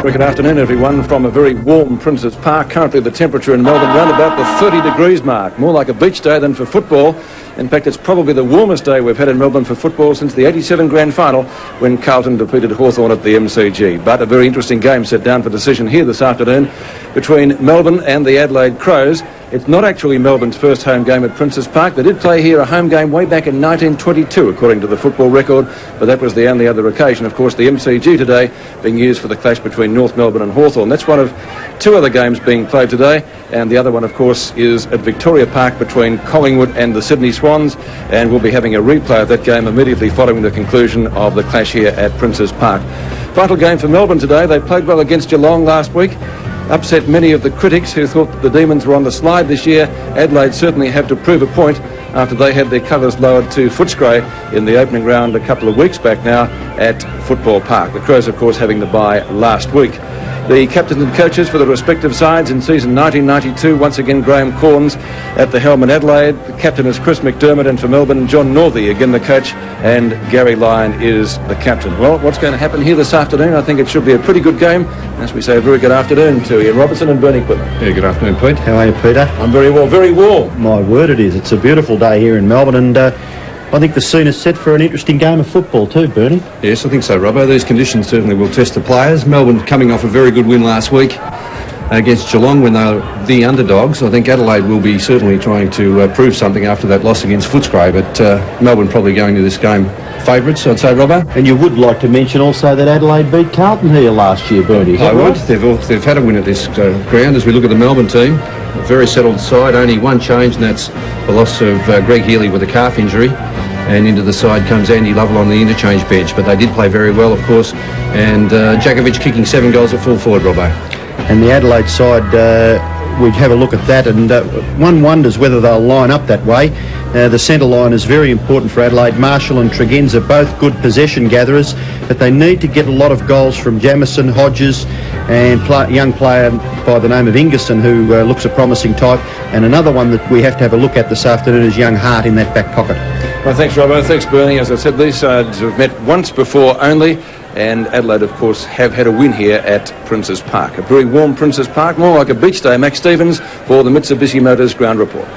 Good afternoon, everyone, from a very warm Princes Park. Currently the temperature in Melbourne around about the 30 degrees mark, more like a beach day than for football. In fact, it's probably the warmest day we've had in Melbourne for football since the 87 grand final when Carlton defeated Hawthorn at the MCG. But a very interesting game set down for decision here this afternoon between Melbourne and the Adelaide Crows. It's not actually Melbourne's first home game at Princes Park. They did play here a home game way back in 1922, according to the football record, but that was the only other occasion. Of course, the MCG today being used for the clash between North Melbourne and Hawthorn. That's one of two other games being played today, and the other one, of course, is at Victoria Park between Collingwood and the Sydney Swans, and we'll be having a replay of that game immediately following the conclusion of the clash here at Princes Park. Vital game for Melbourne today. They played well against Geelong last week, upset many of the critics who thought the Demons were on the slide this year. Adelaide certainly have to prove a point after they had their colours lowered to Footscray in the opening round a couple of weeks back now at Football Park. The Crows, of course, having the bye last week. The captains and coaches for the respective sides in season 1992, once again Graham Corns at the helm in Adelaide. The captain is Chris McDermott, and for Melbourne, John Northey, again the coach, and Gary Lyon is the captain. Well, what's going to happen here this afternoon? I think it should be a pretty good game. As we say, a very good afternoon to Ian Robertson and Bernie Quitman. Yeah, good afternoon, Pete. How are you, Peter? I'm very well, very warm. My word, it is. It's a beautiful day here in Melbourne, and I think the scene is set for an interesting game of football too, Bernie. Yes, I think so, Robbo. These conditions certainly will test the players. Melbourne coming off a very good win last week against Geelong when they were the underdogs. I think Adelaide will be certainly trying to prove something after that loss against Footscray, but Melbourne probably going to this game favourites, I'd say, Robbo. And you would like to mention also that Adelaide beat Carlton here last year, Bernie. I would. They've had a win at this ground. As we look at the Melbourne team, a very settled side, only one change, and that's the loss of Greg Healy with a calf injury. And into the side comes Andy Lovell on the interchange bench. But they did play very well, of course. And Jakovic kicking 7 goals at full forward, Robbo. And the Adelaide side, we'd have a look at that. And one wonders whether they'll line up that way. The centre line is very important for Adelaide. Marshall and Tregenza are both good possession gatherers, but they need to get a lot of goals from Jamison, Hodges, and young player by the name of Ingerson, who looks a promising type. And another one that we have to have a look at this afternoon is young Hart in that back pocket. Well, thanks, Robbo. Thanks, Bernie. As I said, these sides have met once before only, and Adelaide, of course, have had a win here at Princes Park. A very warm Princes Park, more like a beach day. Max Stevens for the Mitsubishi Motors Ground Report.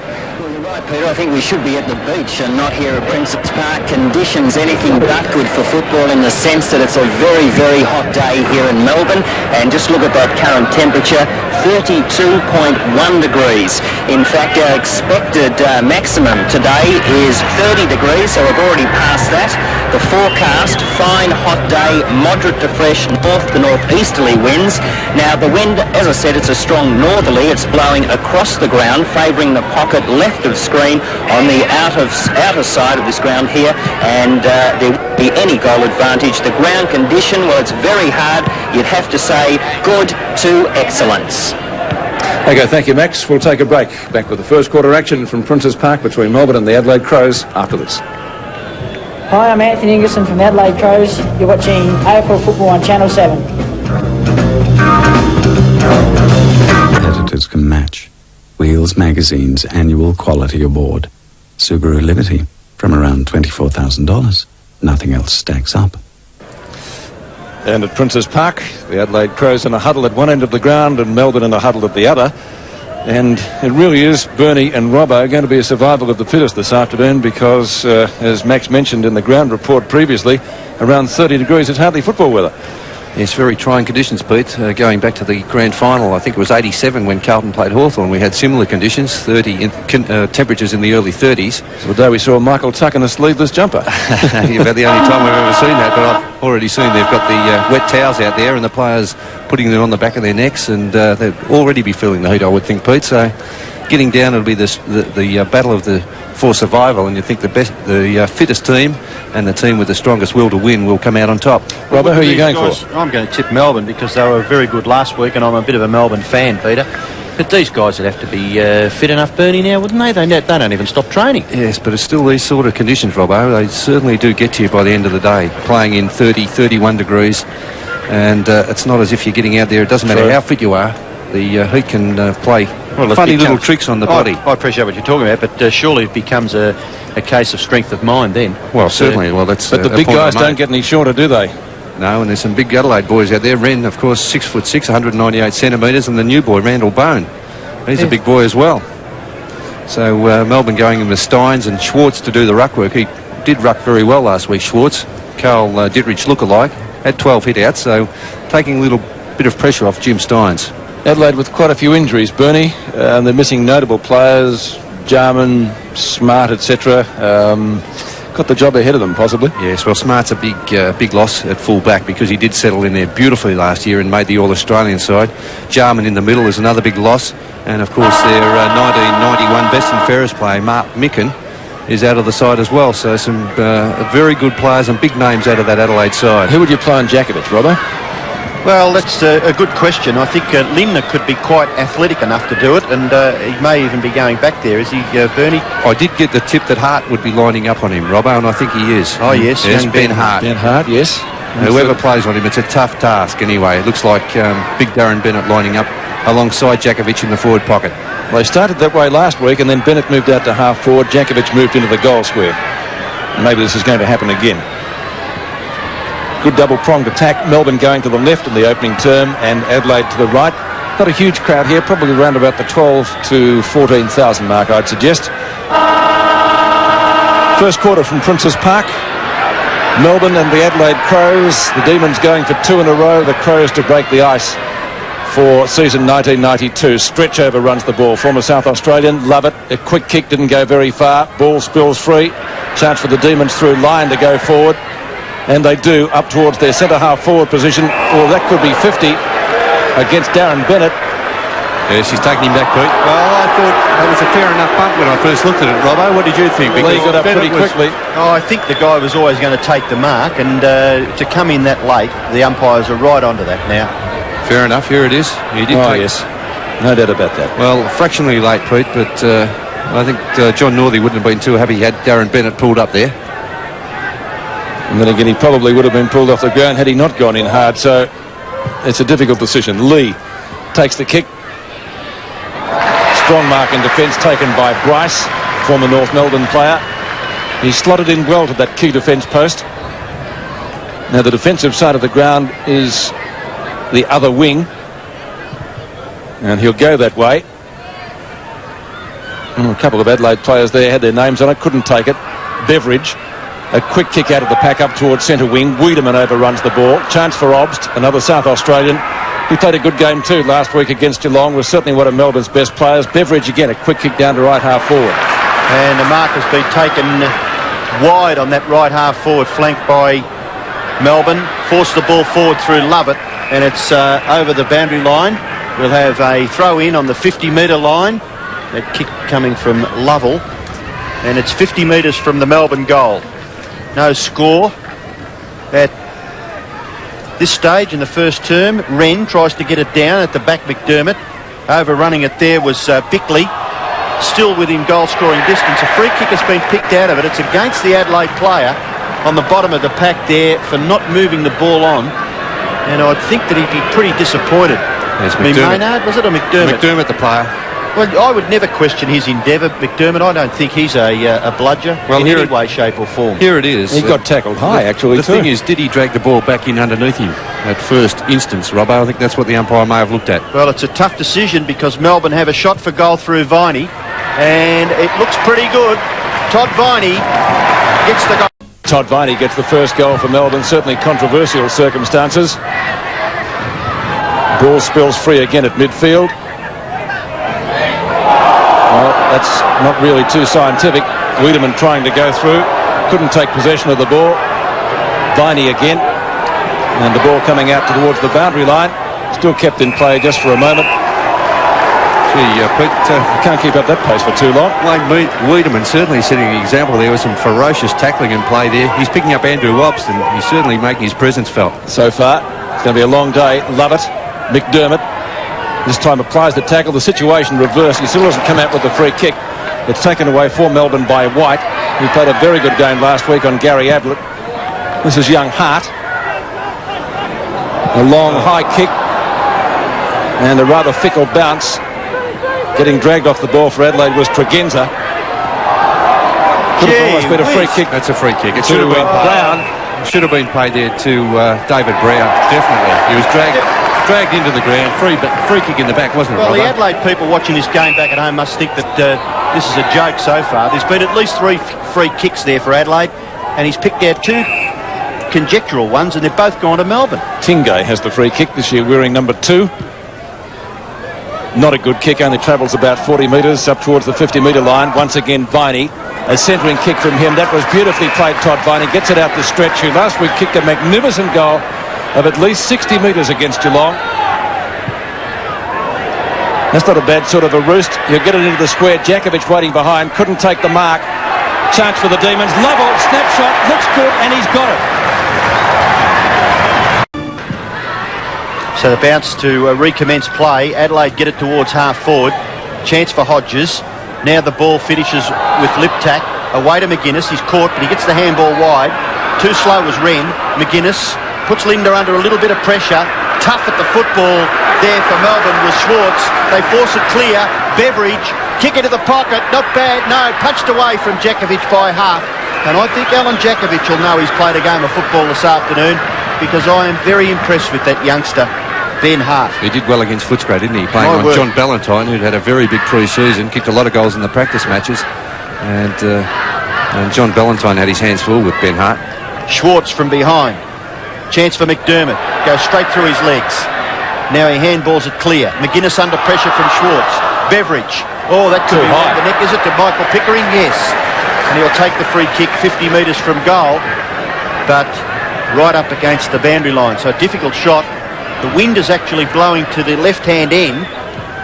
Peter, I think we should be at the beach and not here at Princes Park. Conditions anything but good for football in the sense that it's a very, very hot day here in Melbourne. And just look at that current temperature, 32.1 degrees. In fact, our expected maximum today is 30 degrees, so we've already passed that. The forecast, fine, hot day, moderate to fresh north to northeasterly winds. Now, the wind, as I said, it's a strong northerly. It's blowing across the ground, favouring the pocket left of screen on the outer side of this ground here, and there won't be any goal advantage. The ground condition, well, it's very hard. You'd have to say good to excellence. Okay, thank you, Max. We'll take a break. Back with the first quarter action from Princes Park between Melbourne and the Adelaide Crows after this. Hi, I'm Anthony Ingerson from the Adelaide Crows. You're watching AFL football on Channel 7. Editors can match. Wheels Magazine's annual quality award. Subaru Liberty, from around $24,000. Nothing else stacks up. And at Princes Park, the Adelaide Crows in a huddle at one end of the ground and Melbourne in a huddle at the other. And it really is, Bernie and Robbo, going to be a survival of the fittest this afternoon because, as Max mentioned in the ground report previously, around 30 degrees, it's hardly football weather. Yes, very trying conditions, Pete. Going back to the grand final, I think it was 87 when Carlton played Hawthorn. We had similar conditions, temperatures in the early 30s. So the day we saw Michael Tuck in a sleeveless jumper. Yeah, about the only time we've ever seen that, but I've already seen they've got the wet towels out there and the players putting them on the back of their necks, and they'll already be feeling the heat, I would think, Pete. So getting down, it'll be the battle of for survival, and you think the fittest team and the team with the strongest will to win will come out on top. Robert, who are you going for? I'm going to tip Melbourne because they were very good last week, and I'm a bit of a Melbourne fan, Peter. But these guys would have to be fit enough, Bernie, now, wouldn't they? They don't even stop training. Yes, but it's still these sort of conditions, Robbo. They certainly do get to you by the end of the day, playing in 30, 31 degrees, and it's not as if you're getting out there. It doesn't matter how fit you are. The heat can play funny little tricks on the body. I appreciate what you're talking about, but surely it becomes a case of strength of mind then. Well, certainly. Well, that's. But the big guys don't get any shorter, do they? No, and there's some big Adelaide boys out there. Wren, of course, 6'6", 198 centimetres, and the new boy, Randall Bone. He's a big boy as well. So Melbourne going in with Steins and Schwartz to do the ruck work. He did ruck very well last week, Schwartz. Carl Dittrich look-alike. Had 12 hit-outs, so taking a little bit of pressure off Jim Steins. Adelaide with quite a few injuries, Bernie. They're missing notable players, Jarman, Smart, etc. Got the job ahead of them, possibly. Yes, well, Smart's a big loss at full-back because he did settle in there beautifully last year and made the All-Australian side. Jarman in the middle is another big loss. And, of course, their 1991 best and fairest player, Mark Micken, is out of the side as well. So some very good players and big names out of that Adelaide side. Who would you play on Djakovic, Robbo? Well, that's a good question. I think Limner could be quite athletic enough to do it, and he may even be going back there. Is he, Bernie? I did get the tip that Hart would be lining up on him, Robbo, and I think he is. Oh, yes. Yes, Ben Hart. Ben Hart, yes. Whoever plays on him, it's a tough task anyway. It looks like big Darren Bennett lining up alongside Djakovic in the forward pocket. They started that way last week, and then Bennett moved out to half forward. Djakovic moved into the goal square. Maybe this is going to happen again. Good double-pronged attack. Melbourne going to the left in the opening term and Adelaide to the right. Not a huge crowd here, probably around about the 12 to 14,000 mark, I'd suggest. First quarter from Princes Park. Melbourne and the Adelaide Crows. The Demons going for 2 in a row. The Crows to break the ice for season 1992. Stretch overruns the ball. Former South Australian, love it. A quick kick didn't go very far. Ball spills free. Chance for the Demons through line to go forward. And they do, up towards their centre-half forward position. Well, that could be 50 against Darren Bennett. Yes, he's taking him back, Pete. Well, I thought that was a fair enough bump when I first looked at it, Robbo. What did you think? Well, he got up pretty quickly. I think the guy was always going to take the mark, and to come in that late, the umpires are right onto that now. Fair enough, here it is. He did yes. No doubt about that. Well, fractionally late, Pete, but I think John Northey wouldn't have been too happy had Darren Bennett pulled up there. And then again, he probably would have been pulled off the ground had he not gone in hard. So it's a difficult decision. Lee takes the kick. Strong mark in defence taken by Bryce, former North Melbourne player. He slotted in well to that key defence post. Now the defensive side of the ground is the other wing, and he'll go that way. A couple of Adelaide players there had their names on it, couldn't take it. Beveridge. A quick kick out of the pack up towards centre wing. Wiedemann overruns the ball. Chance for Obst, another South Australian. He played a good game too last week against Geelong. Was certainly one of Melbourne's best players. Beveridge again, a quick kick down to right half forward. And the mark has been taken wide on that right half forward flank by Melbourne. Forced the ball forward through Lovett, and it's over the boundary line. We'll have a throw in on the 50-metre line. That kick coming from Lovell, and it's 50 metres from the Melbourne goal. No score at this stage in the first term. Wren tries to get it down at the back. McDermott overrunning it there was Bickley, still within goal scoring distance. A free kick has been picked out of it. It's against the Adelaide player on the bottom of the pack there for not moving the ball on, and I'd think that he'd be pretty disappointed. Maynard, was it, or McDermott? McDermott, the player. Well, I would never question his endeavour, McDermott. I don't think he's a bludger in any way, shape or form. Here it is. He got tackled high, actually, The thing is, did he drag the ball back in underneath him at first instance, Robbo? I think that's what the umpire may have looked at. Well, it's a tough decision because Melbourne have a shot for goal through Viney, and it looks pretty good. Todd Viney gets the goal. Todd Viney gets the first goal for Melbourne. Certainly controversial circumstances. Ball spills free again at midfield. Well, that's not really too scientific. Wiedemann trying to go through. Couldn't take possession of the ball. Viney again. And the ball coming out towards the boundary line. Still kept in play just for a moment. Gee, Pete, can't keep up that pace for too long. Wiedemann certainly setting an example there with some ferocious tackling in play there. He's picking up Andrew Obst, and he's certainly making his presence felt. So far, it's going to be a long day. Lovett, McDermott. This time applies the tackle. The situation reversed. He still doesn't come out with the free kick. It's taken away for Melbourne by White, who played a very good game last week on Gary Ablett. This is young Hart. A long high kick and a rather fickle bounce. Getting dragged off the ball for Adelaide was Tregenza. Could have almost been a free kick. That's a free kick. It Should have been Brown. should have been paid there to David Brown, definitely. He was dragged into the ground. Free kick in the back, wasn't it, Well, Robbo? the Adelaide people watching this game back at home must think that this is a joke so far. There's been at least 3 free kicks there for Adelaide, and he's picked out 2 conjectural ones, and they've both gone to Melbourne. Tingay has the free kick this year, wearing number 2. Not a good kick, only travels about 40 metres up towards the 50-metre line. Once again, Viney, a centering kick from him. That was beautifully played, Todd Viney. Gets it out to Stretch, who last week kicked a magnificent goal of at least 60 metres against Geelong. That's not a bad sort of a roost. He'll get it into the square. Djakovic waiting behind, couldn't take the mark. Chance for the Demons. Lovell, snapshot, looks good, and he's got it. So the bounce to recommence play. Adelaide get it towards half forward. Chance for Hodges. Now the ball finishes with Liptak. Away to McGuinness. He's caught, but he gets the handball wide. Too slow was Wren. McGuinness puts Linda under a little bit of pressure. Tough at the football there for Melbourne was Schwartz. They force it clear. Beveridge, kick into the pocket. Not bad. No, punched away from Djakovic by half. And I think Alan Djakovic will know he's played a game of football this afternoon, because I am very impressed with that youngster, Ben Hart. He did well against Footscray, didn't he? Playing on John Ballantyne, who'd had a very big pre-season, kicked a lot of goals in the practice matches. And John Ballantyne had his hands full with Ben Hart. Schwartz from behind. Chance for McDermott. Goes straight through his legs. Now he handballs it clear. McGuinness under pressure from Schwartz. Beveridge. Oh, that could be around the neck, is it, to Michael Pickering? Yes. And he'll take the free kick 50 metres from goal, but right up against the boundary line. So a difficult shot. The wind is actually blowing to the left-hand end,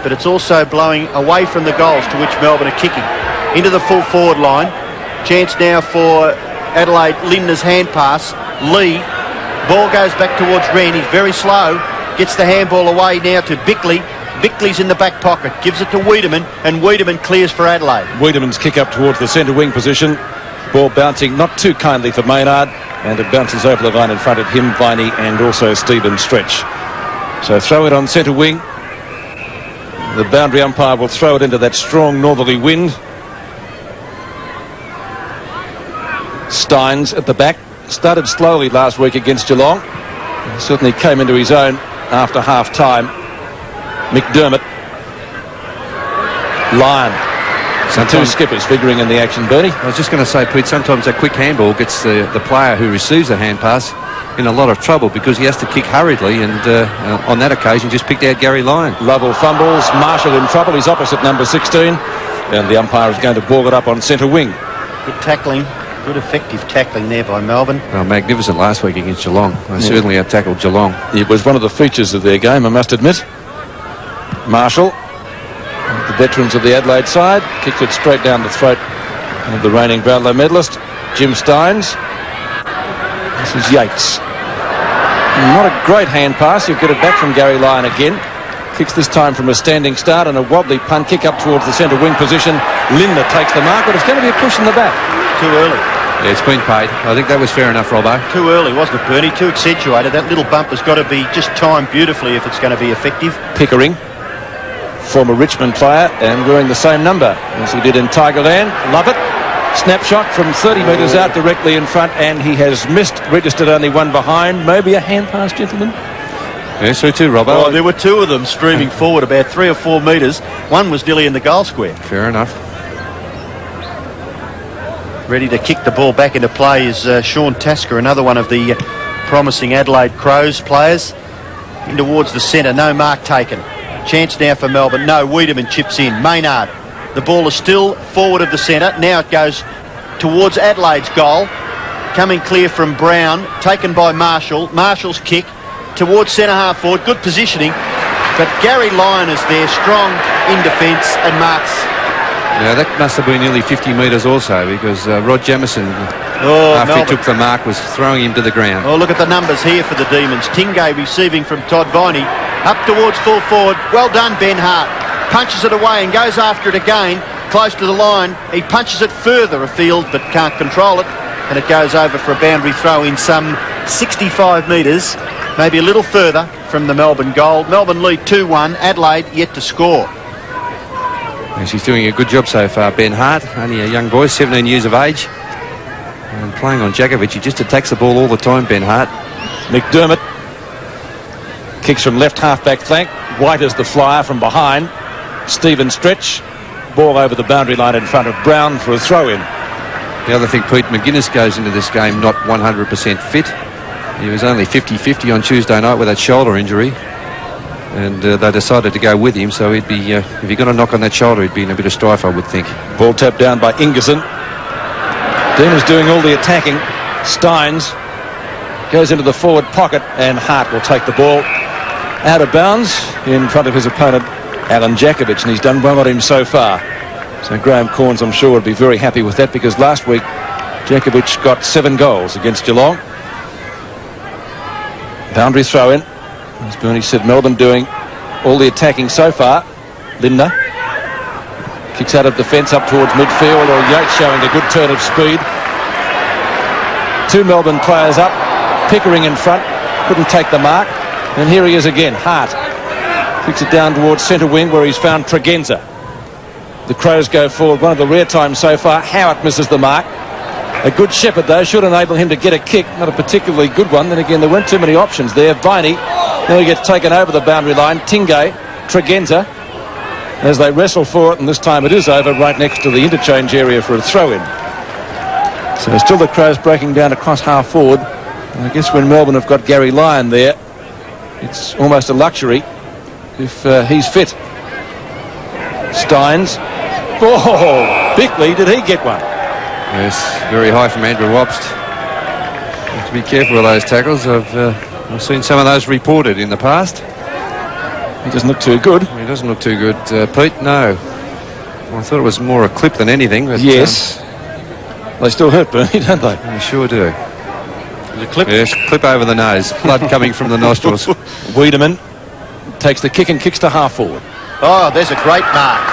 but it's also blowing away from the goals to which Melbourne are kicking. Into the full forward line. Chance now for Adelaide. Linda's hand pass. Lee. Ball goes back towards Wren. He's very slow. Gets the handball away now to Bickley. Bickley's in the back pocket. Gives it to Wiedemann, and Wiedemann clears for Adelaide. Wiedemann's kick up towards the centre wing position. Ball bouncing not too kindly for Maynard, and it bounces over the line in front of him, Viney, and also Stephen Stretch. So throw it on centre wing. The boundary umpire will throw it into that strong northerly wind. Steins at the back. Started slowly last week against Geelong. Certainly came into his own after half-time. McDermott. Lyon. And 2 skippers figuring in the action, Bernie. I was just going to say, Pete, sometimes a quick handball gets the player who receives the hand pass in a lot of trouble, because he has to kick hurriedly, and on that occasion just picked out Gary Lyon. Lovell fumbles. Marshall in trouble. He's opposite number 16. And the umpire is going to ball it up on centre wing. Good tackling. Good effective tackling there by Melbourne. Well, magnificent last week against Geelong. They certainly out-tackled Geelong. It was one of the features of their game, I must admit. Marshall, the veterans of the Adelaide side, kicked it straight down the throat of the reigning Brownlow medalist, Jim Steins. This is Yates. Not a great hand pass. He'll get it back from Gary Lyon again. Kicks this time from a standing start, and a wobbly punt kick up towards the centre wing position. Linda takes the mark, but it's going to be a push in the back. Too early. Yeah, it's been paid. I think that was fair enough, Robbo. Too early, wasn't it, Bernie? Too accentuated. That little bump has got to be just timed beautifully if it's going to be effective. Pickering, former Richmond player, and wearing the same number as he did in Tigerland. Love it. Snapshot from 30 metres out directly in front, and he has missed, registered only one behind. Maybe a hand pass, gentlemen? Yeah, so too, Robbo. Oh, there were 2 of them streaming forward about 3 or 4 metres. One was nearly in the goal square. Fair enough. Ready to kick the ball back into play is Sean Tasker, another one of the promising Adelaide Crows players. In towards the centre, no mark taken. Chance now for Melbourne. No, Wiedemann chips in. Maynard. The ball is still forward of the centre. Now it goes towards Adelaide's goal. Coming clear from Brown. Taken by Marshall. Marshall's kick towards centre half forward. Good positioning. But Gary Lyon is there, strong in defence, and marks. Yeah, that must have been nearly 50 metres also, because Rod Jamieson, after he took the mark, was throwing him to the ground. Oh, look at the numbers here for the Demons. Tingay receiving from Todd Viney. Up towards full forward. Well done, Ben Hart. Punches it away and goes after it again. Close to the line. He punches it further afield, but can't control it. And it goes over for a boundary throw in some 65 metres, maybe a little further from the Melbourne goal. Melbourne lead 2-1. Adelaide yet to score. Yes, he's doing a good job so far, Ben Hart. Only a young boy, 17 years of age. And playing on Djakovic, he just attacks the ball all the time, Ben Hart. McDermott kicks from left half-back flank. White is the flyer from behind. Stephen stretch. Ball over the boundary line in front of Brown for a throw-in. The other thing, Pete, McGuinness goes into this game not 100% fit. He was only 50-50 on Tuesday night with that shoulder injury. And they decided to go with him, so he'd be, if he got a knock on that shoulder, he'd be in a bit of strife, I would think. Ball tapped down by Ingerson. Dean doing all the attacking. Steins goes into the forward pocket, and Hart will take the ball out of bounds in front of his opponent, Alan Djakovic, and he's done well on him so far. So Graham Corns, I'm sure, would be very happy with that, because last week Djakovic got 7 goals against Geelong. Boundary throw-in. As Bernie said, Melbourne doing all the attacking so far. Lindner kicks out of defence up towards midfield, or Yates showing a good turn of speed. 2 Melbourne players up. Pickering in front, couldn't take the mark. And here he is again, Hart. Kicks it down towards centre wing, where he's found Tregenza. The Crows go forward, one of the rare times so far. Howard misses the mark. A good shepherd, though, should enable him to get a kick. Not a particularly good one. Then again, there weren't too many options there. Viney nearly gets taken over the boundary line. Tingay, Tregenza, as they wrestle for it, and this time it is over right next to the interchange area for a throw-in. So still the Crows breaking down across half forward. And I guess when Melbourne have got Gary Lyon there, it's almost a luxury if he's fit. Steins. Oh, Bickley, did he get one? Yes, very high from Andrew Wobst. Have to be careful with those tackles. I've seen some of those reported in the past. He doesn't look too good. He doesn't look too good, Pete. No. Well, I thought it was more a clip than anything. But, yes. They still hurt Bernie, don't they? They sure do. The clip? Yes, clip over the nose. Blood coming from the nostrils. Wiedemann takes the kick and kicks to half forward. Oh, there's a great mark.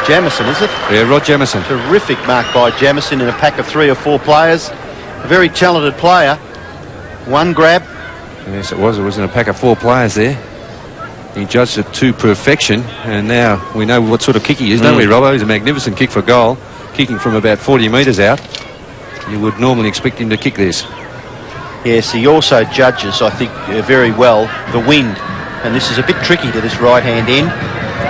Jamieson, is it? Yeah, Rod Jamieson. Terrific mark by Jamieson in a pack of 3 or 4 players. A very talented player. One grab. Yes, it was. It was in a pack of 4 players there. He judged it to perfection, and now we know what sort of kick he is, don't we, Robbo? He's a magnificent kick for goal, kicking from about 40 metres out. You would normally expect him to kick this. Yes, he also judges, I think, very well the wind. And this is a bit tricky to this right-hand end,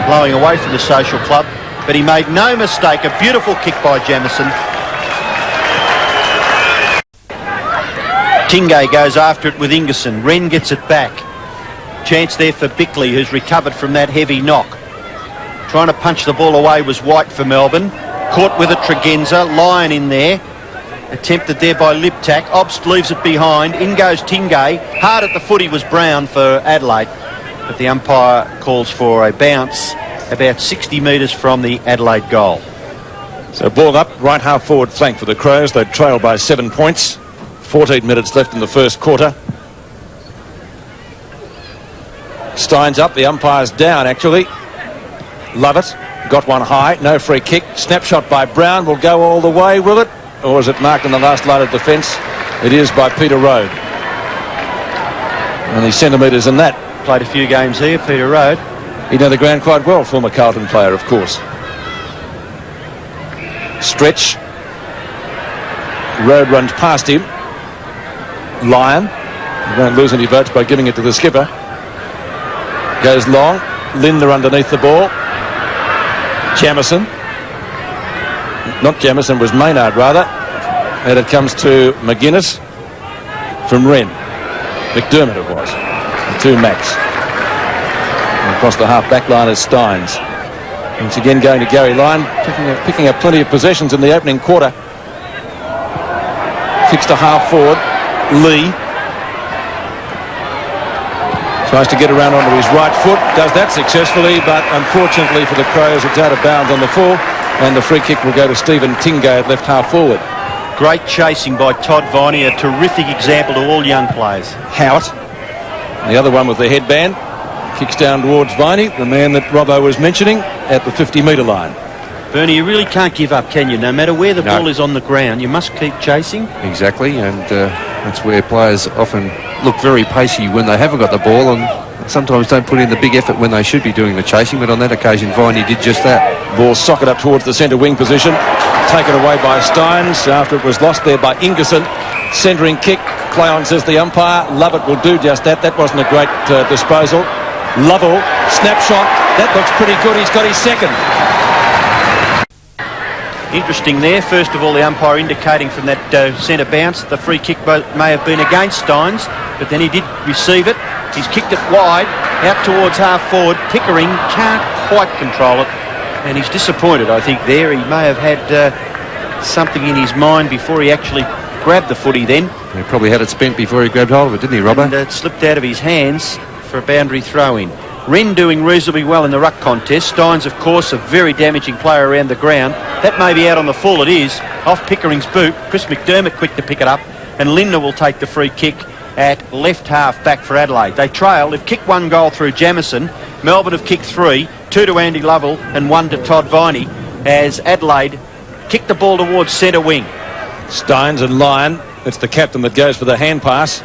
blowing away from the social club. But he made no mistake. A beautiful kick by Jamieson. Tingay goes after it with Ingerson. Wren gets it back. Chance there for Bickley, who's recovered from that heavy knock. Trying to punch the ball away was White for Melbourne. Caught with it Tregenza. Lyon in there. Attempted there by Liptak. Obst leaves it behind. In goes Tingay. Hard at the footy was Brown for Adelaide. But the umpire calls for a bounce about 60 metres from the Adelaide goal. So ball up, right half forward flank for the Crows. They trail by 7 points. 14 minutes left in the first quarter. Steins up, the umpire's down actually. Lovett got one high, no free kick. Snapshot by Brown, will go all the way, will it? Or is it marked in the last line of defence? It is by Peter Rode. Only centimetres in that. Played a few games here, Peter Rode. He know the ground quite well, former Carlton player, of course. Stretch. Rode runs past him. Lyon. He won't lose any votes by giving it to the skipper. Goes long. Lindner underneath the ball. Jamieson. Not Jamieson, was Maynard rather. And it comes to McGuinness from Wren. McDermott it was. The 2 Max. And across the half-back line is Steins. Once again going to Gary Lyon, picking up plenty of possessions in the opening quarter. Kicks to half forward. Lee tries to get around onto his right foot, does that successfully, but unfortunately for the Crows it's out of bounds on the full, and the free kick will go to Stephen Tingay at left half forward. Great chasing by Todd Viney, a terrific example to all young players. Howard, the other one with the headband, kicks down towards Viney, the man that Robbo was mentioning, at the 50-metre line. Bernie, you really can't give up, can you? No matter where the ball is on the ground, you must keep chasing. Exactly, and that's where players often look very pacey when they haven't got the ball, and sometimes don't put in the big effort when they should be doing the chasing, but on that occasion Viney did just that. Ball socket up towards the centre wing position, taken away by Steins after it was lost there by Ingerson. Centering kick, play on, says the umpire. Lovett will do just that. That wasn't a great disposal. Lovell, snapshot, that looks pretty good. He's got his second. Interesting there. First of all, the umpire indicating from that centre bounce the free kick may have been against Steins, but then he did receive it. He's kicked it wide, out towards half forward. Pickering can't quite control it, and he's disappointed, I think, there. He may have had something in his mind before he actually grabbed the footy then. He probably had it spent before he grabbed hold of it, didn't he, Robbo? And it slipped out of his hands for a boundary throw-in. Wren doing reasonably well in the ruck contest. Steins, of course, a very damaging player around the ground. That may be out on the full. It is. Off Pickering's boot. Chris McDermott quick to pick it up. And Lindner will take the free kick at left half back for Adelaide. They trail. They've kicked 1 goal through Jamieson. Melbourne have kicked 3. 2 to Andy Lovell and 1 to Todd Viney as Adelaide kick the ball towards centre wing. Steins and Lyon. It's the captain that goes for the hand pass.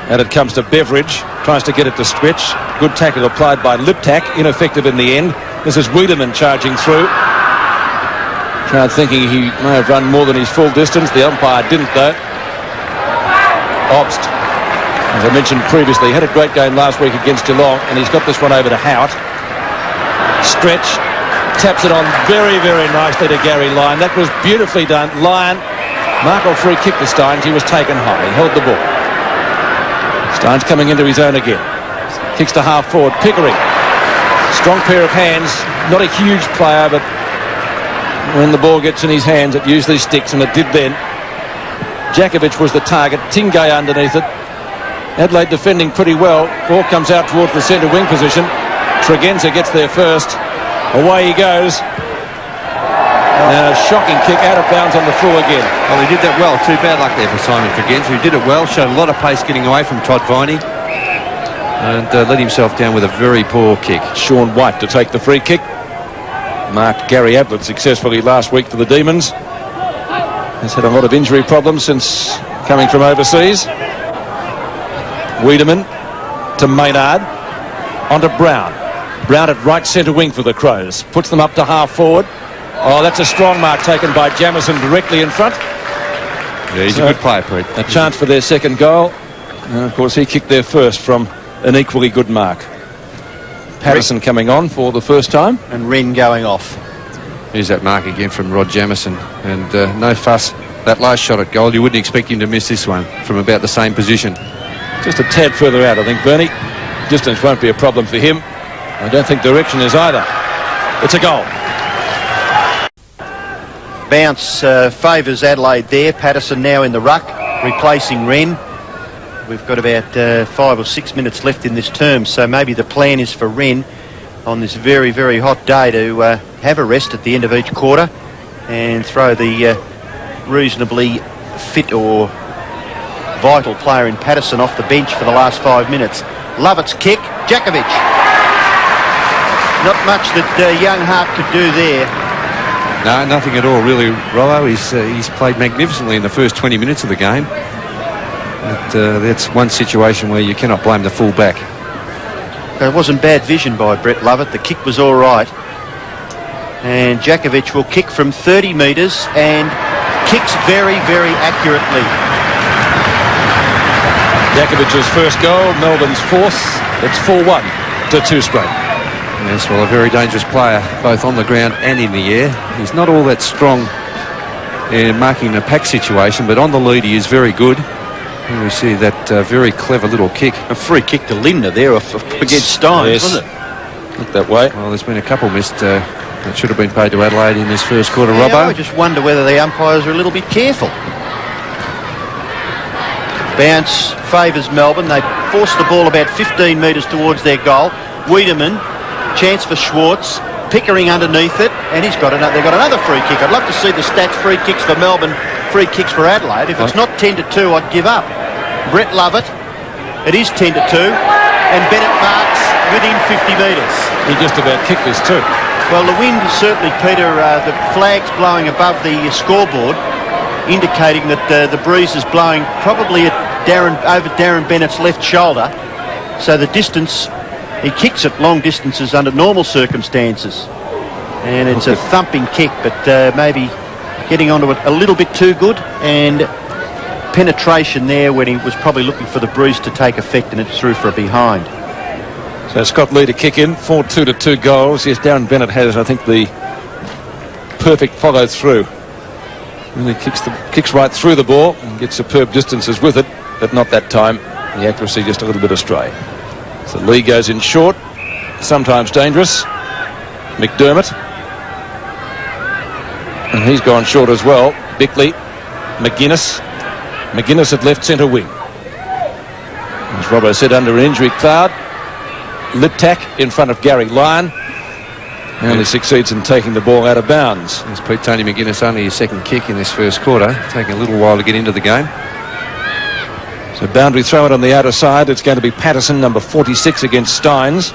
And it comes to Beveridge. Tries to get it to stretch. Good tackle applied by Liptak. Ineffective in the end. This is Wiedemann charging through. Crowd thinking he may have run more than his full distance. The umpire didn't, though. Obst, as I mentioned previously, had a great game last week against Geelong, and he's got this one over to Howitt. Stretch. Taps it on very, very nicely to Gary Lyon. That was beautifully done. Lyon, Markle free kick to Steins. He was taken high. He held the ball. Steins coming into his own again. Kicks to half forward. Pickering. Strong pair of hands. Not a huge player, but when the ball gets in his hands, it usually sticks, and it did then. Jakovic was the target. Tingay underneath it. Adelaide defending pretty well. Ball comes out towards the centre wing position. Tregenza gets there first. Away he goes. And a shocking kick out of bounds on the full again. Well, he did that well. Too bad luck there for Simon Tregenza, who did it well. Showed a lot of pace getting away from Todd Viney. And let himself down with a very poor kick. Sean White to take the free kick. Marked Gary Ablett successfully last week for the Demons. He's had a lot of injury problems since coming from overseas. Wiedemann to Maynard. Onto Brown. Brown at right centre wing for the Crows. Puts them up to half forward. Oh, that's a strong mark taken by Jamieson directly in front. Yeah, he's a good player, Pete. A chance for their second goal. And of course, he kicked their first from an equally good mark. Patterson coming on for the first time. And Wren going off. Here's that mark again from Rod Jamieson. And no fuss. That last shot at goal, you wouldn't expect him to miss this one from about the same position. Just a tad further out, I think, Bernie. Distance won't be a problem for him. I don't think direction is either. It's a goal. Bounce favours Adelaide there. Patterson now in the ruck, replacing Wren. We've got about 5 or 6 minutes left in this term, so maybe the plan is for Wren on this very, very hot day to have a rest at the end of each quarter and throw the reasonably fit or vital player in Patterson off the bench for the last 5 minutes. Lovett's kick, Jakovic. Not much that young Hart could do there. No, nothing at all, really, Rollo. He's played magnificently in the first 20 minutes of the game. But that's one situation where you cannot blame the full back. It wasn't bad vision by Brett Lovett. The kick was all right. And Jakovic will kick from 30 metres and kicks very, very accurately. Jakovic's first goal, Melbourne's fourth. It's 4-1 to 2 straight. Yes, well, a very dangerous player, both on the ground and in the air. He's not all that strong in marking the pack situation, but on the lead he is very good. And we see that very clever little kick. A free kick to Lindner there against Steins, yes. wasn't it? Look that way. Well, there's been a couple missed that should have been paid to Adelaide in this first quarter, Yeah, Robbo. I just wonder whether the umpires are a little bit careful. Bounce favours Melbourne. They force the ball about 15 metres towards their goal. Wiedemann, chance for Schwartz. Pickering underneath it, and they've got another free kick. I'd love to see the stats: free kicks for Melbourne, free kicks for Adelaide. If it's not 10-2, I'd give up. Brett Lovett, it is 10-2, and Bennett marks within 50 metres. He just about kicked this too. Well, the wind certainly, Peter, the flag's blowing above the scoreboard, indicating that the breeze is blowing probably at over Darren Bennett's left shoulder. so the distance, he kicks it long distances under normal circumstances. And it's a thumping kick, but maybe getting onto it a little bit too good, and penetration there when he was probably looking for the bruise to take effect, and it's through for a behind. So Scott Lee to kick in, 4-2 to 2 goals. Yes, Darren Bennett has, I think, the perfect follow through. Really kicks right through the ball and gets superb distances with it, but not that time. The accuracy just a little bit astray. So Lee goes in short, sometimes dangerous. McDermott. And he's gone short as well. Bickley, McGuinness. McGuinness at left centre wing. As Robbo said, under an injury cloud. Liptak in front of Gary Lyon. He only succeeds in taking the ball out of bounds. It's Pete Tony McGuinness, only his second kick in this first quarter, taking a little while to get into the game. So boundary throw it on the outer side. It's going to be Patterson, number 46, against Steins.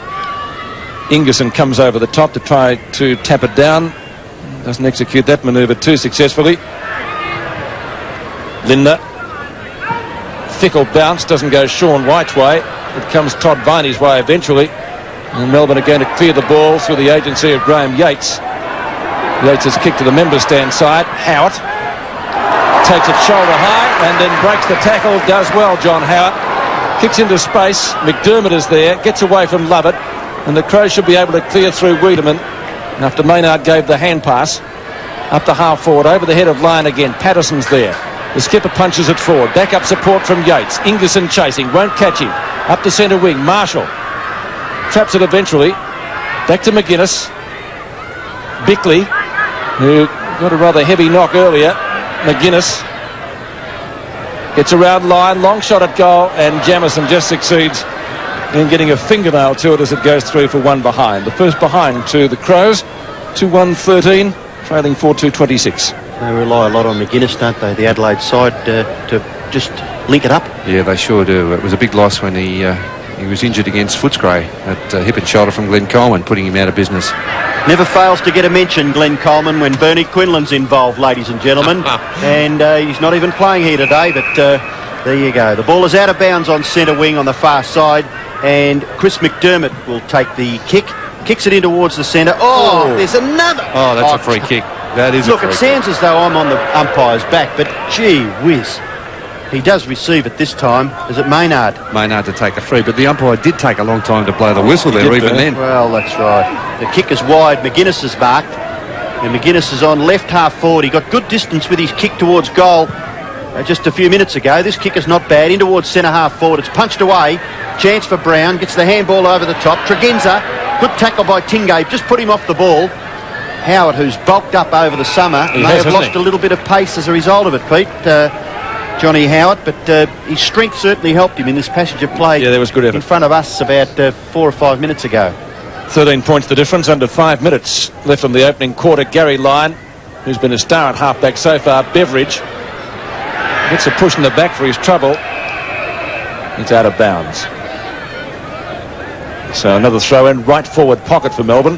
Ingerson comes over the top to try to tap it down. Doesn't execute that manoeuvre too successfully. Linder. Fickle bounce, doesn't go Sean White's way. It comes Todd Viney's way eventually. And Melbourne are going to clear the ball through the agency of Graham Yates. Yates has kicked to the member stand side. Howard takes it shoulder high and then breaks the tackle. Does well, John Howard. Kicks into space. McDermott is there. Gets away from Lovett. And the Crows should be able to clear through Wiedemann after Maynard gave the hand pass. Up to half forward. Over the head of line again. Patterson's there. The skipper punches it forward. Back up support from Yates. Ingerson chasing. Won't catch him. Up to centre wing. Marshall. Traps it eventually. Back to McGuinness. Bickley, who got a rather heavy knock earlier. McGuinness gets around line. Long shot at goal. And Jamison just succeeds in getting a fingernail to it as it goes through for one behind. The first behind to the Crows. 2-1-13. Trailing 4-2-26. They rely a lot on McGuinness, don't they, the Adelaide side, to just link it up. Yeah, they sure do. It was a big loss when he was injured against Footscray at hip and shoulder from Glenn Coleman, putting him out of business. Never fails to get a mention, Glenn Coleman, when Bernie Quinlan's involved, ladies and gentlemen. And he's not even playing here today, but there you go. The ball is out of bounds on centre wing on the far side, and Chris McDermott will take the kick. Kicks it in towards the centre. Oh, there's another. Oh, that's a free kick. That is a free kick. Look, it sounds as though I'm on the umpire's back, but gee whiz. He does receive it this time. Is it Maynard? Maynard to take the free, but the umpire did take a long time to blow the whistle there, even then. Well, that's right. The kick is wide. McGuinness is marked. And McGuinness is on left half forward. He got good distance with his kick towards goal just a few minutes ago. This kick is not bad. In towards centre half forward. It's punched away. Chance for Brown. Gets the handball over the top. Tregenza. Good tackle by Tingay. Just put him off the ball. Howard, who's bulked up over the summer, may have lost a little bit of pace as a result of it, Pete. Johnny Howard, but his strength certainly helped him in this passage of play. Yeah, there was good effort in front of us about 4 or 5 minutes ago. 13 points the difference, under 5 minutes left on the opening quarter. Gary Lyon, who's been a star at halfback so far. Beveridge gets a push in the back for his trouble. It's out of bounds. So another throw in, right forward pocket for Melbourne.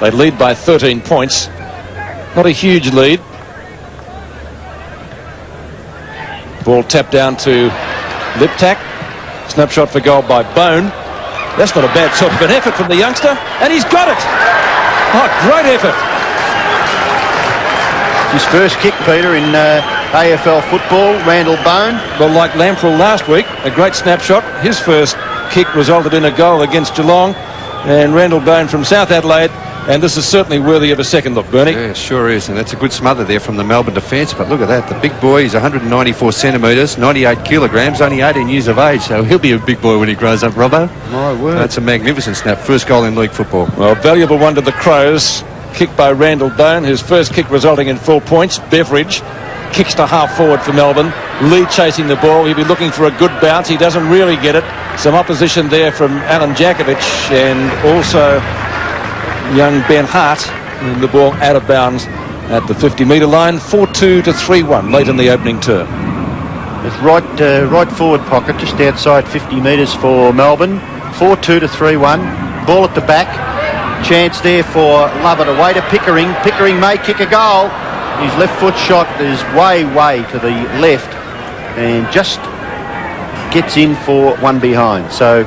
They lead by 13 points. Not a huge lead. Ball tapped down to Liptak. Snapshot for goal by Bone. That's not a bad sort of an effort from the youngster. And he's got it. Oh, great effort. His first kick, Peter, in AFL football. Randall Bone. Well, like Lamprell last week, a great snapshot. His first kick resulted in a goal against Geelong. And Randall Bone from South Adelaide. And this is certainly worthy of a second look, Bernie. Yeah, sure is. And that's a good smother there from the Melbourne defence. But look at that. The big boy is 194 centimetres, 98 kilograms, only 18 years of age. So he'll be a big boy when he grows up, Robbo. My word. That's a magnificent snap. First goal in league football. Well, valuable one to the Crows. Kick by Randall Bone, his first kick resulting in 4 points. Beveridge kicks to half forward for Melbourne. Lee chasing the ball. He'll be looking for a good bounce. He doesn't really get it. Some opposition there from Alan Jakovic and also young Ben Hart, and the ball out of bounds at the 50-metre line. 4-2 to 3-1 late in the opening term. It's right forward pocket, just outside 50 metres for Melbourne. 4-2 to 3-1. Ball at the back. Chance there for Lovett away to Pickering. Pickering may kick a goal. His left foot shot is way to the left and just gets in for one behind. So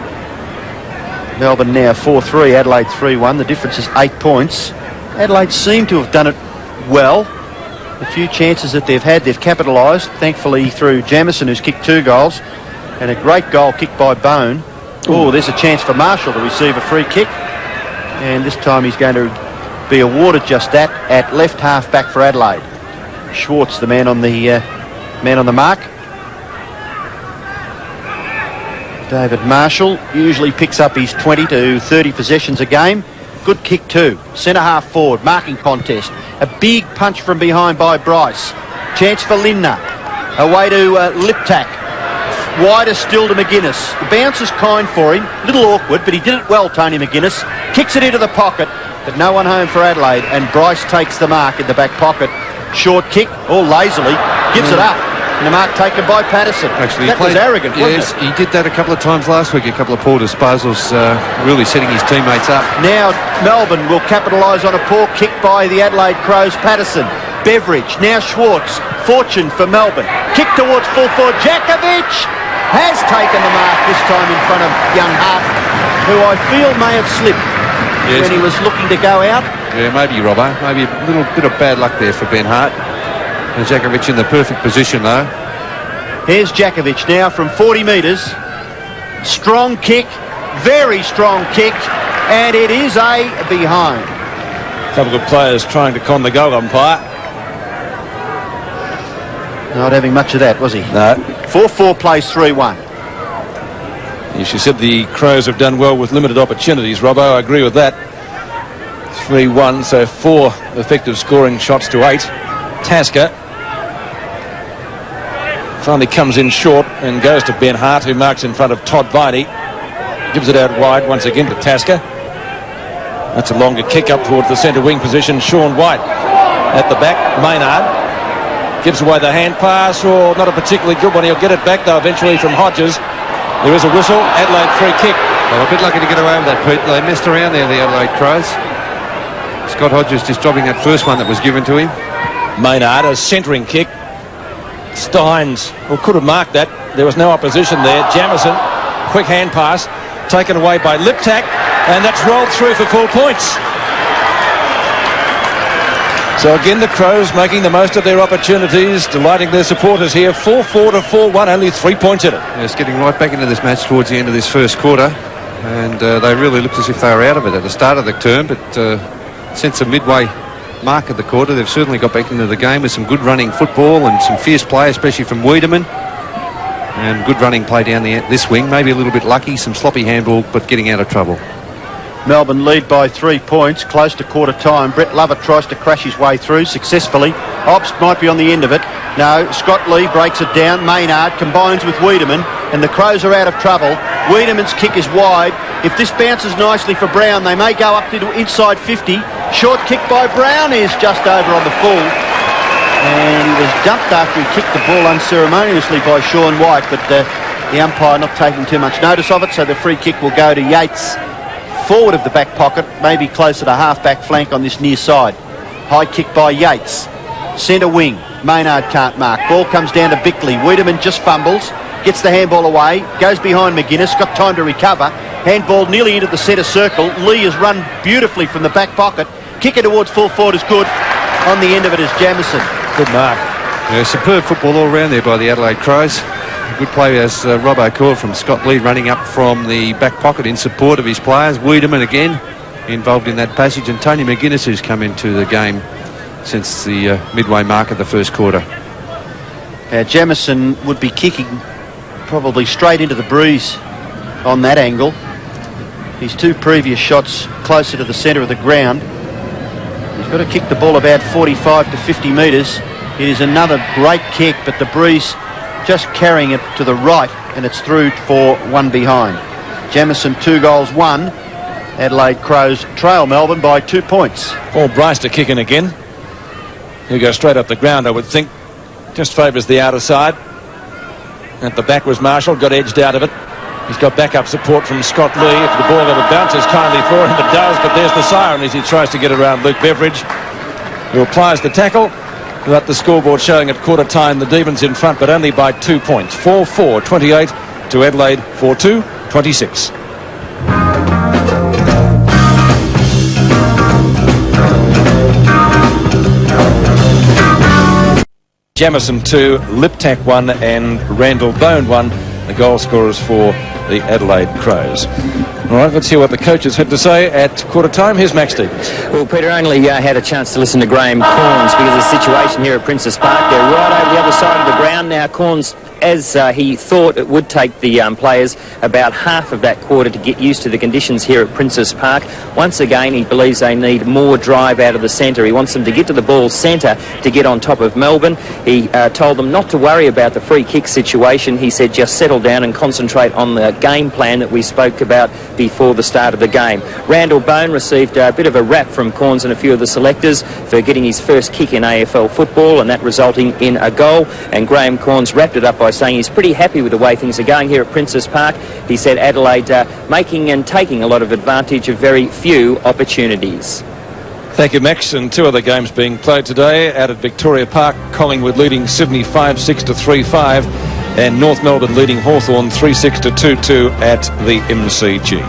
Melbourne now 4-3, Adelaide 3-1. The difference is 8 points. Adelaide seem to have done it well. The few chances that they've had, they've capitalised, thankfully through Jamieson, who's kicked 2 goals, and a great goal kicked by Bone. Oh, there's a chance for Marshall to receive a free kick, and this time he's going to be awarded just that at left half back for Adelaide. Schwartz, the man on the mark. David Marshall usually picks up his 20 to 30 possessions a game. Good kick too. Centre half forward, marking contest. A big punch from behind by Bryce. Chance for Lindner. Away to Liptak. Wider still to McGuinness. The bounce is kind for him. Little awkward, but he did it well, Tony McGuinness. Kicks it into the pocket, but no one home for Adelaide, and Bryce takes the mark in the back pocket. Short kick, all lazily, gives it up. And the mark taken by Patterson. Actually, that was arrogant, wasn't it? He did that a couple of times last week, a couple of poor disposals, really setting his teammates up. Now Melbourne will capitalise on a poor kick by the Adelaide Crows. Patterson, Beveridge, now Schwartz. Fortune for Melbourne. Kick towards full forward. Jakovic has taken the mark this time in front of young Hart, who I feel may have slipped when he was looking to go out. Yeah, maybe, Robbo. Maybe a little bit of bad luck there for Ben Hart. And Jakovic in the perfect position, though. Here's Jakovic now from 40 metres. Strong kick, very strong kick, and it is a behind. A couple of players trying to con the goal umpire. Not having much of that, was he? No. 4-4 plays 3-1. Yes, you said the Crows have done well with limited opportunities, Robbo. I agree with that. 3-1, so 4 effective scoring shots to 8. Tasker finally comes in short and goes to Ben Hart, who marks in front of Todd Viney. Gives it out wide once again to Tasker. That's a longer kick up towards the centre wing position. Sean White at the back. Maynard gives away the hand pass, or not a particularly good one. He'll get it back though eventually from Hodges. There is a whistle. Adelaide free kick. Well, a bit lucky to get away with that, Pete. They messed around there, the Adelaide Crows. Scott Hodges just dropping that first one that was given to him. Maynard, a centering kick. Steins, well, could have marked that. There was no opposition there. Jamieson, quick hand pass, taken away by Liptak, and that's rolled through for 4 points. So again, the Crows making the most of their opportunities, delighting their supporters here. 4-4 to 4-1, only 3 points in it. Yes, getting right back into this match towards the end of this first quarter, and they really looked as if they were out of it at the start of the term, but since the midway mark of the quarter, they've certainly got back into the game with some good running football and some fierce play, especially from Wiedemann, and good running play down this wing. Maybe a little bit lucky, some sloppy handball, but getting out of trouble. Melbourne lead by 3 points, close to quarter time. Brett Lovett tries to crash his way through successfully. Obst might be on the end of it. No, Scott Lee breaks it down. Maynard combines with Wiedemann, and the Crows are out of trouble. Wiedemann's kick is wide. If this bounces nicely for Brown, they may go up to inside 50. Short kick by Brown is just over on the full. And he was dumped after he kicked the ball unceremoniously by Sean White, but the umpire not taking too much notice of it, so the free kick will go to Yates, forward of the back pocket, maybe closer to half-back flank on this near side. High kick by Yates. Centre wing. Maynard can't mark. Ball comes down to Bickley. Wiedemann just fumbles. Gets the handball away. Goes behind McGuinness. Got time to recover. Handball nearly into the centre circle. Lee has run beautifully from the back pocket. Kick it towards full forward is good. On the end of it is Jamieson. Good mark. Yeah, superb football all round there by the Adelaide Crows. Good play as Robbo called from Scott Lee running up from the back pocket in support of his players. Wiedemann again involved in that passage, and Tony McGuinness, who's come into the game since the midway mark of the first quarter. Jamieson would be kicking probably straight into the breeze on that angle. His 2 previous shots closer to the centre of the ground. He's got to kick the ball about 45 to 50 metres. It is another great kick, but the breeze just carrying it to the right, and it's through for 1 behind. Jamieson 2 goals, 1. Adelaide Crows trail Melbourne by 2 points. Paul Bryce to kick in again. He'll go straight up the ground, I would think. Just favours the outer side. At the back was Marshall, got edged out of it. He's got backup support from Scott Lee. If the ball ever bounces kindly for him, it does, but there's the siren as he tries to get around Luke Beveridge, who applies the tackle. But the scoreboard showing at quarter time the Demons in front, but only by 2 points. 4-4, 28 to Adelaide, 4-2, 26. Jamison 2, Liptak 1 and Randall Bone 1, the goal scorers for the Adelaide Crows. All right, let's hear what the coaches had to say at quarter time. Here's Max Stevens. Well, Peter, only had a chance to listen to Graham Corns because of the situation here at Princess Park. They're right over the other side of the ground now. Corns, as he thought it would take the players about half of that quarter to get used to the conditions here at Princess Park. Once again, he believes they need more drive out of the centre. He wants them to get to the ball centre to get on top of Melbourne. He told them not to worry about the free kick situation. He said just settle down and concentrate on the game plan that we spoke about before the start of the game. Randall Bone received a bit of a rap from Corns and a few of the selectors for getting his first kick in AFL football and that resulting in a goal. And Graham Corns wrapped it up by saying he's pretty happy with the way things are going here at Princess Park. He said Adelaide making and taking a lot of advantage of very few opportunities. Thank you, Max. And two other games being played today out at Victoria Park. Collingwood leading Sydney 5-6 to 3-5 and North Melbourne leading Hawthorn 3-6 to 2-2 at the MCG.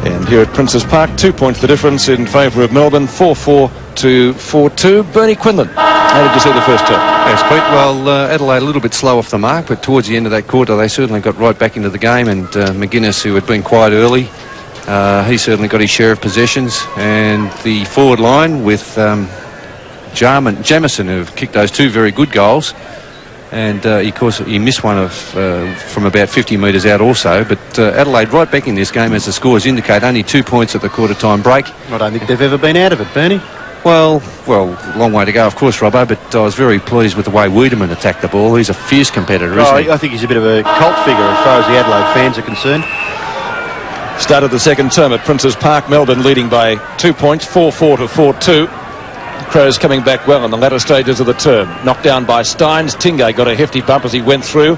And here at Princess Park, 2 points the difference in favour of Melbourne, 4-4 to 4-2. Bernie Quinlan, how did you see the first term? Yes, Pete. Well, Adelaide a little bit slow off the mark, but towards the end of that quarter they certainly got right back into the game, and McGuinness, who had been quiet early, he certainly got his share of possessions, and the forward line with Jamison, who've kicked those two very good goals, and of course he missed one from about 50 metres out also, but Adelaide right back in this game as the scores indicate, only 2 points at the quarter time break. I don't think they've ever been out of it, Bernie. Well, long way to go, of course, Robbo, but I was very pleased with the way Wiedemann attacked the ball. He's a fierce competitor, isn't he? I think he's a bit of a cult figure as far as the Adelaide fans are concerned. Start of the second term at Princess Park, Melbourne leading by 2 points, 4-4 to 4-2. Crows coming back well in the latter stages of the term. Knocked down by Steins. Tingay got a hefty bump as he went through.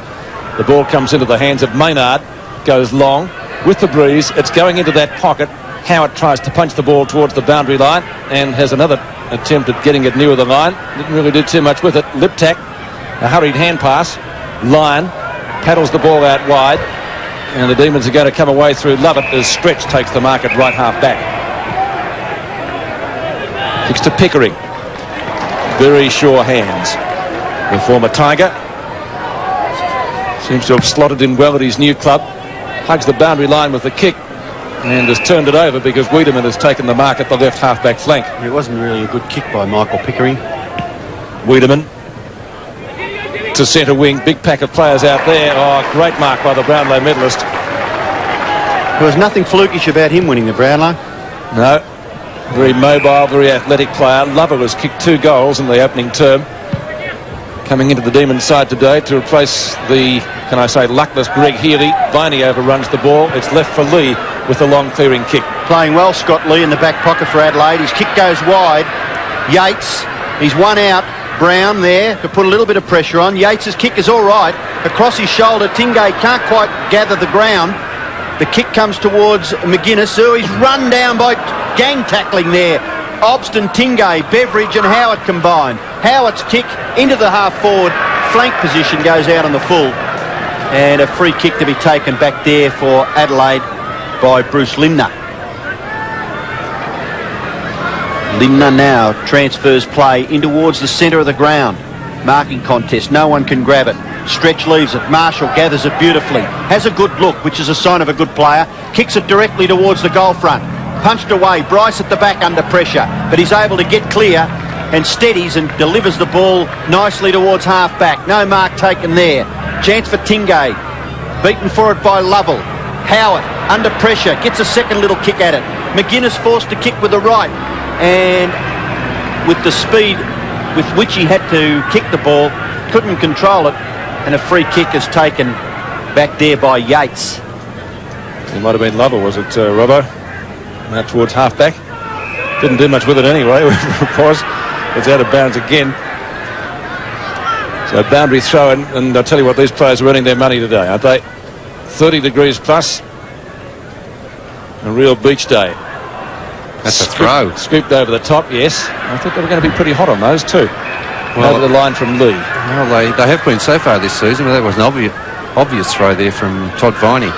The ball comes into the hands of Maynard. Goes long with the breeze. It's going into that pocket. Howard tries to punch the ball towards the boundary line and has another attempt at getting it nearer the line. Didn't really do too much with it. Liptak, a hurried hand pass. Lyon paddles the ball out wide. And the Demons are going to come away through Lovett as Stretch takes the mark at right half back. Kicks to Pickering. Very sure hands. The former Tiger seems to have slotted in well at his new club. Hugs the boundary line with the kick and has turned it over because Wiedemann has taken the mark at the left half-back flank. It wasn't really a good kick by Michael Pickering. Wiedemann to centre wing. Big pack of players out there. Oh, great mark by the Brownlow medalist. There was nothing flukish about him winning the Brownlow. No. Very mobile, very athletic player. Lover has kicked 2 goals in the opening term. Coming into the Demons side today to replace the, can I say, luckless Greg Healy. Viney overruns the ball. It's left for Lee with the long clearing kick. Playing well, Scott Lee in the back pocket for Adelaide. His kick goes wide. Yates, he's one out. Brown there to put a little bit of pressure on. Yates's kick is all right. Across his shoulder, Tingay can't quite gather the ground. The kick comes towards McGuinness. Oh, he's run down by gang tackling there. Obston, Tingay, Beveridge and Howard combined. Howard's kick into the half-forward flank position goes out on the full. And a free kick to be taken back there for Adelaide by Bruce Limner. Limner now transfers play in towards the centre of the ground. Marking contest, no one can grab it. Stretch leaves it, Marshall gathers it beautifully. Has a good look, which is a sign of a good player. Kicks it directly towards the goal front. Punched away, Bryce at the back under pressure. But he's able to get clear and steadies and delivers the ball nicely towards half-back. No mark taken there. Chance for Tingay. Beaten for it by Lovell. Howard, under pressure, gets a second little kick at it. McGuinness forced to kick with the right. And with the speed with which he had to kick the ball, couldn't control it, and a free kick is taken back there by Yates. It might have been Lovell, was it, Robbo? Now towards half-back. Didn't do much with it anyway, whoever it was. It's out of bounds again. So boundary throw-in, and I'll tell you what, these players are earning their money today, aren't they? 30 degrees plus. A real beach day. That's a throw. Scooped over the top, yes. I thought they were going to be pretty hot on those too. Well, over the line from Lee. Well, they have been so far this season, but that was an obvious throw there from Todd Viney.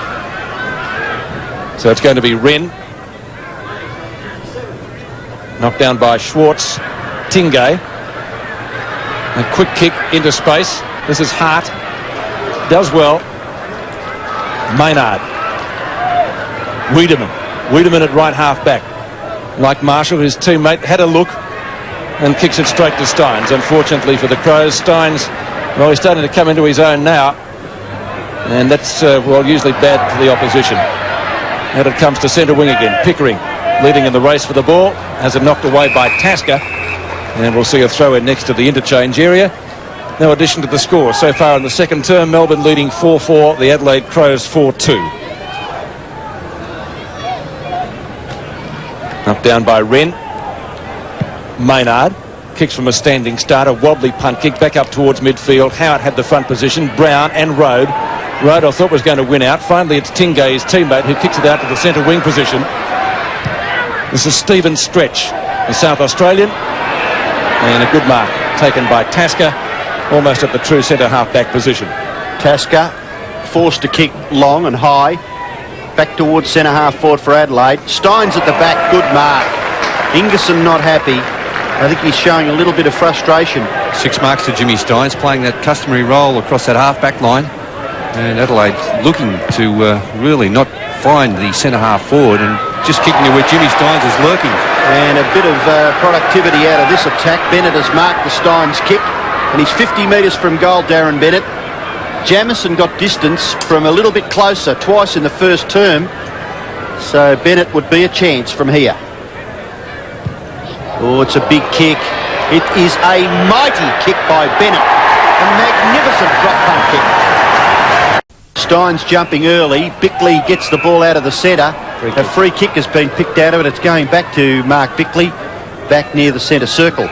So it's going to be Wren. Knocked down by Schwartz. Tingay. A quick kick into space. This is Hart. Does well. Maynard. Wiedemann at right half back. Like Marshall, his teammate, had a look and kicks it straight to Steins. Unfortunately for the Crows, Steins, well, he's starting to come into his own now. And that's, usually bad for the opposition. And it comes to centre wing again. Pickering leading in the race for the ball. Has it knocked away by Tasker. And we'll see a throw in next to the interchange area. No addition to the score. So far in the second term, Melbourne leading 4-4, the Adelaide Crows 4-2. Up down by Wren. Maynard kicks from a standing start, a wobbly punt kick back up towards midfield. Howard had the front position. Brown and Rode. Rode I thought was going to win out. Finally it's Tingay, his teammate, who kicks it out to the centre wing position. This is Stephen Stretch, the South Australian. And a good mark taken by Tasker, almost at the true centre half-back position. Tasker forced to kick long and high. Back towards centre half forward for Adelaide. Steins at the back, good mark. Ingerson not happy. I think he's showing a little bit of frustration. 6 marks to Jimmy Steins, playing that customary role across that half-back line. And Adelaide looking to really not find the centre half forward and just kicking it where Jimmy Steins is lurking. And a bit of productivity out of this attack. Bennett has marked the Steins kick, and he's 50 metres from goal, Darren Bennett. Jamison got distance from a little bit closer twice in the first term, so Bennett would be a chance from here. Oh, it's a big kick. It is a mighty kick by Bennett. A magnificent drop punt kick. Steins jumping early. Bickley gets the ball out of the centre. A free kick has been picked out of it. It's going back to Mark Bickley, back near the centre circle.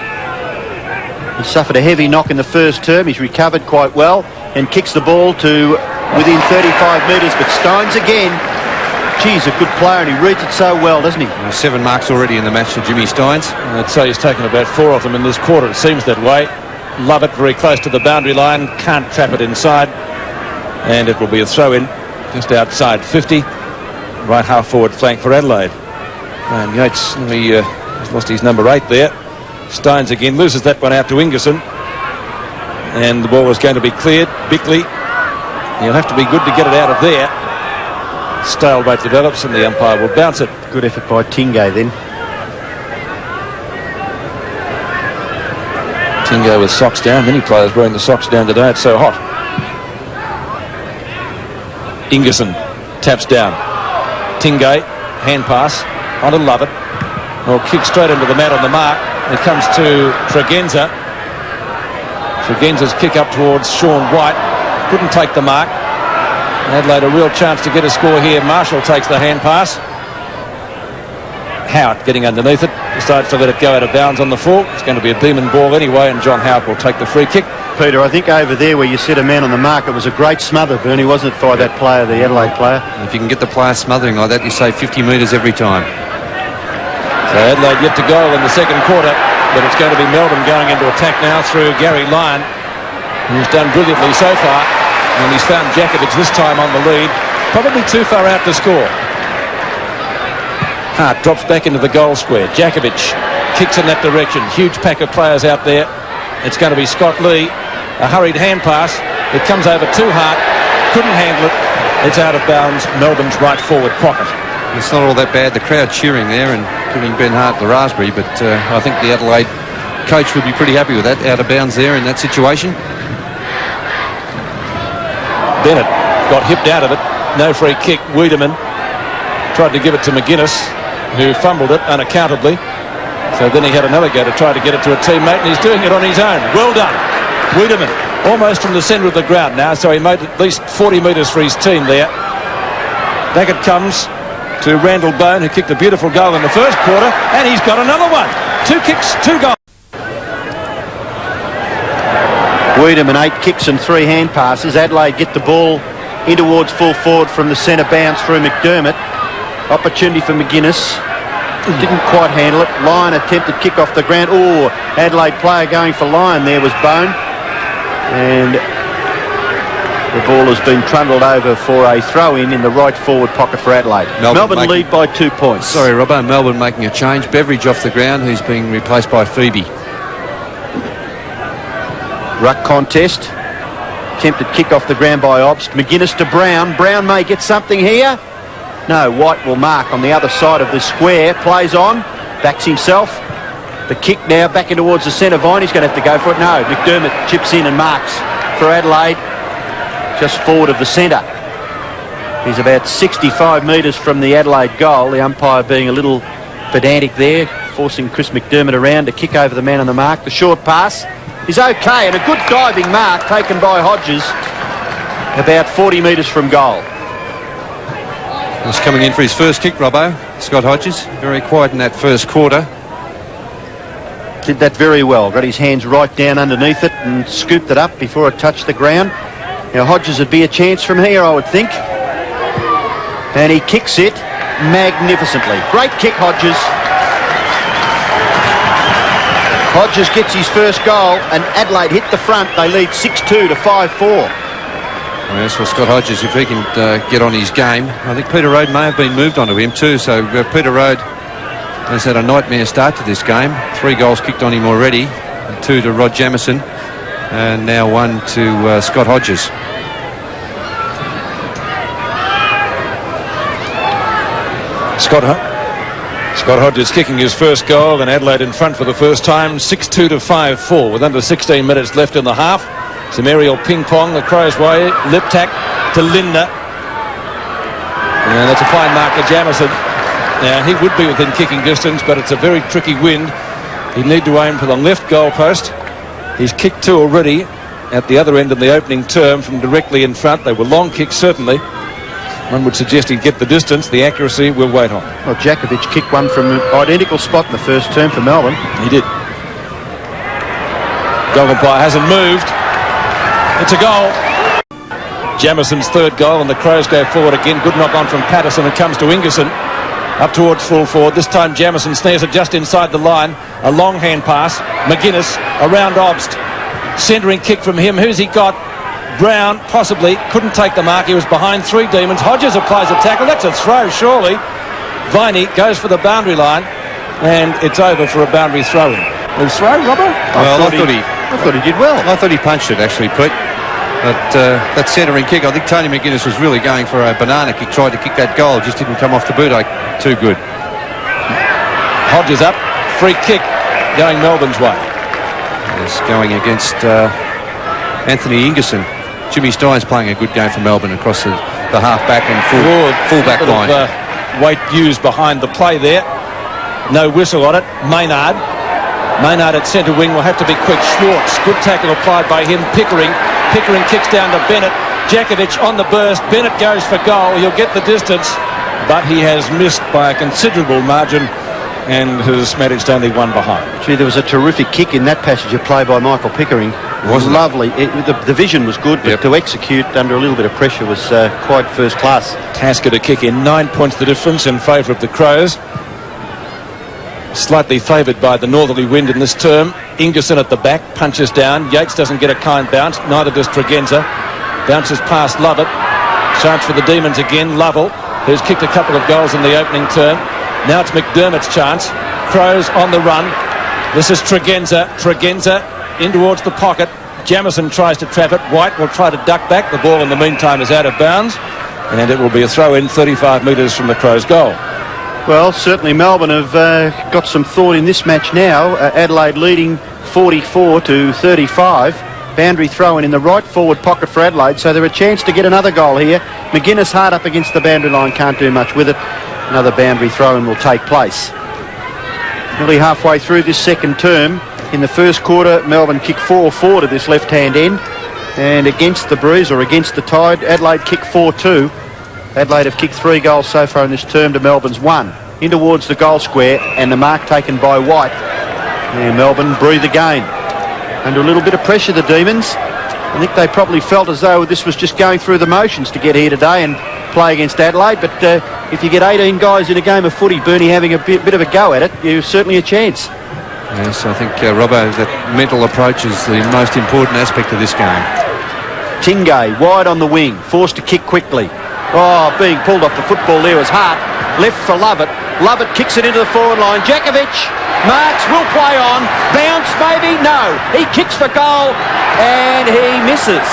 He suffered a heavy knock in the first term. He's recovered quite well and kicks the ball to within 35 metres. But Steins again, geez, a good player, and he reads it so well, doesn't he? 7 marks already in the match for Jimmy Steins. I'd say he's taken about 4 of them in this quarter. It seems that way. Love it very close to the boundary line. Can't trap it inside. And it will be a throw-in just outside 50. Right half forward flank for Adelaide. And Yates, he's lost his number 8 there. Steins again loses that one out to Ingerson. And the ball was going to be cleared. Bickley, he'll have to be good to get it out of there. Stalemate develops and the umpire will bounce it. Good effort by Tingay then. Tingay with socks down. Many players wearing the socks down today. It's so hot. Ingerson taps down. Tingay, hand pass onto Lovett. Well, kick straight into the mat on the mark. It comes to Tregenza. Tregenza's kick up towards Sean White. Couldn't take the mark. Adelaide a real chance to get a score here. Marshall takes the hand pass. Howard getting underneath it. Decides to let it go out of bounds on the full. It's going to be a demon ball anyway, and John Howard will take the free kick. Peter, I think over there where you set a man on the mark, it was a great smother, Bernie, wasn't it, by that player, the Adelaide player? If you can get the player smothering like that, you save 50 metres every time. So Adelaide yet to goal in the second quarter, but it's going to be Melbourne going into attack now through Gary Lyon, who's done brilliantly so far, and he's found Jakovic this time on the lead, probably too far out to score. Hart drops back into the goal square. Jakovic kicks in that direction. Huge pack of players out there. It's going to be Scott Lee. A hurried hand pass. It comes over to Hart. Couldn't handle it. It's out of bounds. Melbourne's right forward pocket. It's not all that bad. The crowd cheering there and giving Ben Hart the raspberry, but I think the Adelaide coach would be pretty happy with that. Out of bounds there in that situation. Bennett got hipped out of it. No free kick. Wiedemann tried to give it to McGuinness, who fumbled it unaccountably. So then he had another go to try to get it to a teammate, and he's doing it on his own. Well done. Wiedemann almost from the centre of the ground now, so he made at least 40 metres for his team there. Back it comes to Randall Bone, who kicked a beautiful goal in the first quarter, and he's got another one. 2 kicks, 2 goals. Wiedemann, 8 kicks and 3 hand passes. Adelaide get the ball in towards full forward from the centre bounce through McDermott. Opportunity for McGuinness. Didn't quite handle it. Lyon attempted kick off the ground. Oh, Adelaide player going for Lyon there was Bone. And the ball has been trundled over for a throw-in in the right forward pocket for Adelaide. Melbourne lead by 2 points. Sorry, Robbo. Melbourne making a change. Beveridge off the ground, who's being replaced by Phoebe. Ruck contest. Attempted kick off the ground by Obst. McGuinness to Brown. Brown may get something here. No, White will mark on the other side of the square. Plays on. Backs himself. The kick now back in towards the centre. Viney's going to have to go for it. No, McDermott chips in and marks for Adelaide. Just forward of the centre. He's about 65 metres from the Adelaide goal. The umpire being a little pedantic there, forcing Chris McDermott around to kick over the man on the mark. The short pass is okay, and a good diving mark taken by Hodges about 40 metres from goal. He's coming in for his first kick, Robbo. Scott Hodges, very quiet in that first quarter. Did that very well. Got his hands right down underneath it and scooped it up before it touched the ground. Now Hodges would be a chance from here, I would think. And he kicks it magnificently. Great kick, Hodges. Hodges gets his first goal and Adelaide hit the front. They lead 6-2 to 5-4. Yes, well, Scott Hodges, if he can get on his game. I think Peter Rode may have been moved onto him too, so Peter Rode has had a nightmare start to this game. 3 goals kicked on him already, 2 to Rod Jamieson, and now 1 to Scott Hodges. Scott Hodges kicking his first goal, and Adelaide in front for the first time, 6-2 to 5-4 with under 16 minutes left in the half. Some aerial ping-pong the Crows' way, lip tack to Linda. And that's a fine mark to Jamieson. Now, he would be within kicking distance, but it's a very tricky wind. He'd need to aim for the left goal post. He's kicked 2 already at the other end in the opening term from directly in front. They were long kicks, certainly. One would suggest he'd get the distance. The accuracy we'll wait on. Well, Jakovic kicked one from an identical spot in the first term for Melbourne. He did. Goal umpire hasn't moved. It's a goal. Jamison's third goal, and the Crows go forward again. Good knock on from Patterson. It comes to Ingerson. Up towards full forward. This time Jamieson snares it just inside the line. A long hand pass. McGuinness around Obst. Centering kick from him. Who's he got? Brown, possibly. Couldn't take the mark. He was behind 3 demons. Hodges applies a tackle. That's a throw, surely. Viney goes for the boundary line, and it's over for a boundary throw-in. A throw, Robbo? Well, I thought he did well. I thought he punched it, actually, Pete. But that centering kick, I think Tony McGuinness was really going for a banana kick, tried to kick that goal, just didn't come off the boot. Too good. Hodges up, free kick, going Melbourne's way. It's going against Anthony Ingerson. Jimmy Stein's playing a good game for Melbourne across the half-back and full-back line. Weight used behind the play there. No whistle on it. Maynard at centre wing will have to be quick. Schwartz, good tackle applied by him. Pickering kicks down to Bennett. Jakovic on the burst. Bennett goes for goal. He'll get the distance, but he has missed by a considerable margin and has managed only 1 behind. Gee, there was a terrific kick in that passage of play by Michael Pickering. It was lovely. The vision was good, but to execute under a little bit of pressure was quite first class. Tasker to kick in. 9 points the difference in favour of the Crows. Slightly favoured by the northerly wind in this term. Ingerson at the back, punches down. Yates doesn't get a kind bounce, neither does Tregenza. Bounces past Lovett. Chance for the Demons again. Lovell, who's kicked a couple of goals in the opening term. Now it's McDermott's chance. Crows on the run. This is Tregenza. Tregenza in towards the pocket. Jamieson tries to trap it. White will try to duck back. The ball in the meantime is out of bounds, and it will be a throw-in 35 metres from the Crows' goal. Well, certainly Melbourne have got some thought in this match now. Adelaide leading 44 to 35. Boundary throw-in in the right forward pocket for Adelaide, so they're a chance to get another goal here. McGuinness hard up against the boundary line, can't do much with it. Another boundary throw-in will take place. Nearly halfway through this second term. In the first quarter, Melbourne kicked 4-4 to this left-hand end. And against the Breeze, or against the Tide, Adelaide kicked 4-2. Adelaide have kicked 3 goals so far in this term to Melbourne's 1. In towards the goal square, and the mark taken by White. And Melbourne breathe again. Under a little bit of pressure, the Demons. I think they probably felt as though this was just going through the motions to get here today and play against Adelaide. But if you get 18 guys in a game of footy, Bernie having a bit of a go at it, you've certainly a chance. Yes, I think, Robbo, that mental approach is the most important aspect of this game. Tingay, wide on the wing, forced to kick quickly. Oh, being pulled off the football there was Hart. Left for Lovett. Lovett kicks it into the forward line. Jakovic marks, will play on. Bounce maybe? No. He kicks for goal and he misses.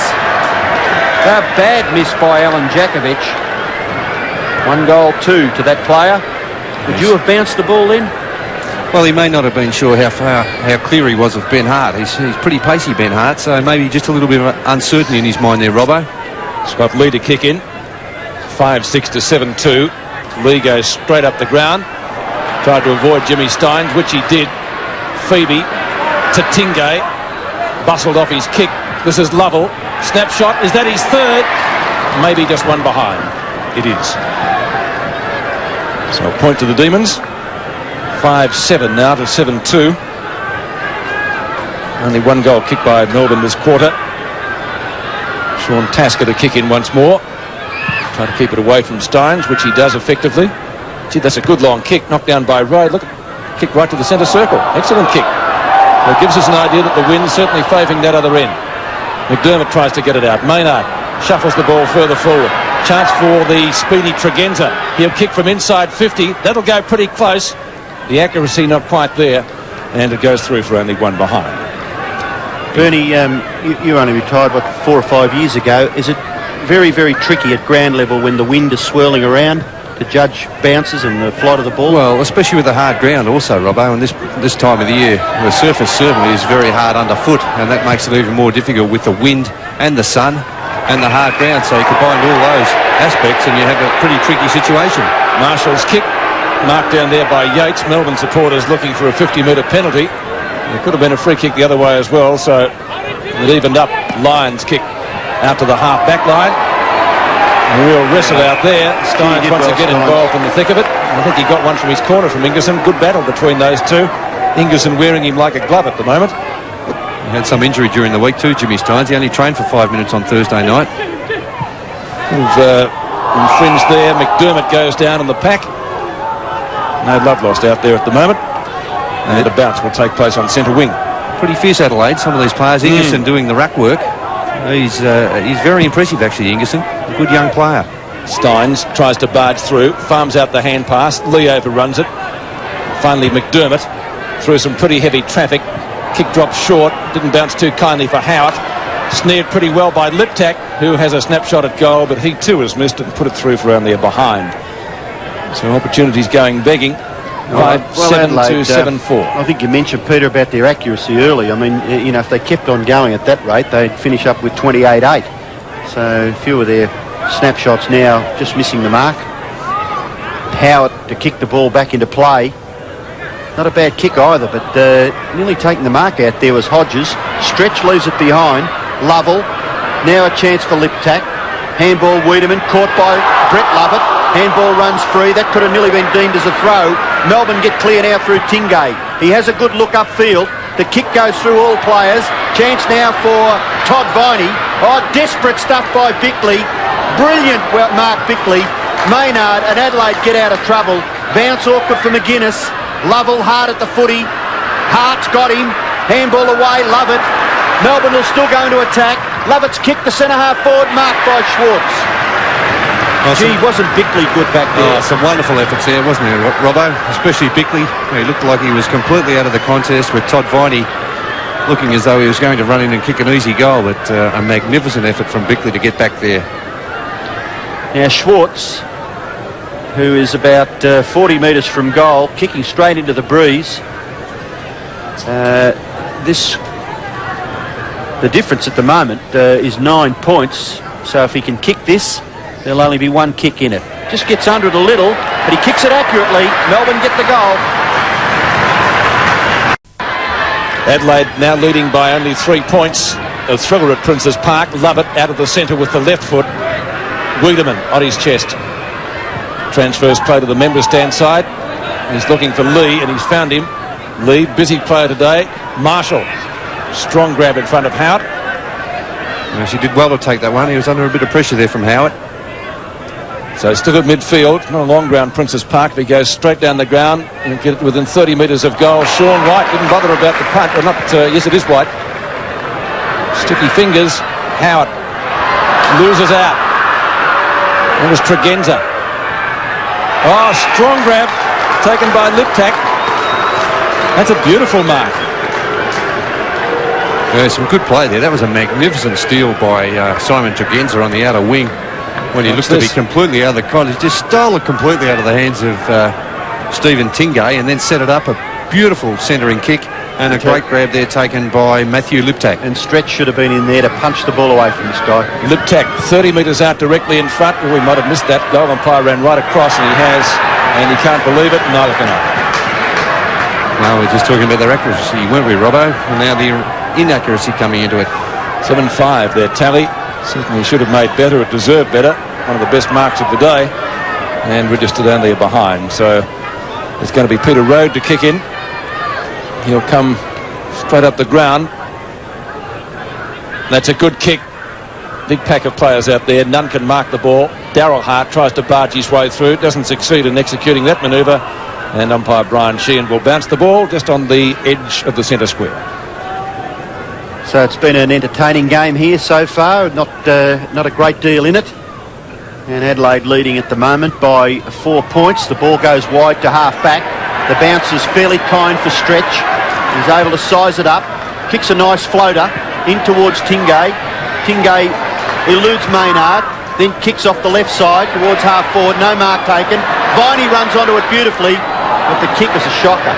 A bad miss by Alan Jakovic. 1-2 to that player. Would you have bounced the ball in? Well, he may not have been sure how clear he was of Ben Hart. He's pretty pacey, Ben Hart, so maybe just a little bit of uncertainty in his mind there, Robbo. Scott Lee to kick in. 5-6 to 7-2. Lee goes straight up the ground. Tried to avoid Jimmy Steins, which he did. Phoebe to Tingay. Bustled off his kick. This is Lovell. Snapshot. Is that his third? Maybe just one behind. It is. So a point to the Demons. 5-7 now to 7-2. Only one goal kicked by Melbourne this quarter. Sean Tasker to kick in once more. Try to keep it away from Steins, which he does effectively. Gee, that's a good long kick. Knocked down by Road. Look, kick right to the centre circle. Excellent kick. Well, it gives us an idea that the wind's certainly favouring that other end. McDermott tries to get it out. Maynard shuffles the ball further forward. Chance for the speedy Tregenza. He'll kick from inside 50. That'll go pretty close. The accuracy not quite there, and it goes through for only one behind. Bernie, you only retired, 4 or 5 years ago. Is it very, very tricky at ground level when the wind is swirling around to judge bounces and the flight of the ball? Well, especially with the hard ground also, Robbo, and this time of the year, the surface certainly is very hard underfoot, and that makes it even more difficult with the wind and the sun and the hard ground. So you combine all those aspects and you have a pretty tricky situation. Marshall's kick. Marked down there by Yates. Melbourne supporters looking for a 50-metre penalty. There could have been a free kick the other way as well, so it evened up. Lyons kick out to the half-back line. A real wrestle out there. Steins once again involved in the thick of it. I think he got one from his corner from Ingerson. Good battle between those two. Ingerson wearing him like a glove at the moment. He had some injury during the week too, Jimmy Steins. He only trained for 5 minutes on Thursday night. Infringed there. McDermott goes down in the pack. No love lost out there at the moment. And a bounce will take place on centre wing. Pretty fierce Adelaide, some of these players. Ingerson doing the ruck work. He's very impressive actually, Ingerson. A good young player. Steins tries to barge through, farms out the hand pass. Lee overruns it. Finally McDermott through some pretty heavy traffic. Kick drops short, didn't bounce too kindly for Howard. Snared pretty well by Liptak, who has a snapshot at goal, but he too has missed and put it through for only a behind. So opportunities going begging. 5-7 to 7-4. I think you mentioned, Peter, about their accuracy early. I mean, you know, if they kept on going at that rate, they'd finish up with 28-8. So a few of their snapshots now just missing the mark. Howard to kick the ball back into play. Not a bad kick either, but nearly taking the mark out there was Hodges. Stretch leaves it behind. Lovell. Now a chance for Liptak. Handball Wiedemann caught by Brett Lovett. Handball runs free. That could have nearly been deemed as a throw. Melbourne get clear now through Tingay. He has a good look upfield. The kick goes through all players. Chance now for Todd Viney. Oh, desperate stuff by Bickley. Brilliant Mark Bickley. Maynard and Adelaide get out of trouble. Bounce awkward for McGuinness. Lovell hard at the footy. Hart's got him. Handball away. Lovett. Melbourne will still go into attack. Lovett's kicked the centre half forward. Marked by Schwartz. Gee, wasn't Bickley good back there? Some wonderful efforts there, wasn't there, Robbo? Especially Bickley. He looked like he was completely out of the contest, with Todd Viney looking as though he was going to run in and kick an easy goal, but a magnificent effort from Bickley to get back there. Now Schwartz, who is about 40 metres from goal, kicking straight into the breeze. The difference at the moment is 9 points, so if he can kick this, there'll only be one kick in it. Just gets under it a little, but he kicks it accurately. Melbourne get the goal. Adelaide now leading by only 3 points. A thriller at Princes Park. Lovett out of the centre with the left foot. Wiedemann on his chest. Transfers play to the member stand side. He's looking for Lee, and he's found him. Lee, busy player today. Marshall, strong grab in front of Howard. Well, she did well to take that one. He was under a bit of pressure there from Howard. So still at midfield, not a long ground, Princes Park. If he goes straight down the ground and get it within 30 metres of goal. Sean White didn't bother about the punt. Or not, yes, it is White. Sticky fingers. Howard loses out. It was Tregenza. Oh, strong grab. taken by Liptak. That's a beautiful mark. Yeah, some good play there. That was a magnificent steal by Simon Tregenza on the outer wing. When he looked to be completely out of the contest, just stole it completely out of the hands of Stephen Tingay and then set it up. A beautiful centering kick and a great grab there taken by Matthew Liptak. And Stretch should have been in there to punch the ball away from this guy. Liptak 30 metres out directly in front. Well, we might have missed that. Goal umpire ran right across, and he has, and he can't believe it, neither can I. No, we're just talking about their accuracy, weren't we, Robbo? And now the inaccuracy coming into it. 7-5, their tally. Certainly should have made better. It deserved better. One of the best marks of the day. And registered only behind. So it's going to be Peter Rode to kick in. He'll come straight up the ground. That's a good kick. Big pack of players out there. None can mark the ball. Darryl Hart tries to barge his way through. Doesn't succeed in executing that manoeuvre. And umpire Brian Sheehan will bounce the ball just on the edge of the centre square. So it's been an entertaining game here so far. Not a great deal in it. And Adelaide leading at the moment by 4 points. The ball goes wide to half-back. The bounce is fairly kind for Stretch. He's able to size it up. Kicks a nice floater in towards Tingay. Tingay eludes Maynard. Then kicks off the left side towards half-forward. No mark taken. Viney runs onto it beautifully. But the kick is a shocker.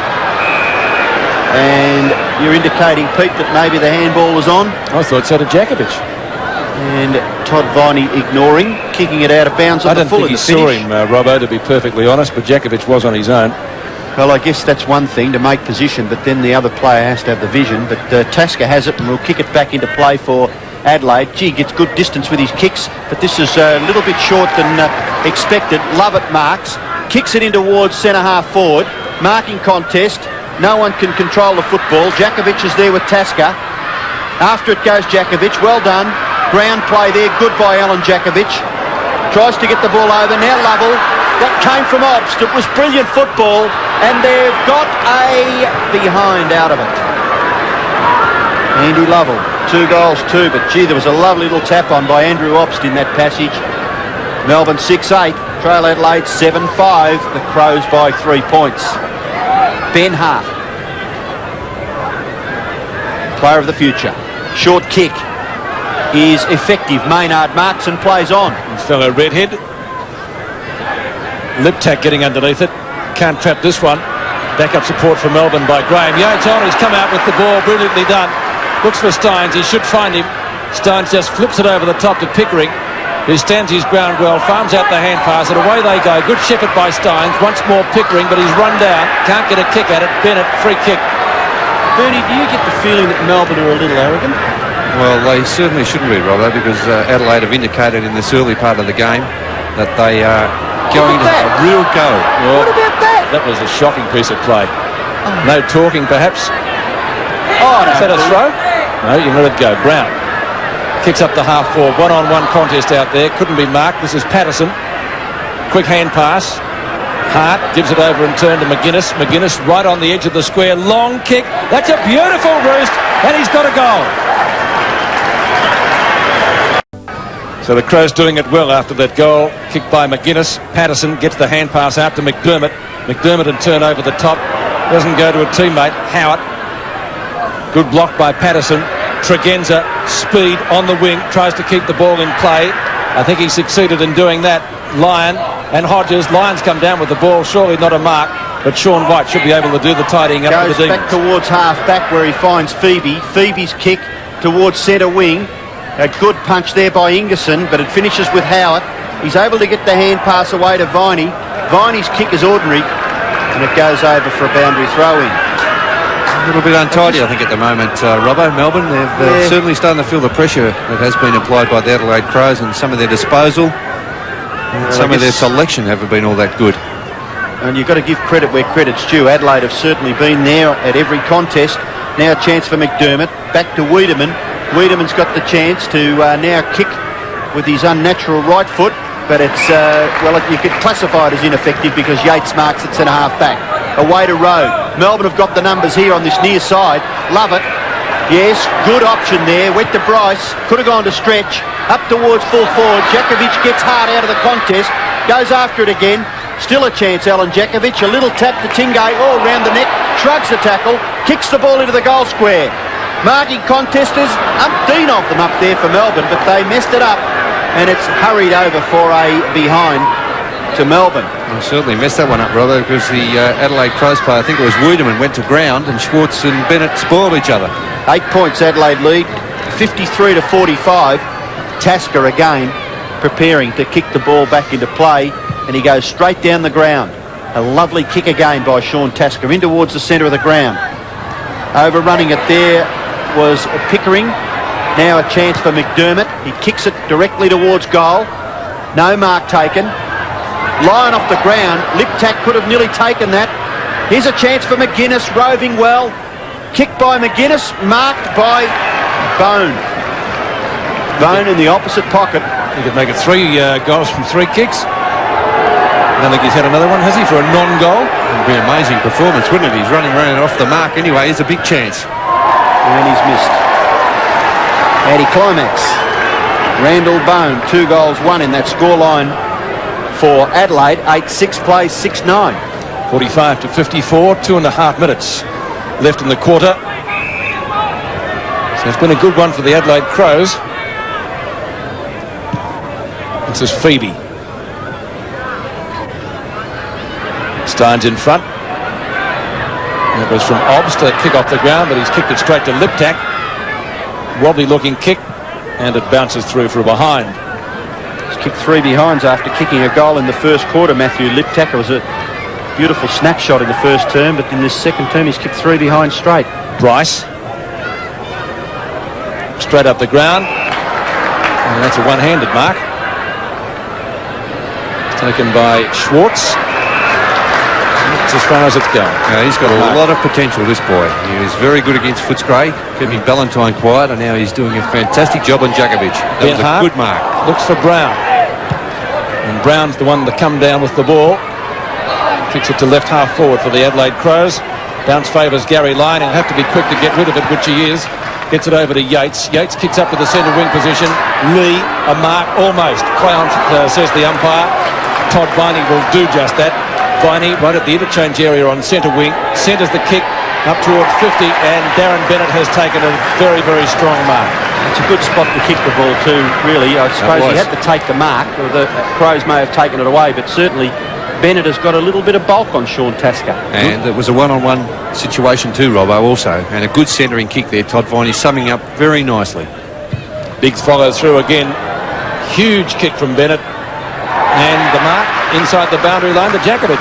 And you're indicating, Pete, that maybe the handball was on. I thought so to Jakovic. And Todd Viney ignoring, kicking it out of bounds on the full of the finish. I don't think he saw him, Robbo, to be perfectly honest, but Jakovic was on his own. Well, I guess that's one thing, to make position, but then the other player has to have the vision. But Tasker has it, and we'll kick it back into play for Adelaide. Gee, gets good distance with his kicks, but this is a little bit short than expected. Lovett marks, kicks it in towards centre-half forward. Marking contest. No one can control the football. Jakovic is there with Tasker. After it goes Jakovic. Well done. Ground play there. Good by Alan Jakovic. Tries to get the ball over. Now Lovell. That came from Obst. It was brilliant football. And they've got a behind out of it. Andy Lovell. 2 goals, 2. But gee, there was a lovely little tap on by Andrew Obst in that passage. Melbourne 6-8. Trail Adelaide 7-5. The Crows by 3 points. Ben Hart, player of the future. Short kick is effective. Maynard marks and plays on. Fellow redhead. Liptak getting underneath it. Can't trap this one. Backup support for Melbourne by Graham Yates on. He's come out with the ball. Brilliantly done. Looks for Steins. He should find him. Steins just flips it over the top to Pickering, who stands his ground well, farms out the hand pass, and away they go. Good shepherd by Steins. Once more Pickering, but he's run down. Can't get a kick at it. Bennett, free kick. Bernie, do you get the feeling that Melbourne are a little arrogant? Well, they certainly shouldn't be, Robbo, because Adelaide have indicated in this early part of the game that they are going to have a real go. Well, what about that? That was a shocking piece of play. Oh. No talking, perhaps. Oh, is that a throw? No, you let it go. Brown kicks up the half-forward. One-on-one contest out there. Couldn't be marked. This is Patterson. Quick hand pass. Hart gives it over and turn to McGuinness. McGuinness right on the edge of the square. Long kick. That's a beautiful roost. And he's got a goal. So the Crows doing it well after that goal. Kicked by McGuinness. Patterson gets the hand pass out to McDermott. McDermott and turn over the top. Doesn't go to a teammate. Howard. Good block by Patterson. Tregenza, speed on the wing, tries to keep the ball in play. I think he succeeded in doing that. Lyon and Hodges. Lyon's come down with the ball, surely not a mark, but Sean White should be able to do the tidying up. Goes back towards half-back where he finds Phoebe. Phoebe's kick towards centre wing. A good punch there by Ingerson, but it finishes with Howard. He's able to get the hand pass away to Viney. Viney's kick is ordinary, and it goes over for a boundary throw-in. A little bit untidy, I think, at the moment, Robbo. Melbourne, they've certainly starting to feel the pressure that has been applied by the Adelaide Crows, and some of their disposal, and some of their selection haven't been all that good. And you've got to give credit where credit's due. Adelaide have certainly been there at every contest. Now a chance for McDermott. Back to Wiedemann. Wiedemann's got the chance to now kick with his unnatural right foot, but it's, you could classify it as ineffective because Yates marks at centre-half back. Away to Rowe. Melbourne have got the numbers here on this near side. Love it. Yes, good option there. Went to Bryce. Could have gone to Stretch. Up towards full forward. Jakovic gets hard out of the contest. Goes after it again. Still a chance, Alan Jakovic. A little tap to Tingay, all round the neck, shrugs the tackle, kicks the ball into the goal square. Marking contesters, umpteen of them up there for Melbourne, but they messed it up, and it's hurried over for a behind to Melbourne. Well, certainly messed that one up, Robbo, because the Adelaide Crows player, I think it was Wiedemann, went to ground, and Schwartz and Bennett spoiled each other. 8 points Adelaide lead, 53 to 45. Tasker again preparing to kick the ball back into play, and he goes straight down the ground. A lovely kick again by Sean Tasker in towards the centre of the ground. Overrunning it there was Pickering. Now a chance for McDermott. He kicks it directly towards goal. No mark taken. Lyon off the ground. Liptak could have nearly taken that. Here's a chance for McGuinness, roving well. Kicked by McGuinness, marked by Bone. Bone in the opposite pocket. He could make it 3 goals from 3 kicks. I don't think he's had another one, has he, for a non-goal? It would be an amazing performance, wouldn't it? He's running around off the mark anyway. Here's a big chance. And he's missed. Anti-climax. Randall Bone, 2 goals, 1 in that scoreline for Adelaide. 8-6 plays 6-9. 45 to 54, 2.5 minutes left in the quarter. So it's been a good one for the Adelaide Crows. This is Phoebe. Steins in front. That was from Obbs to kick off the ground, but he's kicked it straight to Liptak. Wobbly looking kick, and it bounces through for a behind. He's kicked 3 behinds after kicking a goal in the first quarter, Matthew Liptak. It was a beautiful snapshot in the first term, but in this second term he's kicked 3 behind straight. Bryce. Straight up the ground. And that's a one-handed mark. Taken by Schwartz. It's as far as it's going. He's got a lot of potential, this boy. He was very good against Footscray, keeping Ballantyne quiet, and now he's doing a fantastic job on Jakovic. That was a good mark. Looks for Brown. And Brown's the one to come down with the ball. Kicks it to left half forward for the Adelaide Crows. Bounce favours Gary Lyon. He'll have to be quick to get rid of it, which he is. Gets it over to Yates. Yates kicks up to the centre wing position. Lee, a mark, almost. Clown, says the umpire. Todd Viney will do just that. Viney right at the interchange area on centre wing. Centres the kick up towards 50, and Darren Bennett has taken a very, very strong mark. It's a good spot to kick the ball too, really. I suppose he had to take the mark, or the Crows may have taken it away, but certainly Bennett has got a little bit of bulk on Sean Tasker. And it was a one-on-one situation too, Robbo, also. And a good centering kick there, Todd Viney, summing up very nicely. Biggs follows through again. Huge kick from Bennett. And the mark inside the boundary line to Jakovic.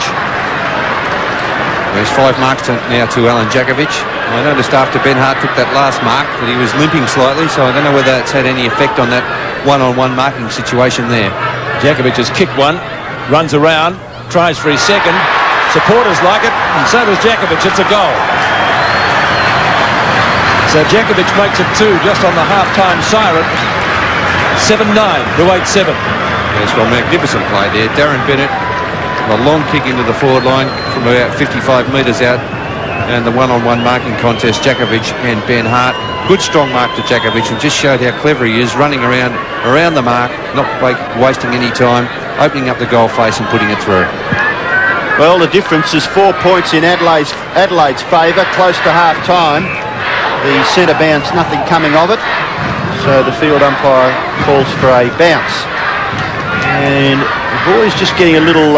There's 5 marks now to Alan Jakovic. I noticed after Ben Hart took that last mark that he was limping slightly, so I don't know whether that's had any effect on that one-on-one marking situation there. Jakovic has kicked one, runs around, tries for his second. Supporters like it, and so does Jakovic. It's a goal. So Jakovic makes it 2 just on the half-time siren. 7-9 to 8-7. Yes, well, magnificent play there. Darren Bennett, a long kick into the forward line from about 55 metres out, and the one-on-one marking contest, Jakovic and Ben Hart. Good strong mark to Jakovic, and just showed how clever he is, running around the mark, not wasting any time, opening up the goal face and putting it through. Well, the difference is 4 points in Adelaide's favour, close to half-time. The centre bounce, nothing coming of it, so the field umpire calls for a bounce. And the boy's just getting a little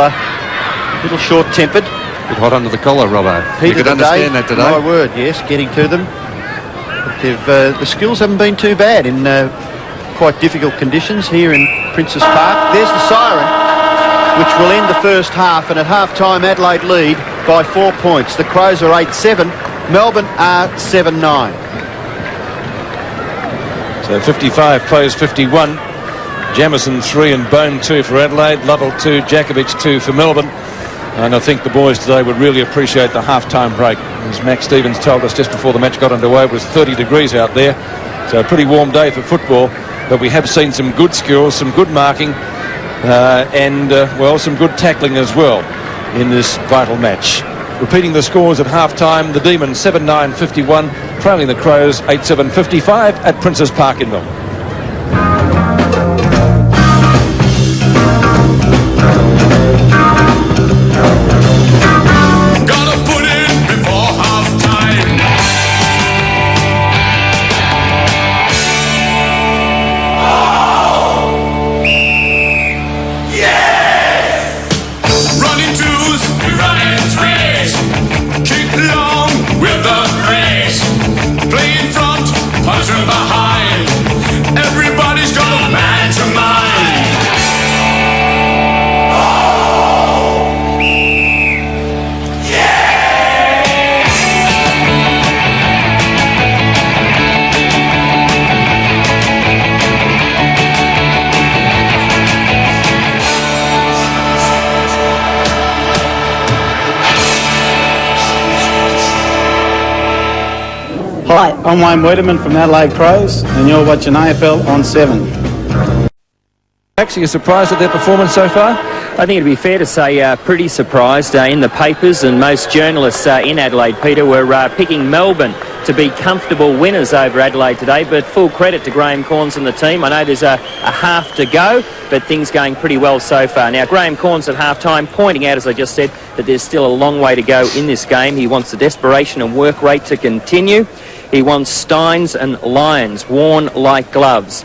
short-tempered. A bit hot under the collar, Robbo. You could understand that today. My word, yes, getting to them. But the skills haven't been too bad in quite difficult conditions here in Princes Park. There's the siren, which will end the first half, and at half-time Adelaide lead by 4 points. The Crows are 8-7, Melbourne are 7-9. So 55 plays 51. Jamison 3 and Bone 2 for Adelaide. Lovell 2, Jakovic 2 for Melbourne. And I think the boys today would really appreciate the half-time break. As Max Stevens told us just before the match got underway, it was 30 degrees out there. So a pretty warm day for football. But we have seen some good skills, some good marking, and some good tackling as well in this vital match. Repeating the scores at half-time, the Demons 7-9-51, trailing the Crows 8-7-55 at Princes Park in Melbourne. Hi, I'm Wayne Wiedemann from Adelaide Crows, and you're watching AFL on 7. Actually, you surprised at their performance so far? I think it'd be fair to say pretty surprised. In the papers and most journalists in Adelaide, Peter, were picking Melbourne to be comfortable winners over Adelaide today, but full credit to Graham Corns and the team. I know there's a half to go, but things going pretty well so far. Now, Graham Corns at half-time pointing out, as I just said, that there's still a long way to go in this game. He wants the desperation and work rate to continue. He wants Steins and Lyons worn like gloves.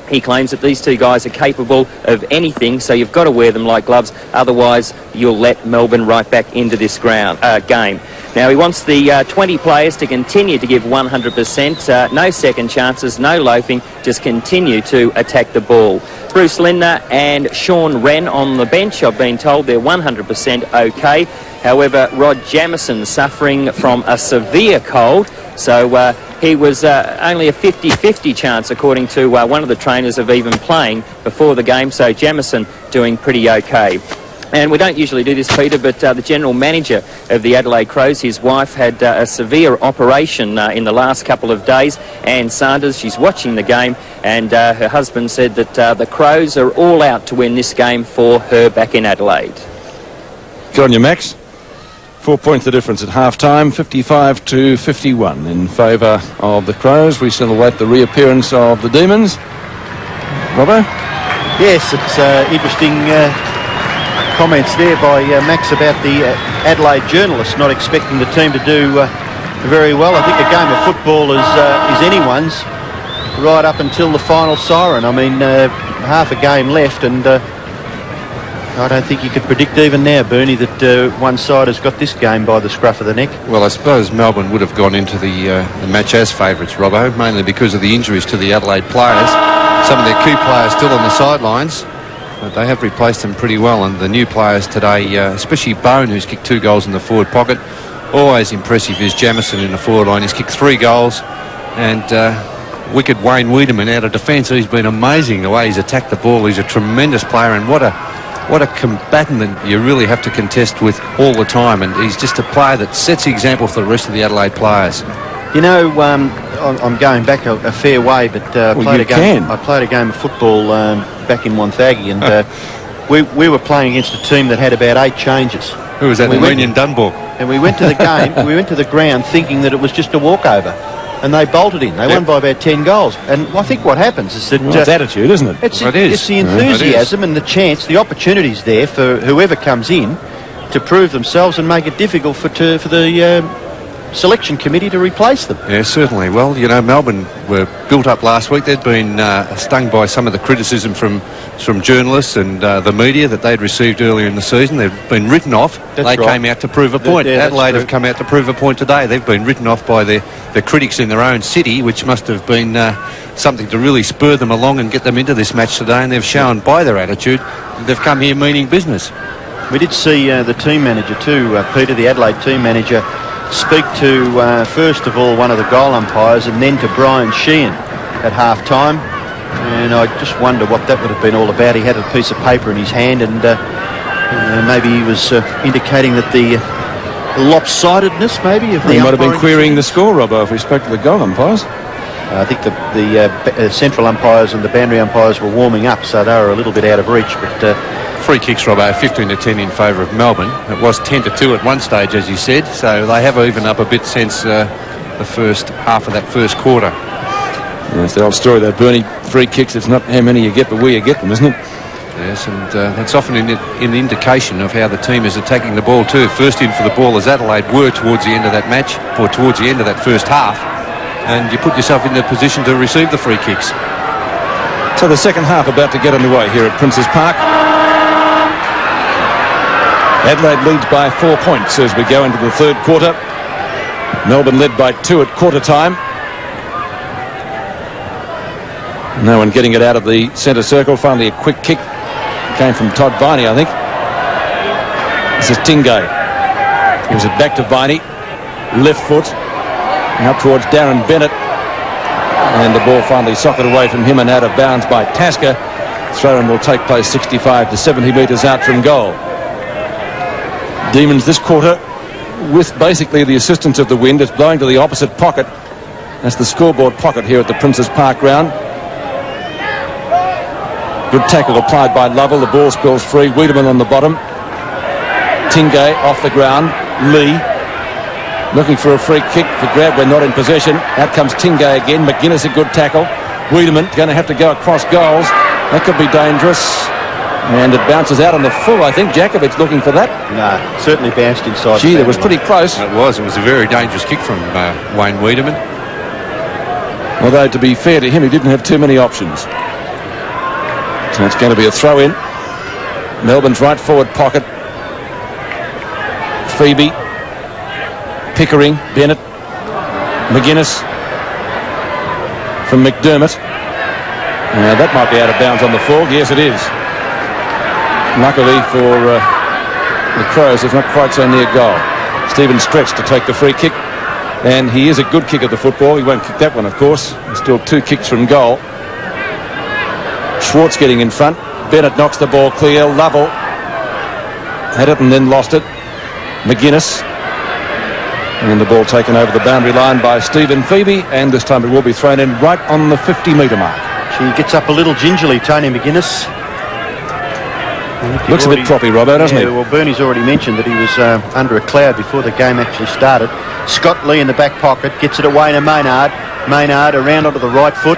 He claims that these two guys are capable of anything, so you've got to wear them like gloves, otherwise you'll let Melbourne right back into this game. Now, he wants the 20 players to continue to give 100%, no second chances, no loafing, just continue to attack the ball. Bruce Lindner and Sean Wren on the bench, I've been told they're 100% okay. However, Rod Jamieson suffering from a severe cold, so he was only a 50-50 chance, according to one of the trainers, of even playing before the game, so Jamieson doing pretty okay. And we don't usually do this, Peter, but the general manager of the Adelaide Crows, his wife had a severe operation in the last couple of days. Anne Sanders, she's watching the game, and her husband said that the Crows are all out to win this game for her back in Adelaide. Good on you, Max. 4 points the difference at half-time, 55-51 in favour of the Crows. We still await the reappearance of the Demons. Robbo? Yes, it's interesting comments there by Max about the Adelaide journalists not expecting the team to do very well. I think a game of football is anyone's right up until the final siren. I mean, half a game left, and I don't think you could predict even now, Bernie, that one side has got this game by the scruff of the neck. Well, I suppose Melbourne would have gone into the match as favourites, Robbo, mainly because of the injuries to the Adelaide players. Some of their key players still on the sidelines, but they have replaced them pretty well. And the new players today, especially Bone, who's kicked 2 goals in the forward pocket, always impressive is Jamieson in the forward line. He's kicked 3 goals, and wicked Wayne Wiedemann out of defence. He's been amazing the way he's attacked the ball. He's a tremendous player, and what a combatant that you really have to contest with all the time, and he's just a player that sets the example for the rest of the Adelaide players. You know, I'm going back a fair way, but I played a game of football back in Wonthaggi, and we were playing against a team that had about 8 changes. Who was that? Union Dunbar. And we went to the game. We went to the ground thinking that it was just a walkover, and they bolted in. They won by about 10 goals. And I think what happens is that it's attitude, isn't it? It's the enthusiasm and the chance, the opportunities there for whoever comes in to prove themselves and make it difficult for the selection committee to replace them. Yeah, certainly. Well, you know, Melbourne were built up last week. They'd been stung by some of the criticism from journalists and the media that they'd received earlier in the season. They've been written off. They came out to prove a point. Adelaide have come out to prove a point today. They've been written off by the critics in their own city, which must have been something to really spur them along and get them into this match today. And they've shown by their attitude that they've come here meaning business. We did see the team manager too, Peter, the Adelaide team manager, speak to, first of all, one of the goal umpires, and then to Brian Sheehan at half-time. And I just wonder what that would have been all about. He had a piece of paper in his hand, and maybe he was indicating that the lopsidedness, maybe, of the He might have been querying the score, Robbo, if we spoke to the goal umpires. I think the central umpires and the boundary umpires were warming up, so they were a little bit out of reach, but... Free kicks, Robbo, 15-10 in favour of Melbourne. It was 10-2 at one stage, as you said, so they have evened up a bit since the first half of that first quarter. Yeah, it's the old story, though, Bernie. Free kicks, it's not how many you get, but where you get them, isn't it? Yes, and that's often an indication of how the team is attacking the ball too. First in for the ball, as Adelaide were towards the end of that match, or towards the end of that first half, and you put yourself in the position to receive the free kicks. So the second half about to get underway here at Princes Park. Adelaide leads by 4 points as we go into the third quarter. Melbourne led by 2 at quarter time. No one getting it out of the centre circle. Finally a quick kick. Came from Todd Viney, I think. This is Tingay. Gives it back to Viney. Left foot. And up towards Darren Bennett. And the ball finally socked away from him and out of bounds by Tasker. Throw-in will take place 65 to 70 metres out from goal. Demons this quarter, with basically the assistance of the wind, it's blowing to the opposite pocket. That's the scoreboard pocket here at the Princes Park ground. Good tackle applied by Lovell. The ball spills free. Wiedemann on the bottom. Tingay off the ground. Lee looking for a free kick for grab. We're not in possession. Out comes Tingay again. McGuinness, a good tackle. Wiedemann going to have to go across goals. That could be dangerous. And it bounces out on the full, I think. Jakovic looking for that. No, certainly bounced inside. Gee, that was pretty close. It was a very dangerous kick from Wayne Wiedemann. Although, to be fair to him, he didn't have too many options. So it's going to be a throw-in. Melbourne's right forward pocket. Phoebe. Pickering. Bennett. McGuinness. From McDermott. Now, that might be out of bounds on the full. Yes, it is. Luckily for the Crows, it's not quite so near goal. Stephen stretched to take the free kick. And he is a good kick at the football. He won't kick that one, of course. There's still 2 kicks from goal. Schwartz getting in front. Bennett knocks the ball clear. Lovell had it and then lost it. McGuinness. And the ball taken over the boundary line by Stephen Phoebe. And this time it will be thrown in right on the 50-metre mark. She gets up a little gingerly, Tony McGuinness. Looks a bit proppy, Robbo, doesn't he? Well, Bernie's already mentioned that he was under a cloud before the game actually started. Scott Lee in the back pocket, gets it away to Maynard. Maynard around onto the right foot.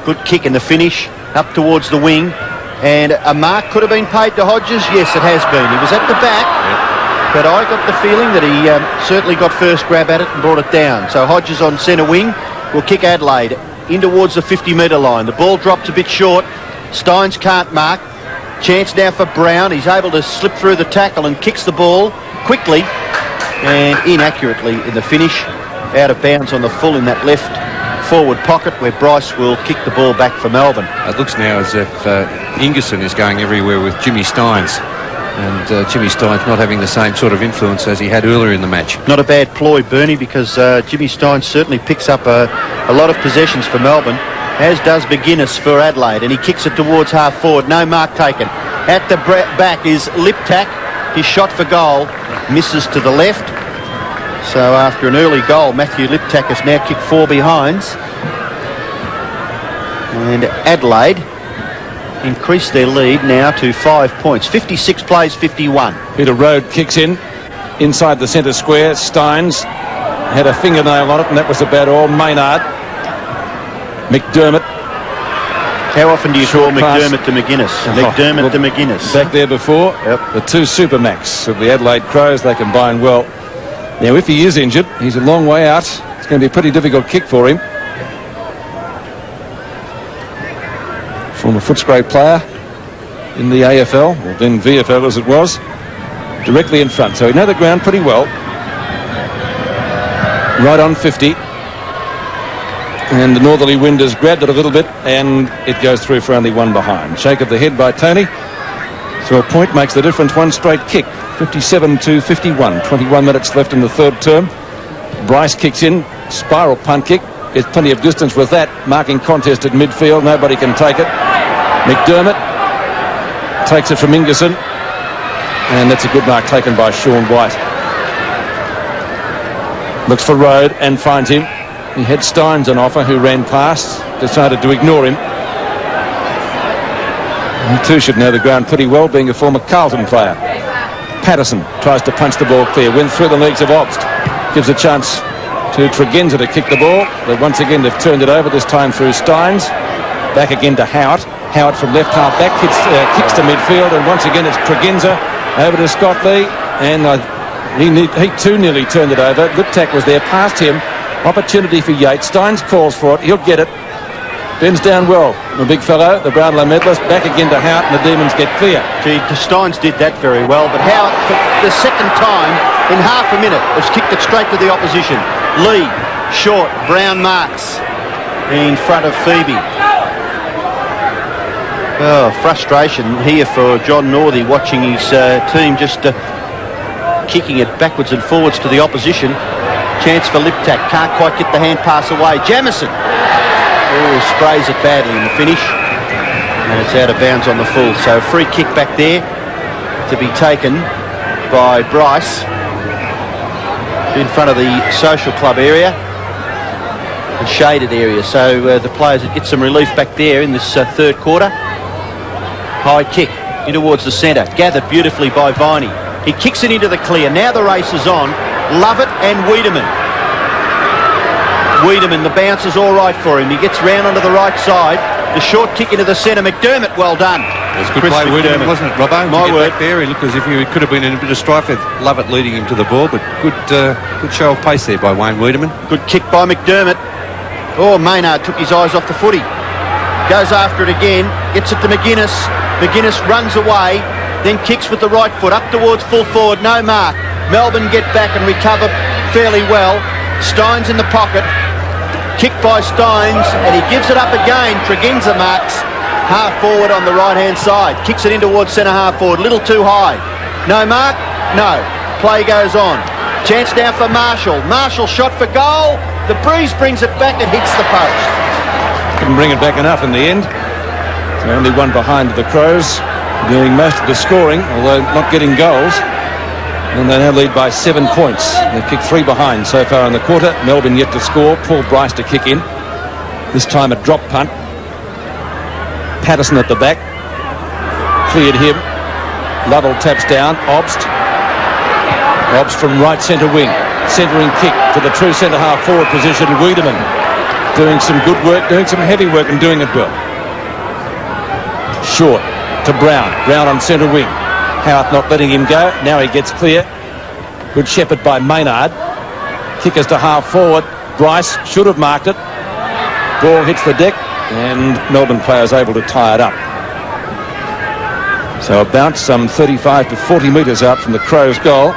Good kick in the finish, up towards the wing. And a mark could have been paid to Hodges. Yes, it has been. He was at the back, but I got the feeling that he certainly got first grab at it and brought it down. So Hodges on centre wing will kick Adelaide in towards the 50-metre line. The ball drops a bit short. Steins can't mark. Chance now for Brown. He's able to slip through the tackle and kicks the ball quickly and inaccurately in the finish. Out of bounds on the full in that left forward pocket where Bryce will kick the ball back for Melbourne. It looks now as if Ingerson is going everywhere with Jimmy Steins. And Jimmy Steins not having the same sort of influence as he had earlier in the match. Not a bad ploy, Bernie, because Jimmy Steins certainly picks up a lot of possessions for Melbourne, as does McGuinness for Adelaide, and he kicks it towards half forward. No mark taken. At the back is Liptak. His shot for goal misses to the left. So after an early goal, Matthew Liptak has now kicked 4 behinds. And Adelaide increase their lead now to 5 points. 56 plays 51. Peter Rode kicks in inside the centre square. Steins had a fingernail on it, and that was about all. Maynard. McDermott. How often do you call McDermott to McGuinness? McDermott to McGuinness. Back there before. Yep. The 2 supermax of the Adelaide Crows, they combine well. Now, if he is injured, he's a long way out. It's going to be a pretty difficult kick for him. Former Footscray player in the AFL, or then VFL as it was, directly in front. So he knows the ground pretty well. Right on 50. And the northerly wind has grabbed it a little bit, and it goes through for only 1 behind. Shake of the head by Tony. So a point makes the difference. 1 straight kick. 57-51. 21 minutes left in the 3rd term. Bryce kicks in. Spiral punt kick. There's plenty of distance with that. Marking contest at midfield. Nobody can take it. McDermott takes it from Ingerson. And that's a good mark taken by Sean White. Looks for Rode and finds him. He had Steins on offer, who ran past, decided to ignore him. He too should know the ground pretty well, being a former Carlton player. Patterson tries to punch the ball clear, went through the legs of Obst. Gives a chance to Tregenza to kick the ball, but once again they've turned it over, this time through Steins. Back again to Howard. Howard from left half back, kicks to midfield, and once again it's Tregenza over to Scott Lee, and he too nearly turned it over. Liptak was there, past him. Opportunity for Yates. Steins calls for it. He'll get it. Bends down well. The big fellow, the Brownlow medalist, back again to Howard, and the Demons get clear. Gee, Steins did that very well, but Howard, for the second time in half a minute, has kicked it straight to the opposition. Lee, short, Brown marks in front of Phoebe. Oh, frustration here for John Northey, watching his team just kicking it backwards and forwards to the opposition. Chance for Liptak, can't quite get the hand pass away. Jamison sprays it badly in the finish, and it's out of bounds on the full. So free kick back there to be taken by Bryce in front of the social club area. and shaded area, so the players would get some relief back there in this third quarter. High kick in towards the centre, gathered beautifully by Viney. He kicks it into the clear. Now the race is on. Lovett and Wiedemann. Wiedemann, the bounce is all right for him. He gets round onto the right side. The short kick into the centre. McDermott, well done. It was good play, Wiedemann, wasn't it, Robbo? My word. Back there, he looked as if he could have been in a bit of strife with Lovett leading him to the ball, but good show of pace there by Wayne Wiedemann. Good kick by McDermott. Oh, Maynard took his eyes off the footy. Goes after it again. Gets it to McGuinness. McGuinness runs away, then kicks with the right foot up towards full forward. No mark. Melbourne get back and recover fairly well. Steins in the pocket. Kick by Steins, and he gives it up again. Tregenza marks half forward on the right-hand side. Kicks it in towards centre-half forward. Little too high. No mark? No. Play goes on. Chance now for Marshall. Marshall shot for goal. The breeze brings it back and hits the post. Couldn't bring it back enough in the end. So only one behind the Crows, doing most of the scoring, although not getting goals. And they now lead by 7 points. They've kicked 3 behind so far in the quarter. Melbourne yet to score. Paul Bryce to kick in. This time a drop punt. Patterson at the back. Cleared him. Lovell taps down. Obst. Obst from right centre wing. Centering kick to the true centre-half forward position. Wiedemann doing some good work, doing some heavy work and doing it well. Short to Brown. Brown on centre wing. Howarth not letting him go. Now he gets clear. Good shepherd by Maynard. Kickers to half forward. Bryce should have marked it. Ball hits the deck and Melbourne players able to tie it up. So a bounce some 35 to 40 metres out from the Crows' goal.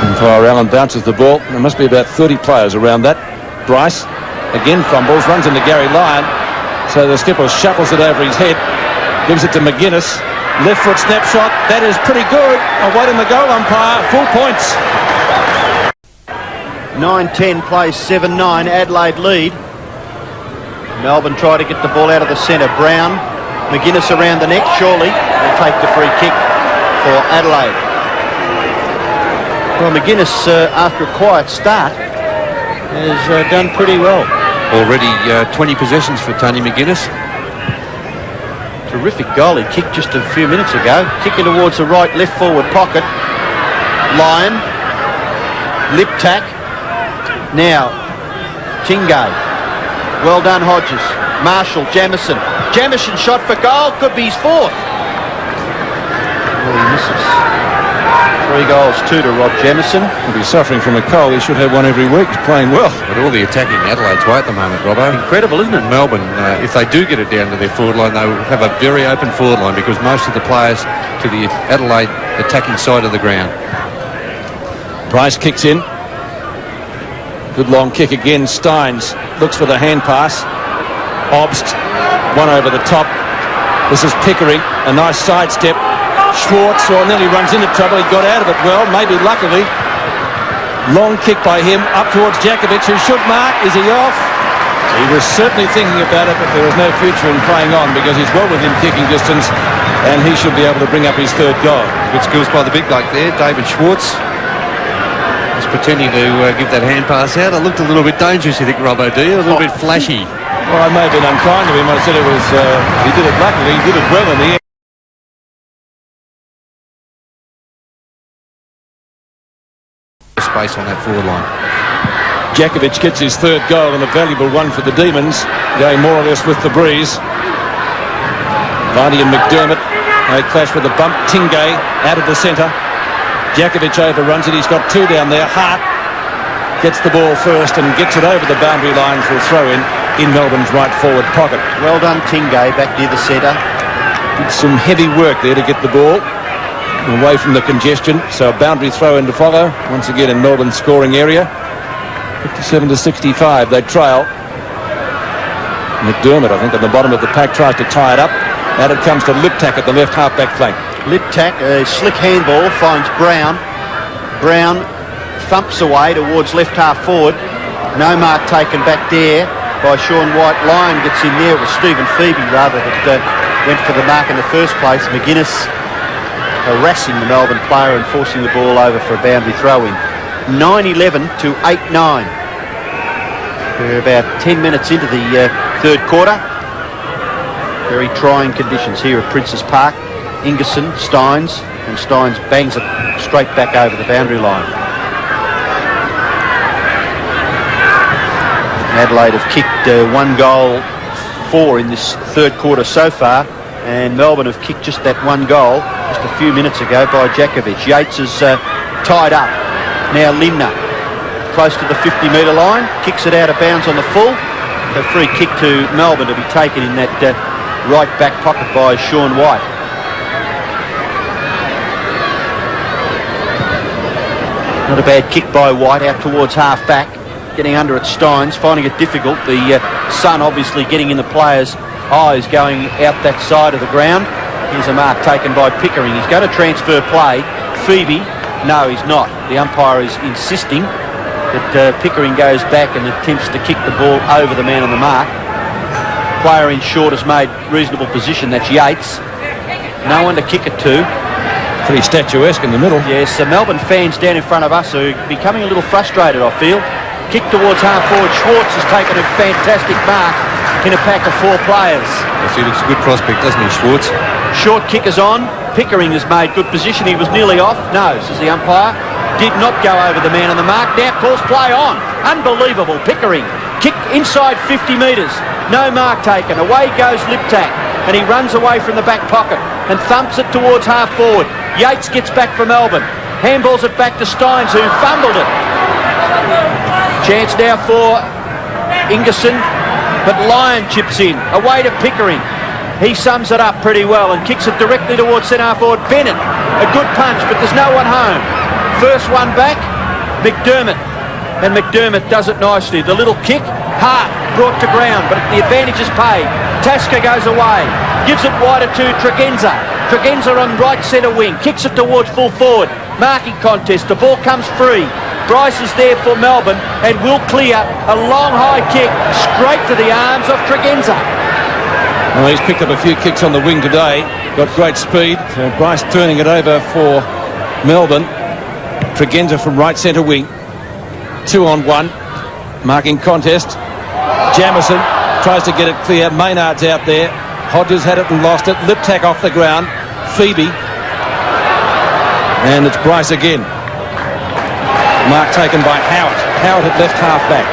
And for Allen bounces the ball. There must be about 30 players around that. Bryce again fumbles, runs into Gary Lyon. So the skipper shuffles it over his head, gives it to McGuinness. Left foot snapshot. That is pretty good. Away in the goal umpire. Full points. 9-10 plays 7-9. Adelaide lead. Melbourne try to get the ball out of the centre. Brown. McGuinness around the neck. Surely will take the free kick for Adelaide. Well, McGuinness, after a quiet start, has done pretty well. Already 20 possessions for Tony McGuinness. Terrific goal he kicked just a few minutes ago. Kicking towards the right left forward pocket. Lyon. Lip tack. Now Tingay. Well done Hodges. Marshall. Jamieson. Jamieson shot for goal. Could be his fourth. Oh, he misses. 3 goals, 2 to Rob Jamieson. He'll be suffering from a cold. He should have one every week. He's playing well. But all the attacking Adelaide's way at the moment, Robbo. Incredible, isn't it? Melbourne, if they do get it down to their forward line, they will have a very open forward line because most of the players to the Adelaide attacking side of the ground. Bryce kicks in. Good long kick again. Steins looks for the hand pass. Obst, one over the top. This is Pickering. A nice sidestep. Schwartz, and then he runs into trouble. He got out of it well, maybe luckily. Long kick by him up towards Jakovic, who should mark. Is he off? He was certainly thinking about it, but there was no future in playing on because he's well within kicking distance and he should be able to bring up his 3rd goal. Good skills by the big bloke there, David Schwartz. He's pretending to give that hand pass out. It looked a little bit dangerous, you think, Robbo, do you? A little bit flashy. Well, I may have been unkind to him. I said it was, he did it luckily, he did it well in the end. Space on that forward line. Jakovic gets his 3rd goal and a valuable one for the Demons, going more or less with the breeze. Varney and McDermott, they clash with a bump. Tingay out of the centre. Jakovic overruns it. He's got 2 down there. Hart gets the ball first and gets it over the boundary line for a throw in Melbourne's right forward pocket. Well done Tingay back near the centre. Did some heavy work there to get the ball away from the congestion, so a boundary throw in to follow once again in Melbourne's scoring area. 57 to 65 they trail. McDermott, I think, at the bottom of the pack tries to tie it up. Now it comes to Liptak at the left half-back flank. Liptak, a slick handball, finds Brown. Brown thumps away towards left half forward. No mark taken back there by Sean White. Lyon gets in there. It was Stephen Phoebe rather that went for the mark in the first place. McGuinness harassing the Melbourne player and forcing the ball over for a boundary throw-in. 9-11 to 8-9. We're about 10 minutes into the third quarter. Very trying conditions here at Princes Park. Ingerson, Steins, and Steins bangs it straight back over the boundary line. Adelaide have kicked 1 goal 4 in this third quarter so far, and Melbourne have kicked just that 1 goal just a few minutes ago by Djakovic. Yates is tied up. Now Lindner, close to the 50-metre line, kicks it out of bounds on the full. A free kick to Melbourne to be taken in that right back pocket by Sean White. Not a bad kick by White out towards half-back. Getting under at Steins, finding it difficult. The sun obviously getting in the player's eyes going out that side of the ground. Here's a mark taken by Pickering. He's going to transfer play. Phoebe, no, he's not. The umpire is insisting that Pickering goes back and attempts to kick the ball over the man on the mark. Player in short has made reasonable position. That's Yates. No one to kick it to. Pretty statuesque in the middle. Yes, the Melbourne fans down in front of us are becoming a little frustrated, I feel. Kick towards half-forward. Schwartz has taken a fantastic mark in a pack of 4 players. Yes, he looks a good prospect, doesn't he, Schwartz? Short kick is on. Pickering has made good position. He was nearly off. No, says the umpire. Did not go over the man on the mark. Now calls play on. Unbelievable. Pickering. Kick inside 50 metres. No mark taken. Away goes Liptak. And he runs away from the back pocket and thumps it towards half-forward. Yates gets back for Melbourne. Handballs it back to Steins, who fumbled it. Chance now for Ingerson, but Lyon chips in, away to Pickering. He sums it up pretty well and kicks it directly towards centre forward. Bennett, a good punch, but there's no one home. First one back, McDermott, and McDermott does it nicely. The little kick, Hart brought to ground, but the advantage is paid. Tasker goes away, gives it wider to Tregenza. Tregenza on right centre wing, kicks it towards full forward. Marking contest, the ball comes free. Bryce is there for Melbourne and will clear a long high kick straight to the arms of Tregenza. Well, he's picked up a few kicks on the wing today. Got great speed. Bryce turning it over for Melbourne. Tregenza from right centre wing. 2-on-1. Marking contest. Jamieson tries to get it clear. Maynard's out there. Hodges had it and lost it. Liptak off the ground. Phoebe. And it's Bryce again. Mark taken by Howard. Howard had left half-back.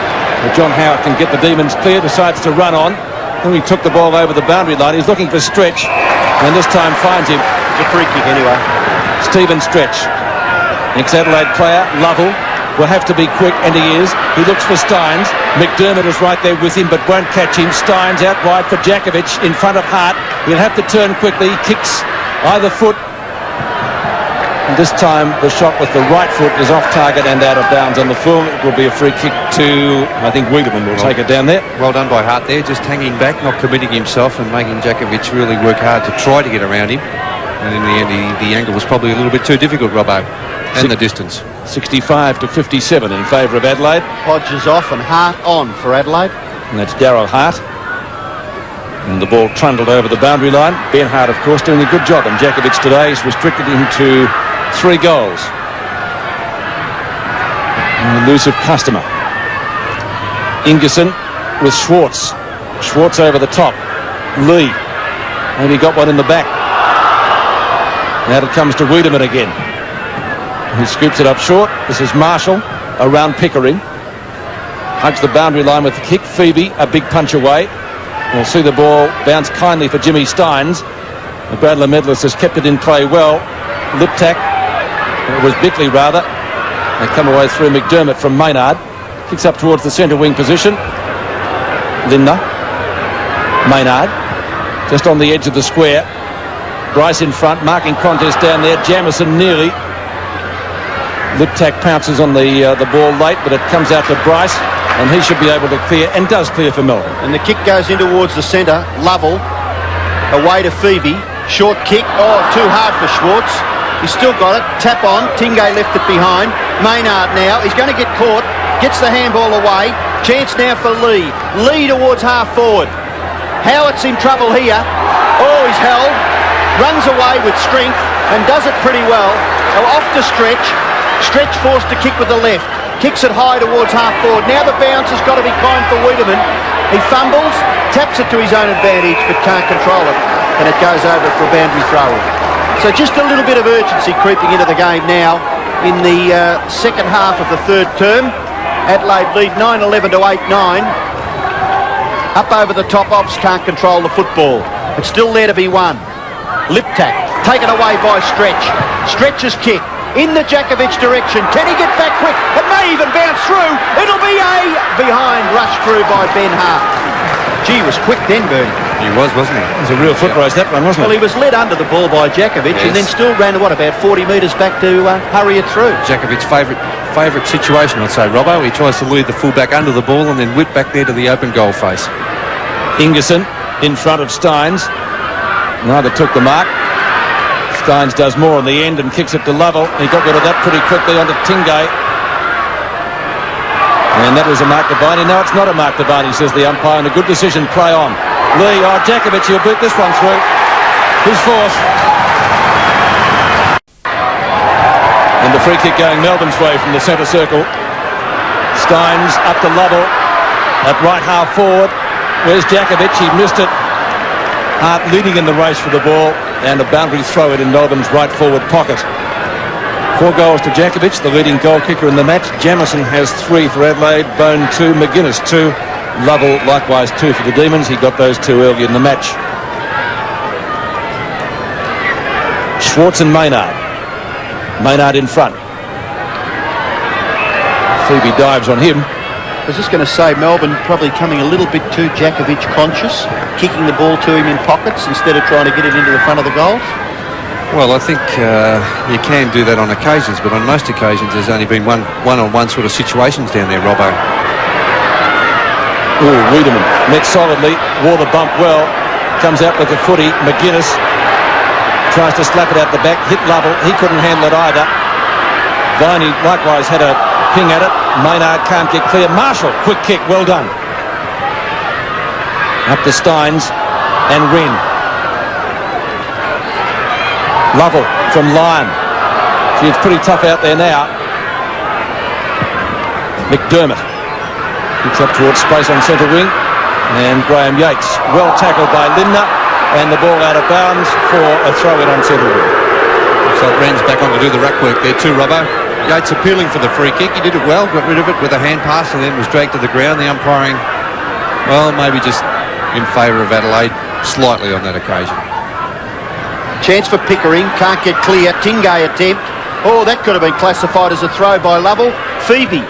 John Howard can get the Demons clear, decides to run on. Then he took the ball over the boundary line. He's looking for Stretch, and this time finds him. It's a free kick anyway. Stephen Stretch. Ex-Adelaide player, Lovell, will have to be quick, and he is. He looks for Steins. McDermott is right there with him, but won't catch him. Steins out wide for Djakovic in front of Hart. He'll have to turn quickly. He kicks either foot. And this time the shot with the right foot is off target and out of bounds on the full. It will be a free kick to, I think, Wiedemann will take it down there. Well done by Hart there, just hanging back, not committing himself and making Djakovic really work hard to try to get around him. And in the end, the angle was probably a little bit too difficult, Robbo, and the distance. 65 to 57 in favour of Adelaide. Hodges off and Hart on for Adelaide. And that's Darryl Hart. And the ball trundled over the boundary line. Ben Hart, of course, doing a good job. And Djakovic today has restricted him to 3 goals. An elusive customer. Ingerson with Schwartz. Schwartz over the top. Lee. Maybe got one in the back. Now it comes to Wiedemann again. He scoops it up short. This is Marshall around Pickering. Hugs the boundary line with the kick. Phoebe, a big punch away. We'll see the ball bounce kindly for Jimmy Steins. The Bradler medalist has kept it in play well. Liptak, it was Bickley rather. They come away through McDermott from Maynard. Kicks up towards the centre wing position. Lindner. Maynard. Just on the edge of the square. Bryce in front, marking contest down there. Jamieson nearly. Liptak pounces on the ball late, but it comes out to Bryce, and he should be able to clear, and does clear for Melbourne. And the kick goes in towards the centre. Lovell, away to Phoebe. Short kick. Oh, too hard for Schwartz. He's still got it. Tap on. Tingay left it behind. Maynard now. He's going to get caught. Gets the handball away. Chance now for Lee. Lee towards half forward. Howart's in trouble here. Oh, he's held. Runs away with strength. and does it pretty well. Off to Stretch. Stretch forced to kick with the left. Kicks it high towards half forward. Now the bounce has got to be kind for Wiedemann. He fumbles, taps it to his own advantage, but can't control it. And it goes over for a boundary throw. So just a little bit of urgency creeping into the game now in the second half of the third term. Adelaide lead 9-11 to 8-9. Up over the top, Ops can't control the football. It's still there to be won. Liptak, taken away by Stretch. Stretch's kick in the Djakovic direction. Can he get back quick? It may even bounce through. It'll be a behind rush through by Ben Hart. Gee, was quick then, Bernie. He was, wasn't he? It was a real foot race, that one, wasn't it? Well, he was led under the ball by Djakovic, yes, and then still ran, about 40 metres back to hurry it through. Djakovic's favourite situation, I'd say, Robbo. He tries to lead the fullback under the ball and then whip back there to the open goal face. Ingerson in front of Steins. Neither took the mark. Steins does more in the end and kicks it to Lovell. He got rid of that pretty quickly onto Tingay. And that was a mark to Barney. No, it's not a mark to Barney, says the umpire, and a good decision. Play on. Lee, Djakovic, he'll boot this one through. His fourth. And the free kick going Melbourne's way from the centre circle. Steins up to Lovell at right half forward. Where's Djakovic? He missed it. Hart leading in the race for the ball, and a boundary throw it in Melbourne's right forward pocket. 4 goals to Djakovic, the leading goal kicker in the match. Jamison has 3 for Adelaide, Bone 2, McGuinness 2. Lovell likewise 2 for the Demons. He got those 2 early in the match. Schwartz and Maynard. Maynard in front. Phoebe dives on him. I was just going to say, Melbourne probably coming a little bit too Djakovic conscious, kicking the ball to him in pockets instead of trying to get it into the front of the goals. Well, I think you can do that on occasions, but on most occasions there's only been one-on-one sort of situations down there, Robbo. Oh, Wiedemann met solidly, wore the bump well, comes out with the footy. McGuinness tries to slap it out the back, hit Lovell, he couldn't handle it either. Viney likewise had a ping at it. Maynard can't get clear. Marshall, quick kick, well done. Up to Steins and Wren. Lovell from Lyon. Gee, it's pretty tough out there now. McDermott kicks up towards space on centre wing, and Graham Yates well tackled by Lindner, and the ball out of bounds for a throw in on centre wing. So Wren's back on to do the ruck work there too, Robbo. Yates appealing for the free kick. He did it well, got rid of it with a hand pass and then was dragged to the ground. The umpiring, well, maybe just in favour of Adelaide slightly on that occasion. Chance for Pickering, can't get clear. Tingay attempt. Oh, that could have been classified as a throw by Lovell. Phoebe,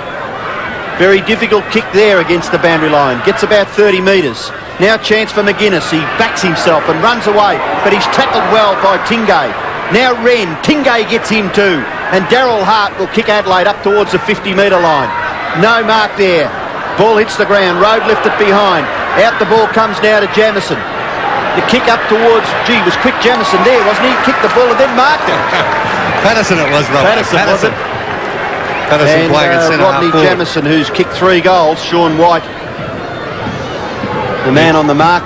very difficult kick there against the boundary line. Gets about 30 metres. Now chance for McGuinness. He backs himself and runs away, but he's tackled well by Tingay. Now Wren, Tingay gets him too, and Darryl Hart will kick Adelaide up towards the 50-metre line. No mark there. Ball hits the ground, Road lifted behind. Out the ball comes now to Jamison. The kick up towards, gee, was quick Jamison there, wasn't he? Kicked the ball and then marked it. Patterson it was, Robert. Patterson, was it? Patterson playing at centre half Rodney forward. Jamison, who's kicked 3 goals. Sean White, the man on the mark.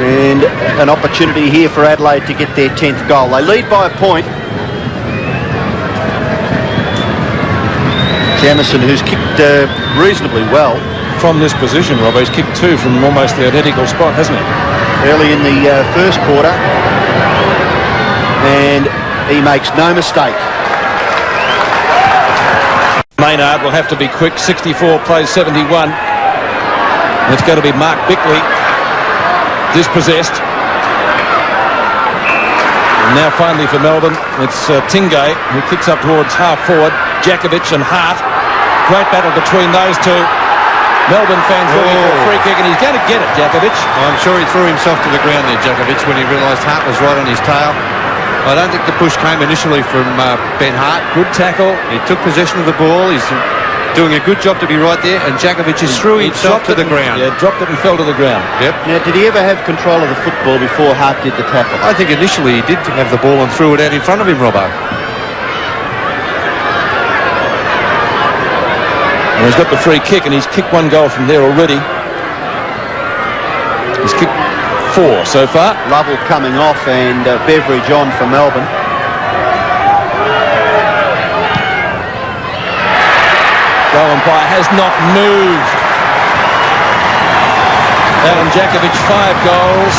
And an opportunity here for Adelaide to get their 10th goal. They lead by a point. Jamison, who's kicked reasonably well. From this position, Rob, he's kicked 2 from almost the identical spot, hasn't he? Early in the first quarter. And he makes no mistake. Maynard will have to be quick. 64 plays 71. And it's going to be Mark Bickley. Dispossessed. And now finally for Melbourne, it's Tingay who kicks up towards half forward. Djakovic and Hart. Great battle between those two. Melbourne fans looking for a free kick, and he's going to get it, Djakovic. I'm sure he threw himself to the ground there, Djakovic, when he realised Hart was right on his tail. I don't think the push came initially from Ben Hart. Good tackle. He took possession of the ball. He's doing a good job to be right there, and Djakovic is threw himself to the ground. Yeah, dropped it and fell to the ground. Yep. Now, did he ever have control of the football before Hart did the tackle? I think initially he did have the ball and threw it out in front of him, Robbo. And he's got the free kick, and he's kicked 1 goal from there already. He's kicked 4 so far. Lovell coming off and Beveridge on for Melbourne. Goal umpire has not moved. Alan Jakovic, 5 goals.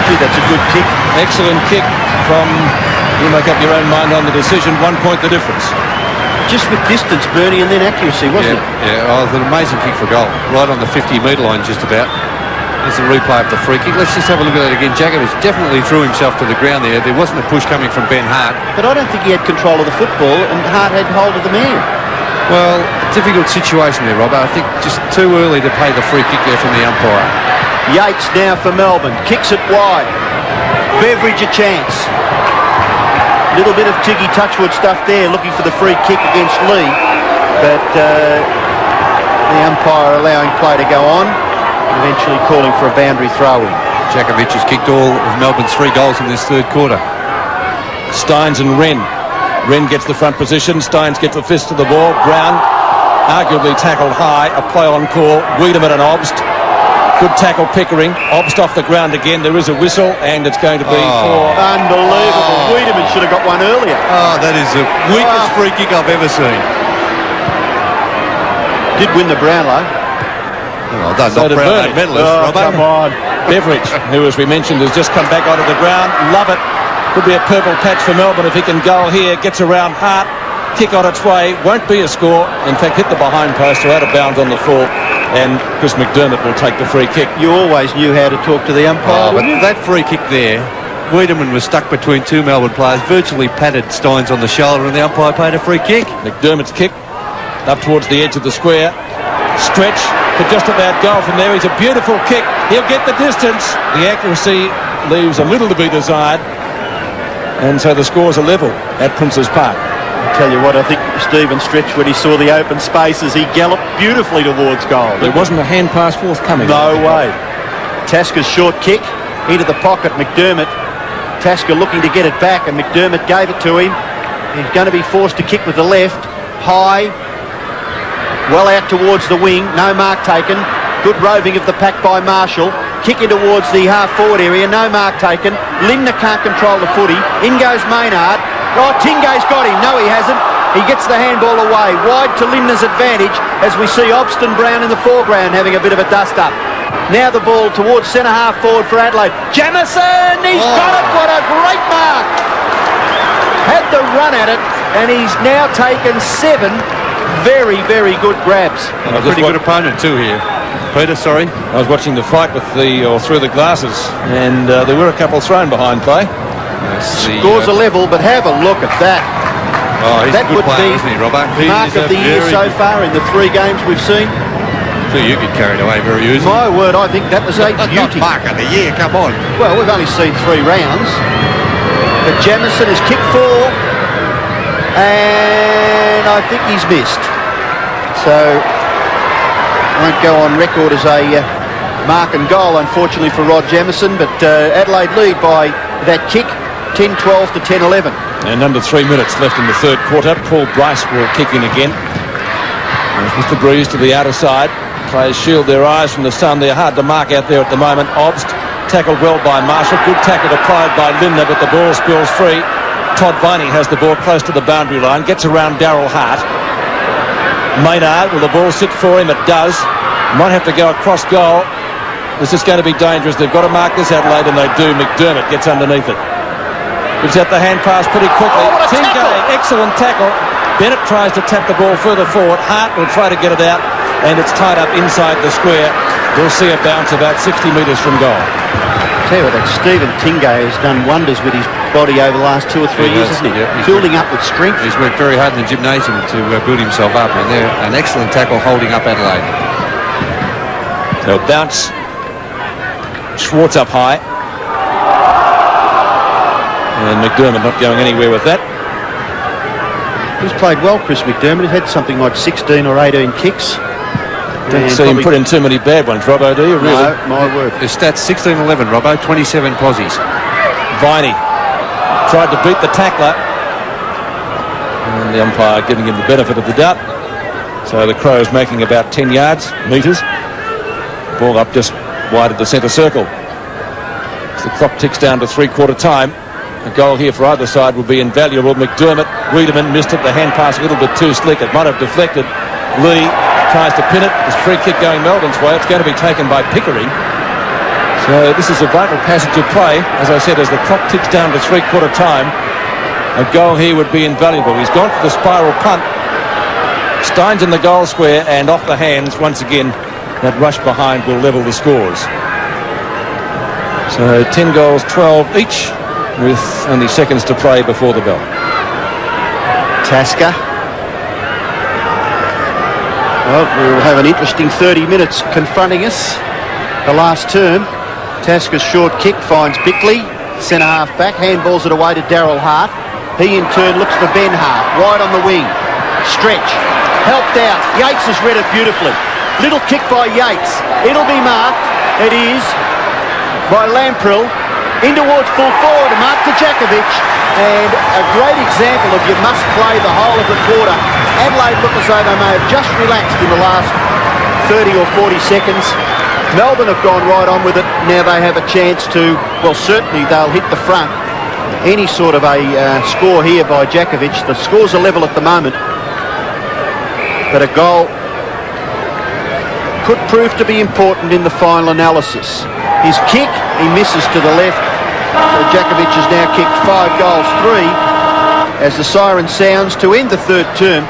Gee, that's a good kick. Excellent kick from, you make up your own mind on the decision, 1 point the difference. Just with distance, Bernie, and then accuracy, wasn't it? Yeah, oh, it was an amazing kick for goal. Right on the 50-metre line, just about. There's the replay of the free kick. Let's just have a look at that again. Jakovic definitely threw himself to the ground there. There wasn't a push coming from Ben Hart. But I don't think he had control of the football, and Hart had hold of the man. Well, difficult situation there, Robbo. I think just too early to pay the free kick there from the umpire. Yates now for Melbourne. Kicks it wide. Beveridge a chance. Little bit of Tiggy Touchwood stuff there, looking for the free kick against Lee. But the umpire allowing play to go on, eventually calling for a boundary throw-in. Jakovic has kicked all of Melbourne's 3 goals in this third quarter. Steins and Wren. Wren gets the front position. Steins gets the fist to the ball. Brown arguably tackled high. A play on call. Wiedemann and Obst. Good tackle, Pickering. Obst off the ground again. There is a whistle, and it's going to be for... Unbelievable. Wiedemann should have got one earlier. Oh, that is the weakest free kick I've ever seen. Did win the Brownlow. Oh, that's not Brownlow medalist, Robbo. Come on. Beveridge, who, as we mentioned, has just come back onto the ground. Love it. Could be a purple patch for Melbourne if he can goal here. Gets around Hart. Kick on its way. Won't be a score. In fact, hit the behind post or out of bounds on the full. And Chris McDermott will take the free kick. You always knew how to talk to the umpire. But that free kick there, Wiedemann was stuck between 2 Melbourne players, virtually patted Steins on the shoulder, and the umpire paid a free kick. McDermott's kick up towards the edge of the square. Stretch for just about goal from there. It's a beautiful kick. He'll get the distance. The accuracy leaves a little to be desired. And so the scores are level at Princes Park. I tell you what, I think Stephen Stretch, when he saw the open spaces, he galloped beautifully towards goal. There wasn't a hand pass forthcoming. No way. Tasker's short kick into the pocket. McDermott. Tasker looking to get it back, and McDermott gave it to him. He's going to be forced to kick with the left. High. Well out towards the wing. No mark taken. Good roving of the pack by Marshall. Kick in towards the half-forward area. No mark taken. Lindner can't control the footy. In goes Maynard. Oh, Tingay's got him. No, he hasn't. He gets the handball away. Wide to Lindner's advantage as we see Obston Brown in the foreground having a bit of a dust-up. Now the ball towards centre-half forward for Adelaide. Jamieson! He's got it! What a great mark! Had the run at it, and he's now taken 7 very, very good grabs. And a pretty good opponent too here. Peter, sorry. I was watching the fight with through the glasses, and there were a couple thrown behind play. Scores a level, but have a look at that. Oh, he's that a good would player, be isn't he, Robbo? Mark of the year so far in the 3 games we've seen. So you get carried away very easily. My word, I think that was a beauty. Mark of the year, come on. Well, we've only seen 3 rounds, but Jamieson has kicked 4, and I think he's missed. So won't go on record as a mark and goal, unfortunately, for Rod Jamieson, but Adelaide lead by that kick, 10-12 to 10-11. And under 3 minutes left in the third quarter. Paul Bryce will kick in again. With the breeze to the outer side. Players shield their eyes from the sun. They're hard to mark out there at the moment. Obst tackled well by Marshall. Good tackle applied by Lindner, but the ball spills free. Todd Viney has the ball close to the boundary line. Gets around Darryl Hart. Maynard, will the ball sit for him? It does. Might have to go across goal. This is going to be dangerous. They've got to mark this Adelaide, and they do. McDermott gets underneath it. Gives out the hand pass pretty quickly. Tingay, excellent tackle. Bennett tries to tap the ball further forward. Hart will try to get it out, and it's tied up inside the square. We'll see a bounce about 60 metres from goal. Tell you what, that Stephen Tingay has done wonders with his body over the last 2 or 3 years, hasn't he? Yeah, building up with strength. He's worked very hard in the gymnasium to build himself up, and there an excellent tackle holding up Adelaide. So bounce. Schwartz up high. And McDermott not going anywhere with that. He's played well, Chris McDermott. He's had something like 16 or 18 kicks. Don't see him put in too many bad ones, Robbo, do you? Really? No, my word. His stats 16-11, Robbo, 27 posies. Viney tried to beat the tackler. And the umpire giving him the benefit of the doubt. So the Crows making about 10 metres. Ball up just wide of the centre circle. The clock ticks down to three-quarter time. A goal here for either side would be invaluable. McDermott, Wiedemann missed it. The hand pass a little bit too slick. It might have deflected. Lee tries to pin it. There's a free kick going Melbourne's way. It's going to be taken by Pickering. So this is a vital passage of play. As I said, as the clock ticks down to three-quarter time, a goal here would be invaluable. He's gone for the spiral punt. Stein's in the goal square and off the hands. Once again, that rush behind will level the scores. So 10 goals, 12 each, with only seconds to play before the bell. Tasker. Well, we'll have an interesting 30 minutes confronting us. The last term, Tasker's short kick finds Bickley, centre half back, handballs it away to Darryl Hart. He in turn looks for Ben Hart, wide on the wing. Stretch, helped out. Yates has read it beautifully. Little kick by Yates. It'll be marked. It is by Lamprill. In towards full forward, marked to Djakovic. And a great example of you must play the whole of the quarter. Adelaide look as though they may have just relaxed in the last 30 or 40 seconds. Melbourne have gone right on with it. Now they have a chance to, well, certainly they'll hit the front. Any sort of a score here by Djakovic. The scores are level at the moment. But a goal could prove to be important in the final analysis. His kick, he misses to the left. So Djakovic has now kicked 5 goals, 3 as the siren sounds to end the third term.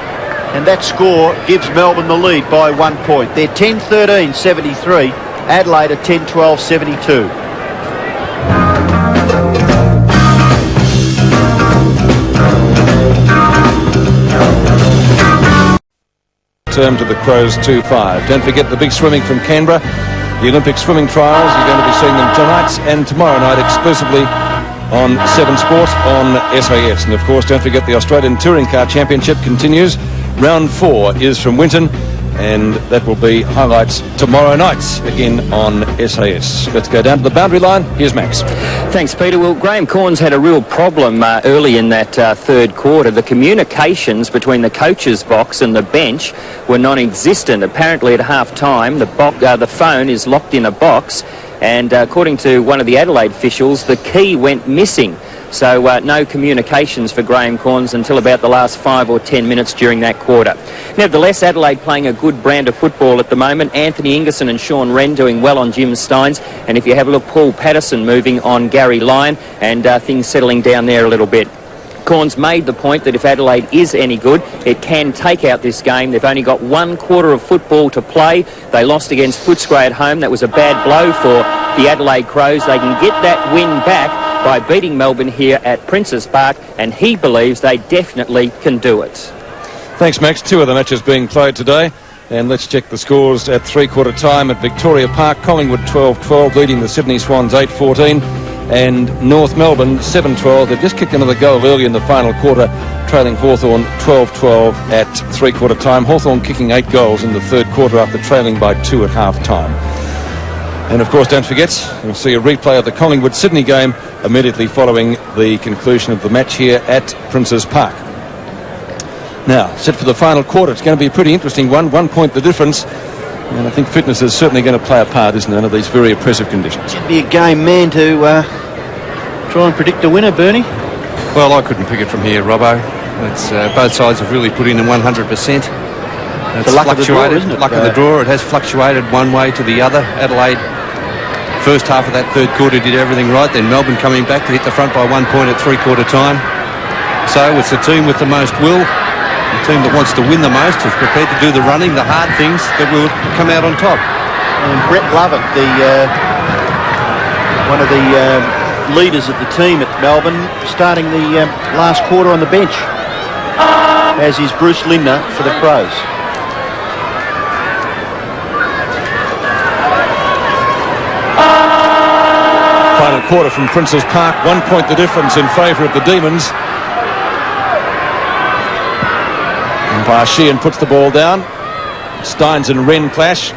And that score gives Melbourne the lead by 1 point. They're 10-13, 73. Adelaide are 10-12, 72. Term to the Crows 2-5. Don't forget the big swimming from Canberra. The Olympic swimming trials. You're going to be seeing them tonight and tomorrow night exclusively on 7 Sport on SAS. And of course, don't forget the Australian Touring Car Championship continues. Round 4 is from Winton, and that will be highlights tomorrow night again on SAS. Let's go down to the boundary line. Here's Max. Thanks, Peter. Well, Graham Corns had a real problem early in that third quarter. The communications between the coach's box and the bench were non-existent. Apparently at half-time, the phone is locked in a box, and according to one of the Adelaide officials, the key went missing. So no communications for Graham Corns until about the last 5 or 10 minutes during that quarter. Nevertheless, Adelaide playing a good brand of football at the moment. Anthony Ingerson and Sean Wren doing well on Jim Steins. And if you have a look, Paul Patterson moving on Gary Lyon, and things settling down there a little bit. Corns made the point that if Adelaide is any good, it can take out this game. They've only got 1 quarter of football to play. They lost against Footscray at home. That was a bad blow for the Adelaide Crows. They can get that win back by beating Melbourne here at Princes Park, and he believes they definitely can do it. Thanks, Max. 2 of the matches being played today. And let's check the scores at three-quarter time at Victoria Park. Collingwood 12-12, leading the Sydney Swans 8-14. And North Melbourne 7-12. They've just kicked another goal early in the final quarter, trailing Hawthorn 12-12 at three-quarter time. Hawthorn kicking 8 goals in the third quarter after trailing by 2 at half-time. And of course, don't forget, you'll see a replay of the Collingwood-Sydney game immediately following the conclusion of the match here at Princes Park. Now, set for the final quarter. It's going to be a pretty interesting one. 1 point the difference. And I think fitness is certainly going to play a part, isn't it, under these very oppressive conditions? It'd be a game, man, to try and predict a winner, Bernie. Well, I couldn't pick it from here, Robbo. It's both sides have really put in 100%. It's the luck fluctuated. Of the draw, isn't it? Luck of the draw. It has fluctuated one way to the other. Adelaide, first half of that third quarter, did everything right. Then Melbourne coming back to hit the front by 1 point at three-quarter time. So it's the team with the most will, the team that wants to win the most, is prepared to do the running, the hard things, that will come out on top. And Brett Lovett, one of the leaders of the team at Melbourne, starting the last quarter on the bench, as is Bruce Lindner for the Crows. Final quarter from Princes Park. 1 point the difference in favour of the Demons. Umpire Sheehan puts the ball down. Steins and Wren clash.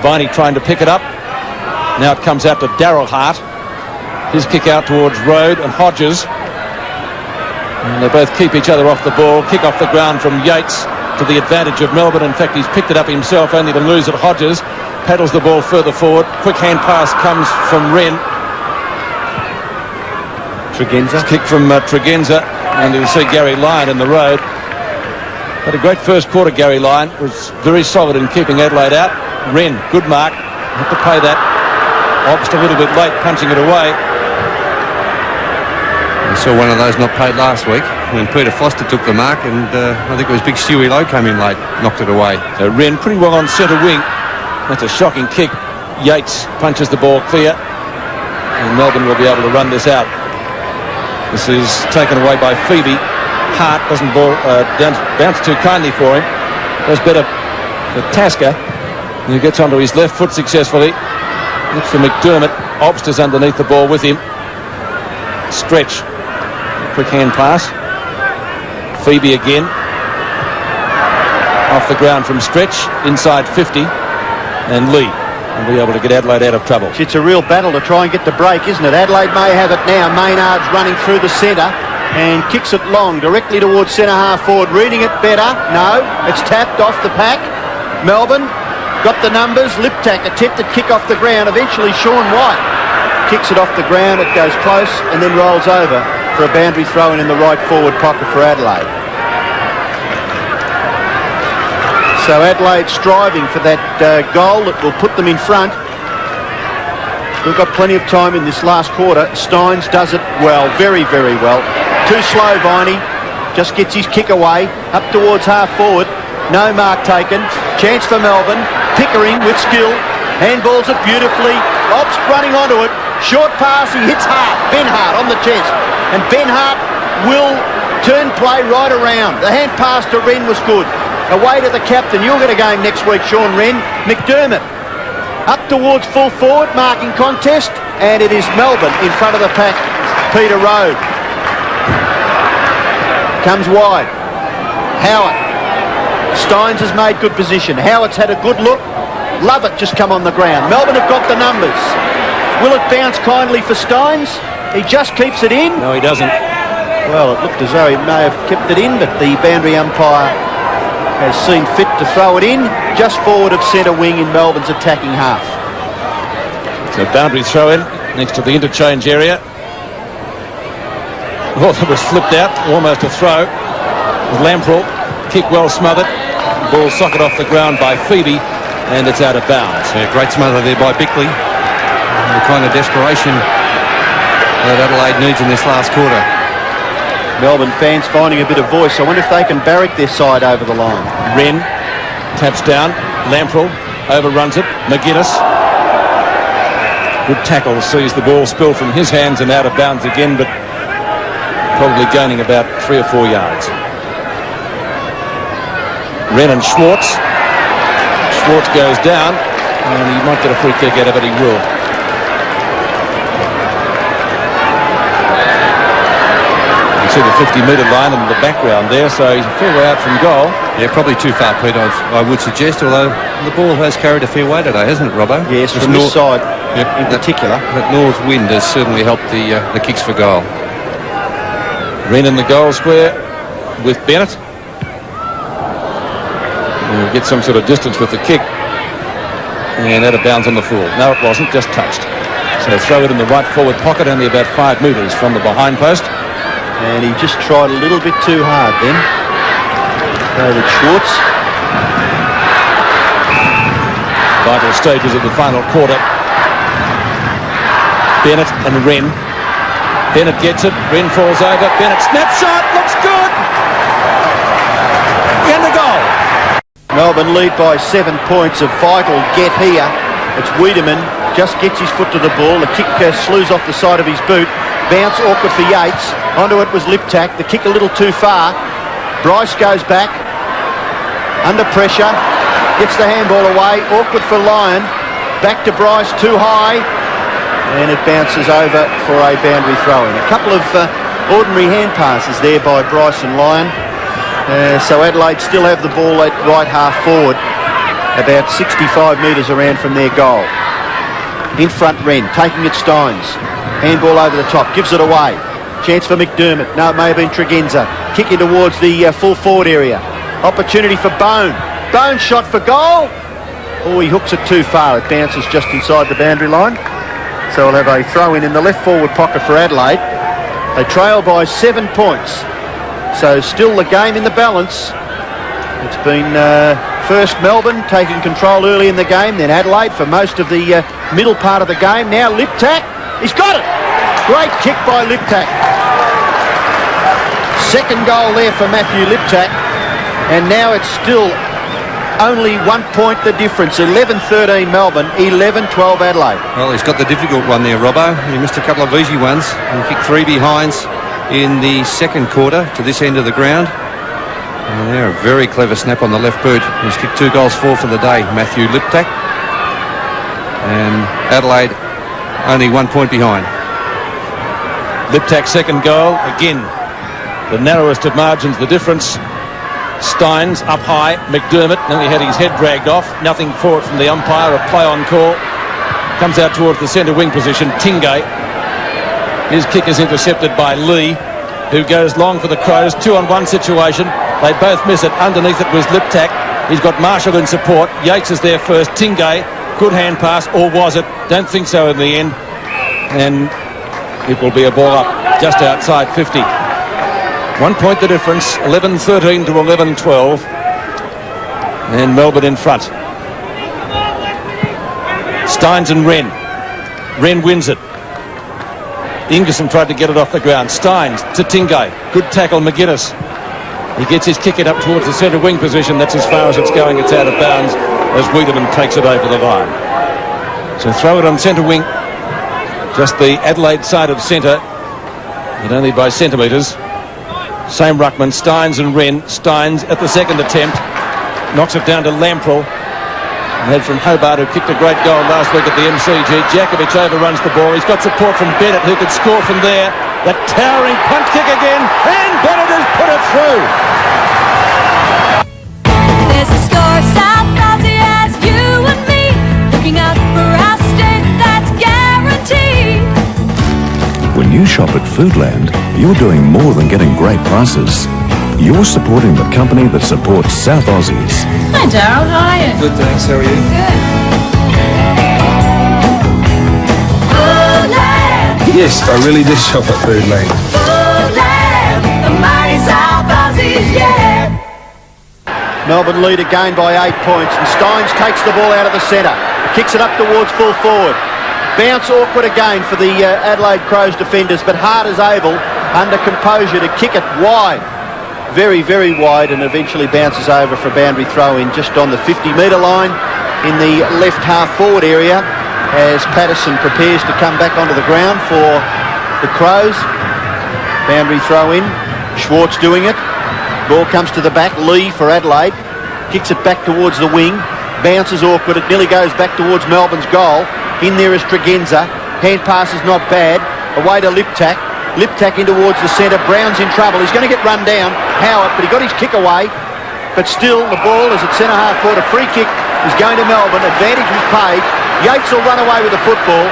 Viney trying to pick it up. Now it comes out to Darryl Hart. His kick out towards Rode and Hodges. And they both keep each other off the ball. Kick off the ground from Yates to the advantage of Melbourne. In fact, he's picked it up himself, only to lose at Hodges. Paddles the ball further forward. Quick hand pass comes from Wren. Tregenza. Kick from Tregenza, and you'll see Gary Lyon in the road. Had a great first quarter, Gary Lyon. Was very solid in keeping Adelaide out. Wren, good mark. Had to pay that. Obst a little bit late, punching it away. We saw one of those not paid last week when Peter Foster took the mark, and I think it was big Stewie Lowe came in late, knocked it away. So Wren pretty well on centre wing. That's a shocking kick. Yates punches the ball clear, and Melbourne will be able to run this out. This is taken away by Phoebe. Hart doesn't bounce too kindly for him. Does better for Tasker, who gets onto his left foot successfully. Looks for McDermott. Obst is underneath the ball with him. Stretch. Quick hand pass. Phoebe again. Off the ground from Stretch. Inside 50. And Lee will be able to get Adelaide out of trouble. It's a real battle to try and get the break, isn't it? Adelaide may have it now. Maynard's running through the centre and kicks it long, directly towards centre half forward. Reading it better. No, it's tapped off the pack. Melbourne got the numbers. Liptak attempted kick off the ground. Eventually Sean White kicks it off the ground. It goes close and then rolls over for a boundary throw in the right forward pocket for Adelaide. So Adelaide striving for that goal that will put them in front. We've got plenty of time in this last quarter. Steins does it well, very, very well. Too slow, Viney. Just gets his kick away. Up towards half forward. No mark taken. Chance for Melbourne. Pickering with skill. Handballs it beautifully. Obst running onto it. Short pass. He hits Hart. Ben Hart on the chest. And Ben Hart will turn play right around. The hand pass to Wren was good. Away to the captain. You'll get a game next week, Sean Wren. McDermott up towards full forward, marking contest, and it is Melbourne in front of the pack. Peter Rowe comes wide. Howard. Steins has made good position. Howard's had a good look. Lovett just come on the ground. Melbourne have got the numbers. Will it bounce kindly for Steins? He just keeps it in. No, he doesn't. Well, it looked as though he may have kept it in, but the boundary umpire has seen fit to throw it in just forward of centre wing in Melbourne's attacking half. So boundary throw in next to the interchange area. Oh, that was flipped out, almost a throw. Lamprell, kick well smothered. Ball socket off the ground by Phoebe, and it's out of bounds. Yeah, great smother there by Bickley. The kind of desperation that Adelaide needs in this last quarter. Melbourne fans finding a bit of voice. I wonder if they can barrack their side over the line. Wren taps down. Lamprell overruns it. McGuinness. Good tackle. Sees the ball spill from his hands and out of bounds again, but probably gaining about 3 or 4 yards. Wren and Schwartz. Schwartz goes down, and he might get a free kick out of it. He will. See the 50-metre line in the background there, so he's a fair way out from goal. Yeah, probably too far, Pete, I would suggest, although the ball has carried a fair way today, hasn't it, Robbo? Yes, from this side in particular. That north wind has certainly helped the kicks for goal. Wren in the goal square with Bennett. He'll get some sort of distance with the kick. And out of bounds on the full. No, it wasn't, just touched. So throw it in the right forward pocket, only about 5 metres from the behind post. And he just tried a little bit too hard then. David Schwartz. Vital stages of the final quarter. Bennett and Wren. Bennett gets it. Wren falls over. Bennett snapshot. Looks good. In the goal. Melbourne lead by 7 points. A vital get here. It's Wiedemann. Just gets his foot to the ball. The kick slews off the side of his boot. Bounce awkward for Yates. Onto it was Liptak. The kick a little too far. Bryce goes back. Under pressure. Gets the handball away. Awkward for Lyon. Back to Bryce. Too high. And it bounces over for a boundary throw-in. A couple of ordinary hand passes there by Bryce and Lyon. So Adelaide still have the ball at right half forward. About 65 metres around from their goal. In front Wren. Taking it Steins. Handball over the top, gives it away. Chance for McDermott. No, it may have been Tregenza. Kicking towards the full forward area. Opportunity for Bone. Bone shot for goal. Oh, he hooks it too far. It bounces just inside the boundary line. So we'll have a throw in the left forward pocket for Adelaide. They trail by 7 points. So still the game in the balance. It's been first Melbourne taking control early in the game, then Adelaide for most of the middle part of the game. Now Liptak, he's got it! Great kick by Liptak. Second goal there for Matthew Liptak. And now it's still only 1 point the difference. 11-13 Melbourne, 11-12 Adelaide. Well, he's got the difficult one there, Robbo. He missed a couple of easy ones. He kicked 3 behinds in the second quarter to this end of the ground. And there, a very clever snap on the left boot. He's kicked 2 goals for the day, Matthew Liptak. And Adelaide only 1 point behind. Liptak's second goal, again, the narrowest of margins, the difference. Steins up high, McDermott nearly had his head dragged off, nothing for it from the umpire, a play on call. Comes out towards the centre wing position, Tingay. His kick is intercepted by Lee, who goes long for the Crows, 2-on-1 situation. They both miss it. Underneath it was Liptak. He's got Marshall in support. Yates is there first. Tingay, good hand pass, or was it? Don't think so in the end. And it will be a ball up just outside 50. 1 point the difference, 11-13 to 11-12. And Melbourne in front. Steins and Wren. Wren wins it. Ingerson tried to get it off the ground. Steins to Tingay. Good tackle, McGuinness. He gets his kick it up towards the centre wing position. That's as far as it's going. It's out of bounds as Wiedemann takes it over the line. So throw it on centre wing. Just the Adelaide side of centre, but only by centimetres. Same ruckman, Steins and Wren. Steins at the second attempt knocks it down to Lamprell. And then from Hobart, who kicked a great goal last week at the MCG. Jakovic overruns the ball. He's got support from Bennett, who could score from there. That towering punt kick again, and Bennett has put it through. There's a score South Aussie as you and me, looking out for our state, that's guaranteed. When you shop at Foodland, you're doing more than getting great prices. You're supporting the company that supports South Aussies. Hi Darryl, how are you? Good, thanks. How are you? Good. Foodland. Yes, I really did shop at Foodland. Foodland, the mighty South Aussies, yeah. Melbourne lead again by 8 points, and Steins takes the ball out of the centre, kicks it up towards full forward. Bounce awkward again for the Adelaide Crows defenders, but Hart is able, under composure, to kick it wide. Very, very wide, and eventually bounces over for a boundary throw-in just on the 50-metre line in the left half forward area as Patterson prepares to come back onto the ground for the Crows. Boundary throw-in, Schwartz doing it. Ball comes to the back, Lee for Adelaide. Kicks it back towards the wing, bounces awkward, it nearly goes back towards Melbourne's goal. In there is Tregenza, hand pass is not bad, away to Liptak. Liptak in towards the centre, Brown's in trouble, he's going to get run down, Howard, but he got his kick away. But still, the ball is at centre half forward, a free kick is going to Melbourne, advantage was paid. Yates will run away with the football,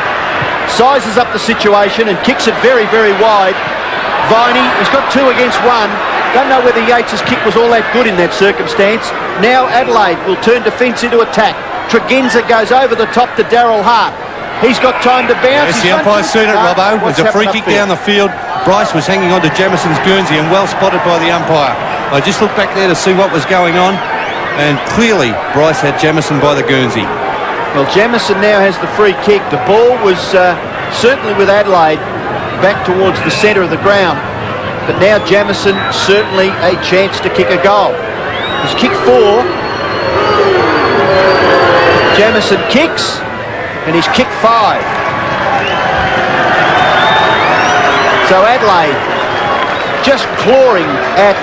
sizes up the situation and kicks it very, very wide. Viney, he's got 2 against 1. Don't know whether Yates' kick was all that good in that circumstance. Now Adelaide will turn defence into attack. Tregenza goes over the top to Darryl Hart. He's got time to bounce. Yes, the umpire's seen it, Robbo. There's a free kick down the field. Bryce was hanging on to Jamison's Guernsey and well spotted by the umpire. I just looked back there to see what was going on, and clearly Bryce had Jamison by the Guernsey. Well, Jamison now has the free kick. The ball was certainly with Adelaide back towards the centre of the ground, but now Jamison certainly a chance to kick a goal. He's kicked 4. Jamison kicks, and he's kicked 5. So Adelaide just clawing at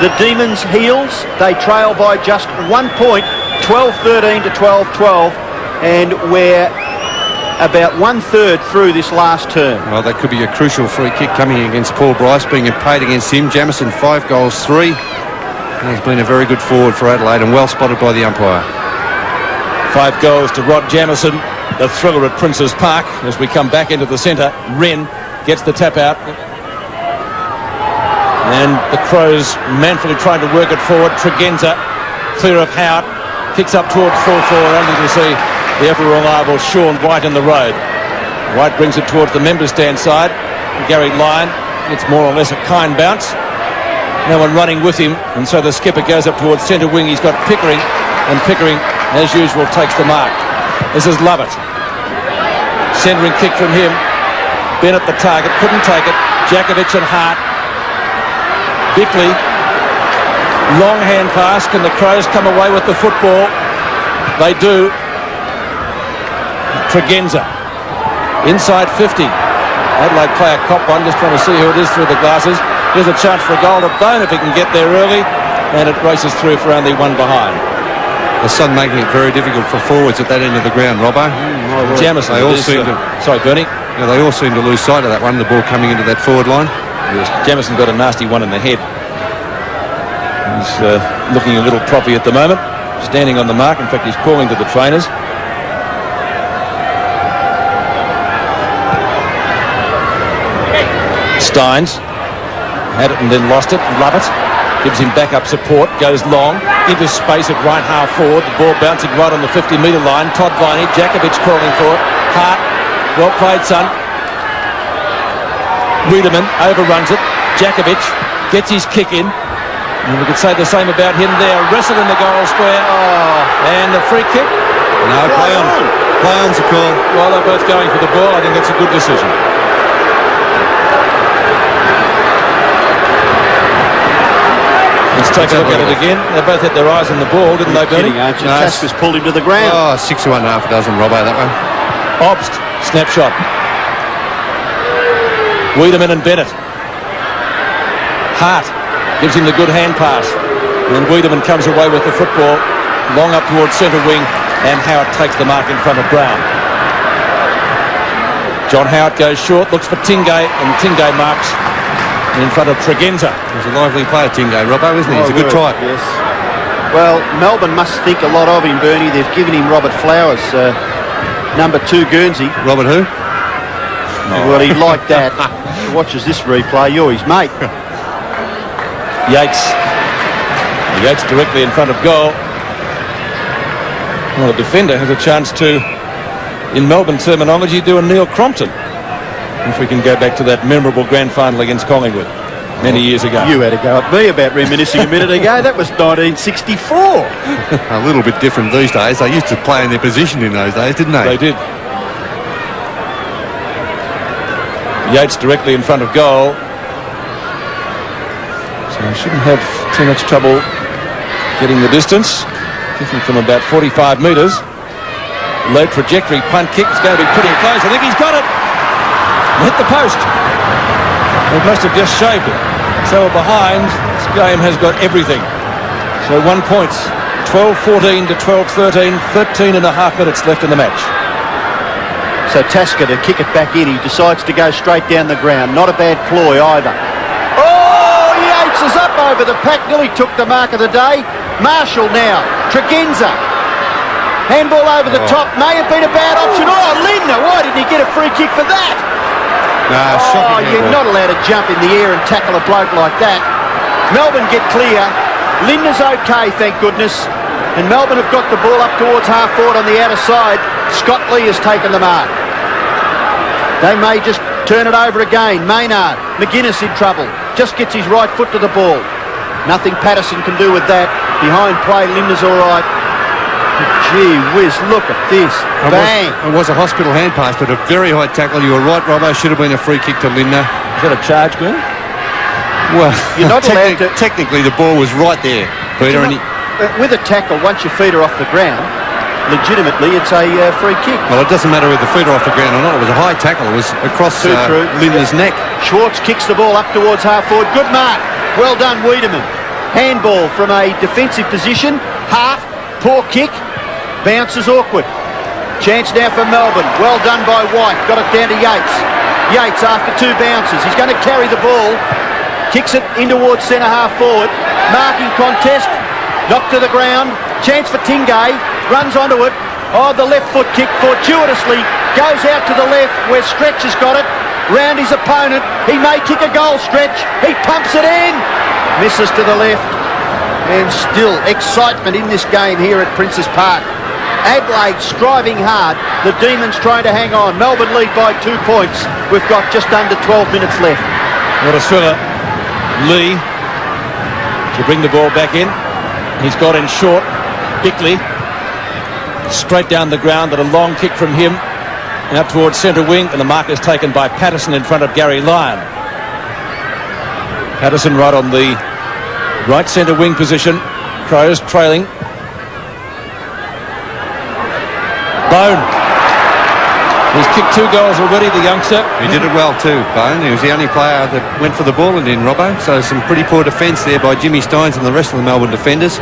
the Demons' heels. They trail by just 1 point, 12-13 to 12-12, and we're about 1/3 through this last term. Well, that could be a crucial free kick coming against Paul Bryce, being paid against him. Jamison 5 goals, 3. He's been a very good forward for Adelaide and well spotted by the umpire. 5 goals to Rod Jamison, the thriller at Princes Park. As we come back into the centre, Wren gets the tap out. And the Crows manfully trying to work it forward. Tregenza, clear of Howard, kicks up towards full forward, only to see the ever-reliable Sean White in the road. White brings it towards the member stand side. Gary Lyon It's more or less a kind bounce. No one running with him, and so the skipper goes up towards centre wing. He's got Pickering, and Pickering, as usual, takes the mark. This is Lovett. Centering kick from him. Bennett the target, couldn't take it. Jakovic and Hart. Bickley. Long hand pass. Can the Crows come away with the football? They do. Tregenza. Inside 50. Adelaide play a cop one, just trying to see who it is through the glasses. Here's a chance for a goal to Bone if he can get there early, and it races through for only one behind. The Sun making it very difficult for forwards at that end of the ground, Robbo. Jamison. They all seem to... Sorry, Bernie. Yeah, they all seem to lose sight of that one, the ball coming into that forward line. Yes, Jamison got a nasty one in the head. He's looking a little proppy at the moment, standing on the mark. In fact, he's calling to the trainers. Steins had it and then lost it. Lovett gives him backup support, goes long into space at right half forward. The ball bouncing right on the 50-metre line. Todd Viney, Jakovic calling for it. Hart, well played, son. Wiedemann overruns it. Jakovic gets his kick in, and we could say the same about him there. Wrestle in the goal square. And the free kick. No, play on. Play on's a call. Well, they're both going for the ball. I think that's a good decision. Let's take a look at it again. They both had their eyes on the ball, didn't they, Bernie? No, Tasker's pulled him to the ground. Oh, 6 to 1 half a dozen, Robbo, that one. Obst, snapshot. Wiedemann and Bennett. Hart gives him the good hand pass. And Wiedemann comes away with the football long up towards centre wing, and Howard takes the mark in front of Brown. John Howard goes short, looks for Tingay, and Tingay marks in front of Tregenza. He's a lively player, Tingay, Robbo, isn't he? He's a good type. Yes. Well, Melbourne must think a lot of him, Bernie. They've given him Robert Flowers, number 2 Guernsey. Robert who? Well, he'd like that. He watches this replay. You're his mate. Yates. Yates directly in front of goal. Well, the defender has a chance to, in Melbourne terminology, do a Neil Crompton. If we can go back to that memorable grand final against Collingwood many years ago. You had a go at me about reminiscing a minute ago. That was 1964. A little bit different these days. They used to play in their position in those days, didn't they? They did. Yates directly in front of goal. So I shouldn't have too much trouble getting the distance. Kicking from about 45 metres. Low trajectory punt kick. It's going to be pretty close. I think he's got it. Hit the post. They must have just shaved it. So behind, this game has got everything. So 1 point. 12-14 to 12-13. 13 and a half minutes left in the match. So Tasker to kick it back in. He decides to go straight down the ground. Not a bad ploy either. Oh, Yates is up over the pack. Nearly took the mark of the day. Marshall now. Tregenza. Handball over the top. May have been a bad option. Oh, Lindner. Why didn't he get a free kick for that? You're not allowed to jump in the air and tackle a bloke like that. Melbourne get clear. Lindner's okay, thank goodness. And Melbourne have got the ball up towards half forward on the outer side. Scott Lee has taken the mark. They may just turn it over again. Maynard, McGuinness in trouble. Just gets his right foot to the ball. Nothing Patterson can do with that. Behind play, Lindner's all right. Gee whiz, look at this. Bang. It was a hospital hand pass, but a very high tackle. You were right, Robbo. Should have been a free kick to Lindner. Is that a charge, Glenn? Well, you're not allowed to... Technically, the ball was right there, Peter. With a tackle, once your feet are off the ground, legitimately, it's a free kick. Well, it doesn't matter whether the feet are off the ground or not. It was a high tackle. It was across Lindner's neck. Schwartz kicks the ball up towards half forward. Good mark. Well done, Wiedemann. Handball from a defensive position. Hart, poor kick. Bounces awkward. Chance now for Melbourne. Well done by White. Got it down to Yates. Yates after 2 bounces. He's going to carry the ball. Kicks it in towards centre half forward. Marking contest. Knocked to the ground. Chance for Tingay. Runs onto it. Oh, the left foot kick fortuitously goes out to the left where Stretch has got it. Round his opponent. He may kick a goal, Stretch. He pumps it in. Misses to the left. And still excitement in this game here at Princes Park. Adelaide striving hard. The Demons trying to hang on. Melbourne lead by 2 points. We've got just under 12 minutes left. What a thriller. Lee to bring the ball back in. He's got in short. Bickley straight down the ground, but a long kick from him out towards centre wing, and the mark is taken by Patterson in front of Gary Lyon. Patterson right on the right centre wing position. Crows trailing. Bone. He's kicked 2 goals already, the youngster. He did it well too, Bone. He was the only player that went for the ball and didn't, Robbo. So some pretty poor defence there by Jimmy Steins and the rest of the Melbourne defenders.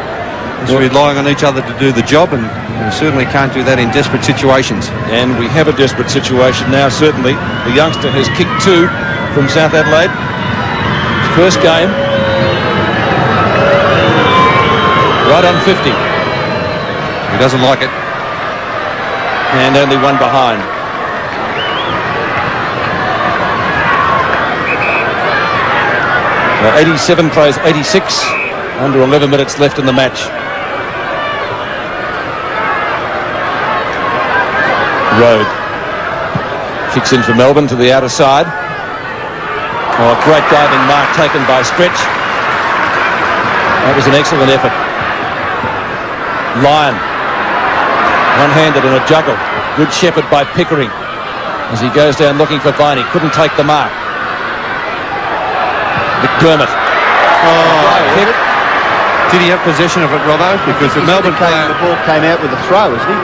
Just relying on each other to do the job, and we certainly can't do that in desperate situations. And we have a desperate situation now, certainly. The youngster has kicked 2 from South Adelaide. First game. Right on 50. He doesn't like it. And only 1 behind. Well, 87 plays 86. Under 11 minutes left in the match. Road kicks in for Melbourne to the outer side. Oh, a great diving mark taken by Stretch. That was an excellent effort. Lyon, one-handed and a juggle. Good shepherd by Pickering as he goes down looking for Viney. Couldn't take the mark. McDermott. Hit it. Did he have possession of it, Robbo? Because the Melbourne player... The ball came out with a throw, isn't he?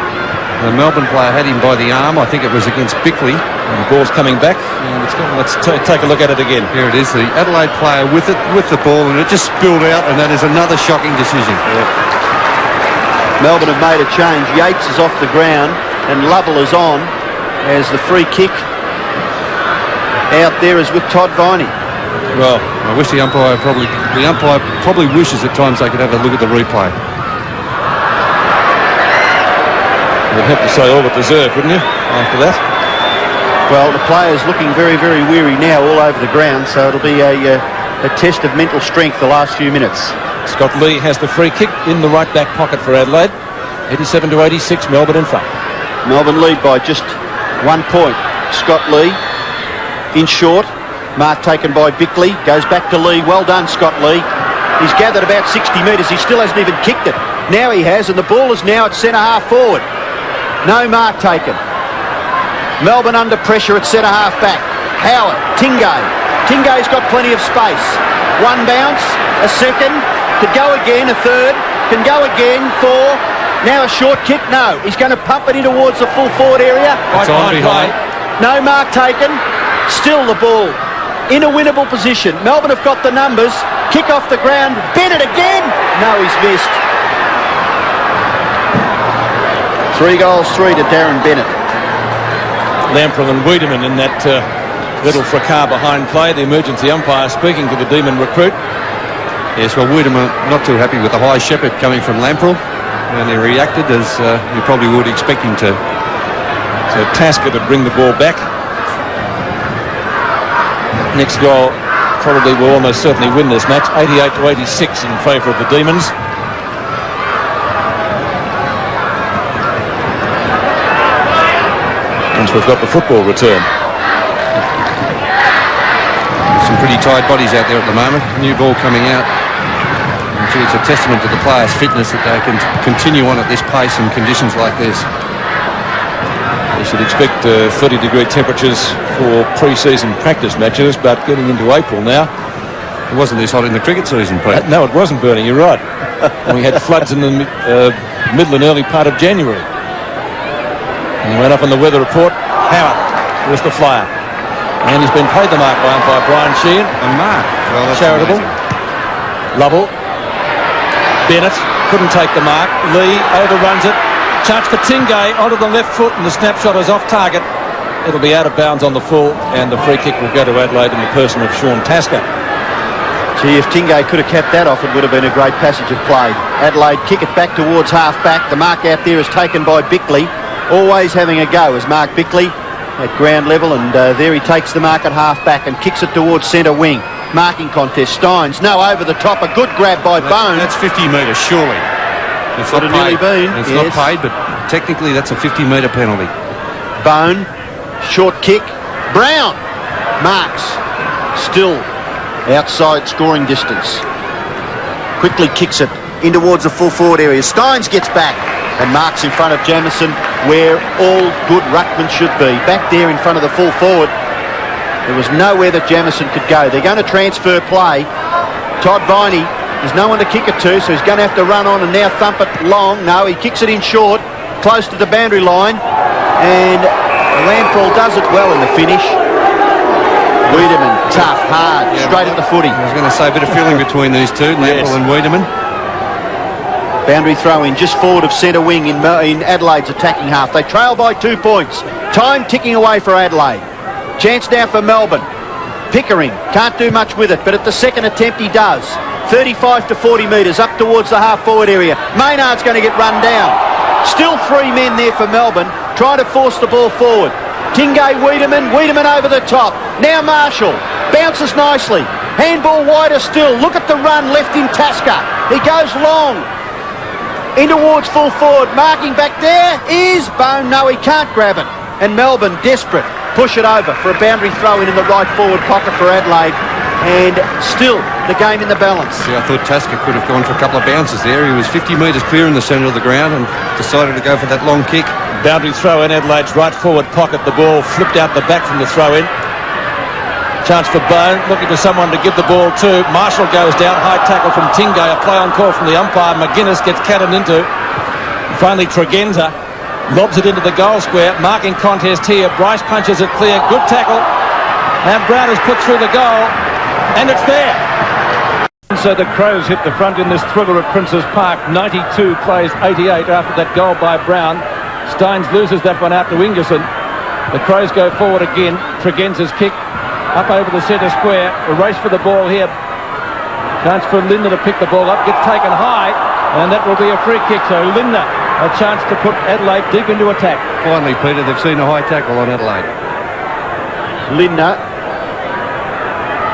The Melbourne player had him by the arm. I think it was against Bickley. And the ball's coming back. And let's take a look at it again. Here it is. The Adelaide player with the ball, and it just spilled out, and that is another shocking decision. Yeah. Melbourne have made a change. Yates is off the ground, and Lovell is on as the free kick out there is with Todd Viney. Well, I wish the umpire probably wishes at times they could have a look at the replay. You'd have to say all but deserved, wouldn't you, after that? Well, the player's looking very, very weary now all over the ground, so it'll be a test of mental strength the last few minutes. Scott Lee has the free kick in the right back pocket for Adelaide. 87 to 86, Melbourne in front. Melbourne lead by just 1 point. Scott Lee in short. Mark taken by Bickley. Goes back to Lee. Well done, Scott Lee. He's gathered about 60 metres. He still hasn't even kicked it. Now he has, and the ball is now at centre-half forward. No mark taken. Melbourne under pressure at centre-half back. Howard, Tingay. Tingay's got plenty of space. 1 bounce, a second, could go again, a third, can go again, 4. Now a short kick, no. He's going to pump it in towards the full forward area. It's on behind. No mark taken. Still the ball in a winnable position. Melbourne have got the numbers. Kick off the ground. Bennett again. No, he's missed. 3 goals, 3 to Darren Bennett. Lamprell and Wiedemann in that little fracas behind play. The emergency umpire speaking to the Demon recruit. Yes, well, Wiedemann not too happy with the high shepherd coming from Lamprell, and he reacted as you probably would expect him to. So Tasker to bring the ball back. Next goal probably will almost certainly win this match. 88 to 86 in favour of the Demons. Once we've got the football return. Some pretty tired bodies out there at the moment. New ball coming out. And gee, it's a testament to the players' fitness that they can continue on at this pace in conditions like this. You should expect 30-degree temperatures for pre-season practice matches, but getting into April now. It wasn't this hot in the cricket season, Pete. No, it wasn't, Bernie, you're right. And we had floods in the middle and early part of January. And he went up on the weather report. Howard was the flyer. And he's been paid the mark by umpire Brian Sheehan. A mark. Well, that's charitable. Amazing. Lovell. Bennett couldn't take the mark. Lee overruns it. Chance for Tingay onto the left foot, and the snapshot is off target. It'll be out of bounds on the full, and the free kick will go to Adelaide in the person of Sean Tasker. Gee, if Tingay could have kept that off, it would have been a great passage of play. Adelaide kick it back towards half-back. The mark out there is taken by Bickley. Always having a go is Mark Bickley at ground level, and there he takes the mark at half-back and kicks it towards centre wing. Marking contest. Steins, no, over the top. A good grab by Bone. That's 50 metres, surely. It's not paid. It's not paid, but technically that's a 50-metre penalty. Bone, short kick. Brown marks. Still outside scoring distance. Quickly kicks it in towards the full forward area. Steins gets back and marks in front of Jamison where all good ruckmen should be. Back there in front of the full forward. There was nowhere that Jamison could go. They're going to transfer play. Todd Viney, there's no one to kick it to, so he's going to have to run on and now thump it long. No, he kicks it in short, close to the boundary line, and Lamprell does it well in the finish. Wiedemann, tough, hard, straight at the footy. I was going to say a bit of feeling between these two, Lamprell and Wiedemann. Boundary throw in just forward of centre wing in Adelaide's attacking half. They trail by 2 points. Time ticking away for Adelaide. Chance now for Melbourne. Pickering can't do much with it, but at the second attempt he does. 35 to 40 metres up towards the half-forward area. Maynard's going to get run down. Still 3 men there for Melbourne, trying to force the ball forward. Tingay Wiedemann over the top. Now Marshall bounces nicely. Handball wider still. Look at the run left in Tasker. He goes long. In towards full forward. Marking back there is Bone. No, he can't grab it. And Melbourne, desperate, push it over for a boundary throw in the right forward pocket for Adelaide. And still the game in the balance. Yeah, I thought Tasker could have gone for a couple of bounces there. He was 50 metres clear in the centre of the ground and decided to go for that long kick. Boundary throw in Adelaide's right forward pocket. The ball flipped out the back from the throw in. Chance for Bone, looking for someone to give the ball to. Marshall goes down, high tackle from Tingay, a play on call from the umpire. McGuinness gets catted into. Finally Tregenza lobs it into the goal square. Marking contest here. Bryce punches it clear. Good tackle. And Brown is put through the goal. And it's there. So the Crows hit the front in this thriller at Princes Park. 92 plays 88 after that goal by Brown. Steins loses that one out to Ingerson. The Crows go forward again. Tregenza's kick up over the centre square. A race for the ball here. Chance for Lindner to pick the ball up. Gets taken high. And that will be a free kick. So Lindner, a chance to put Adelaide deep into attack. Finally, Peter, they've seen a high tackle on Adelaide. Lindner.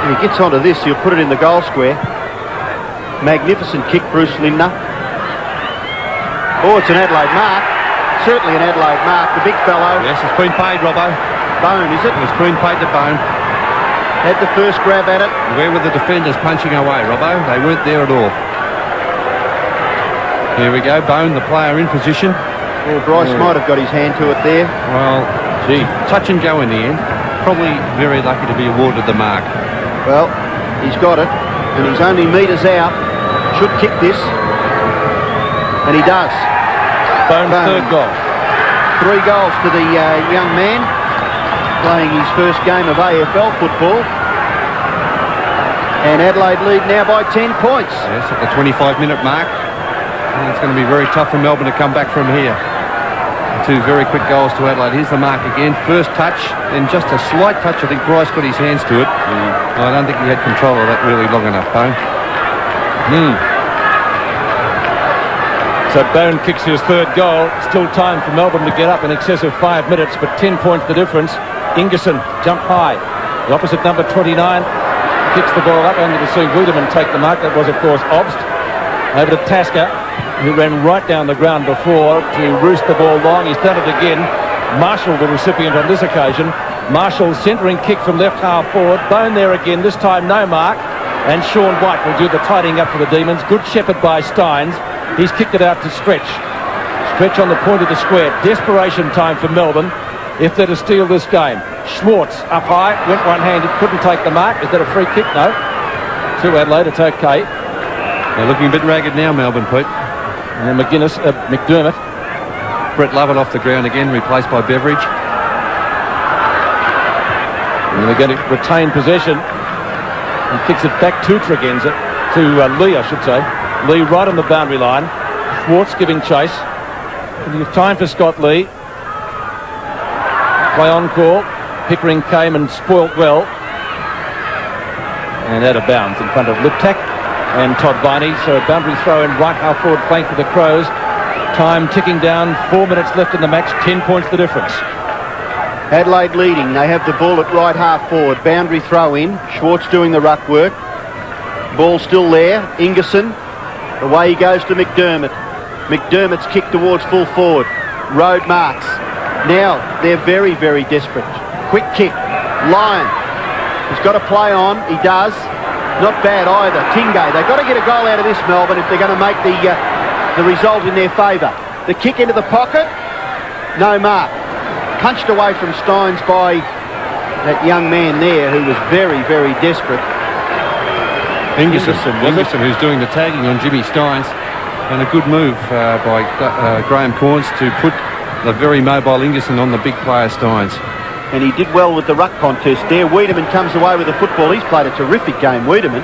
He gets onto this. He'll put it in the goal square. Magnificent kick, Bruce Lindner. Oh, it's an Adelaide mark. Certainly an Adelaide mark. The big fellow. Yes, it's been paid, Robbo. Bone, is it? It's been paid to Bone. Had the first grab at it. Where were the defenders punching away, Robbo? They weren't there at all. Here we go, Bone, the player in position. Well, Bryce might have got his hand to it there. Well, gee, touch and go in the end. Probably very lucky to be awarded the mark. Well, he's got it, and he's only metres out. Should kick this. And he does. Bone's third goal. 3 goals to the young man, playing his first game of AFL football. And Adelaide lead now by 10 points. Yes, at the 25-minute mark. And it's going to be very tough for Melbourne to come back from here. 2 very quick goals to Adelaide. Here's the mark again. First touch, then just a slight touch. I think Bryce got his hands to it. I don't think he had control of that really long enough, Bone. So Bone kicks his third goal. Still time for Melbourne to get up in excess of 5 minutes, but 10 points the difference. Ingerson jumped high. The opposite number 29 kicks the ball up, only to see Wiedemann take the mark. That was, of course, Obst. Over to Tasker, who ran right down the ground before to roost the ball long. He's done it again. Marshall, the recipient on this occasion. Marshall centering kick from left half forward. Bone there again, this time no mark. And Sean White will do the tidying up for the Demons. Good shepherd by Steins. He's kicked it out to Stretch. Stretch on the point of the square. Desperation time for Melbourne if they're to steal this game. Schwartz up high, went one-handed, couldn't take the mark. Is that a free kick? No. To Adelaide, it's okay. They're looking a bit ragged now, Melbourne, Pete. And McDermott. Brett Lovett off the ground again, replaced by Beveridge. And they're going to retain possession. He kicks it back to Tregenza, to Lee, I should say. Lee right on the boundary line. Schwartz giving chase. And you have time for Scott Lee. Play on call. Pickering came and spoilt well. And out of bounds in front of Liptak and Todd Viney. So a boundary throw in right half forward flank for the Crows. Time ticking down. 4 minutes left in the match. 10 points the difference. Adelaide leading. They have the ball at right half forward. Boundary throw in. Schwartz doing the ruck work. Ball still there. Ingerson. Away he goes to McDermott. McDermott's kick towards full forward. Road marks. Now they're very, very desperate. Quick kick. Lyon. He's got to play on. He does. not bad either. Tingay, they've got to get a goal out of this, Melbourne, if they're going to make the result in their favour. The kick into the pocket, no mark. Punched away from Steins by that young man there who was very, very desperate. Ingerson, who's doing the tagging on Jimmy Steins, and a good move by Graham Corns to put the very mobile Ingerson on the big player Steins. And he did well with the ruck contest there. Wiedemann comes away with the football. He's played a terrific game, Wiedemann.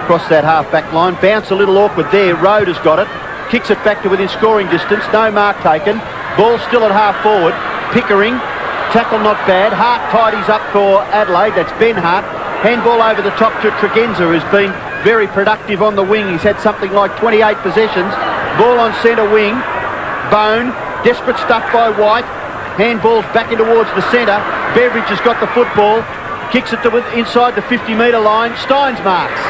Across that half-back line. Bounce a little awkward there. Road has got it. Kicks it back to within scoring distance. No mark taken. Ball still at half-forward. Pickering. Tackle not bad. Hart tidies up for Adelaide. That's Ben Hart. Handball over the top to Tregenza, who's been very productive on the wing. He's had something like 28 possessions. Ball on centre wing. Bone. Desperate stuff by White. Handball's back in towards the centre. Beveridge has got the football. Kicks it to inside the 50-metre line. Steins marks.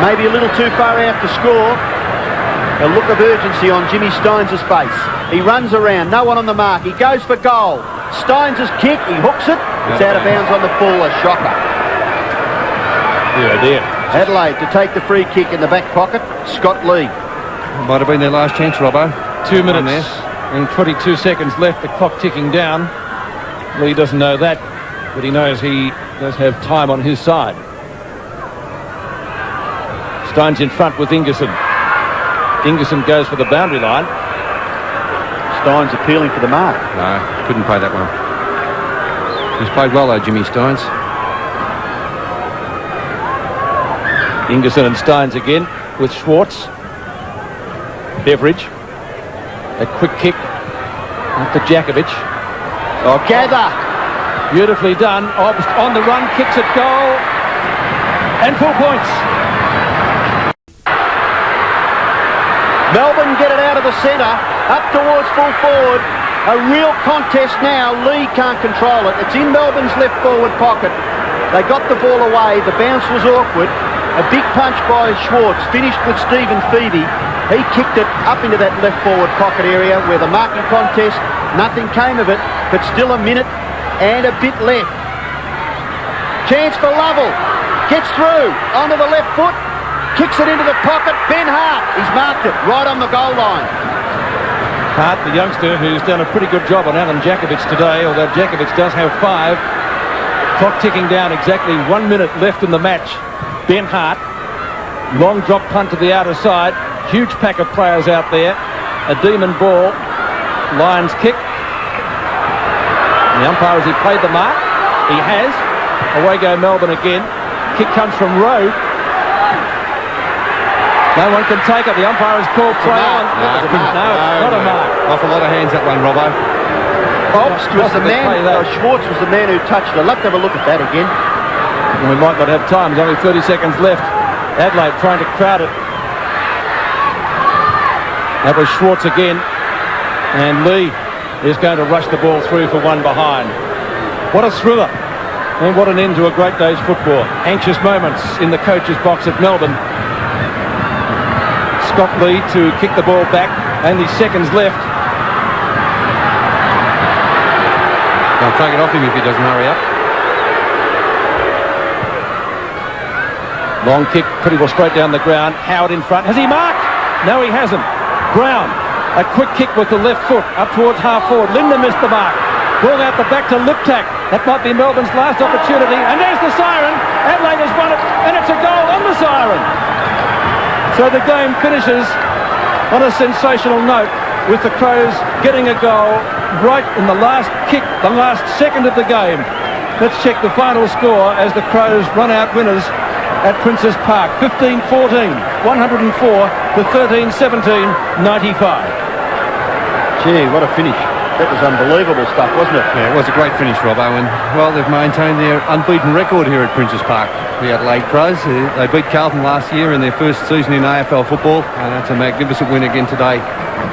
Maybe a little too far out to score. A look of urgency on Jimmy Steins' face. He runs around. No one on the mark. He goes for goal. Steins' kick. He hooks it. It's out of bounds on the full. A shocker. Yeah, dear. Adelaide to take the free kick in the back pocket. Scott Lee. Might have been their last chance, Robbo. 2 minutes and 22 seconds left. The clock ticking down. Lee doesn't know that, but he knows he does have time on his side. Steins in front with Ingerson. Ingerson goes for the boundary line. Steins appealing for the mark. No, couldn't play that one. He's played well though, Jimmy Steins. Ingerson and Steins again with Schwartz. Beveridge. A quick kick up to Jakovic. Oh, Gather. Beautifully done. Obst on the run, kicks it goal. And 4 points. Melbourne get it out of the centre, up towards full forward. A real contest now. Lee can't control it. It's in Melbourne's left forward pocket. They got the ball away. The bounce was awkward. A big punch by Schwartz, finished with Stephen Phoebe. He kicked it up into that left forward pocket area where the marking contest, nothing came of it, but still a minute and a bit left. Chance for Lovell. Gets through onto the left foot. Kicks it into the pocket. Ben Hart. He's marked it right on the goal line. Hart, the youngster, who's done a pretty good job on Alan Jakovic today, although Jakovic does have 5. Clock ticking down, exactly 1 minute left in the match. Ben Hart. Long drop punt to the outer side. Huge pack of players out there. A demon ball. Lions kick. The umpire, has he played the mark? He has. Away go Melbourne again. Kick comes from Rowe. No one can take it. The umpire has called play on. No, not a mark. Off a lot of hands that one, Robbo. Obst was the man. Schwartz was the man who touched it. I'd love to have a look at that again. We might not have time. There's only 30 seconds left. Adelaide trying to crowd it. That was Schwartz again. And Lee is going to rush the ball through for one behind. What a thriller. And what an end to a great day's football. Anxious moments in the coach's box at Melbourne. Scott Lee to kick the ball back. Only seconds left. They'll take it off him if he doesn't hurry up. Long kick, pretty well straight down the ground. Howard in front. Has he marked? No, he hasn't. Brown, a quick kick with the left foot up towards half forward. Linder missed the mark. Ball out the back to Liptak. That might be Melbourne's last opportunity. And there's the siren. Adelaide has won it, and it's a goal on the siren. So the game finishes on a sensational note with the Crows getting a goal right in the last kick, the last second of the game. Let's check the final score as the Crows run out winners at Princes Park. 15-14, 104 to 13-17, 95. Gee, what a finish. That was unbelievable stuff, wasn't it? Yeah, it was a great finish, Robbo, and well, they've maintained their unbeaten record here at Princes Park. The Adelaide Crows, they beat Carlton last year in their first season in AFL football, and that's a magnificent win again today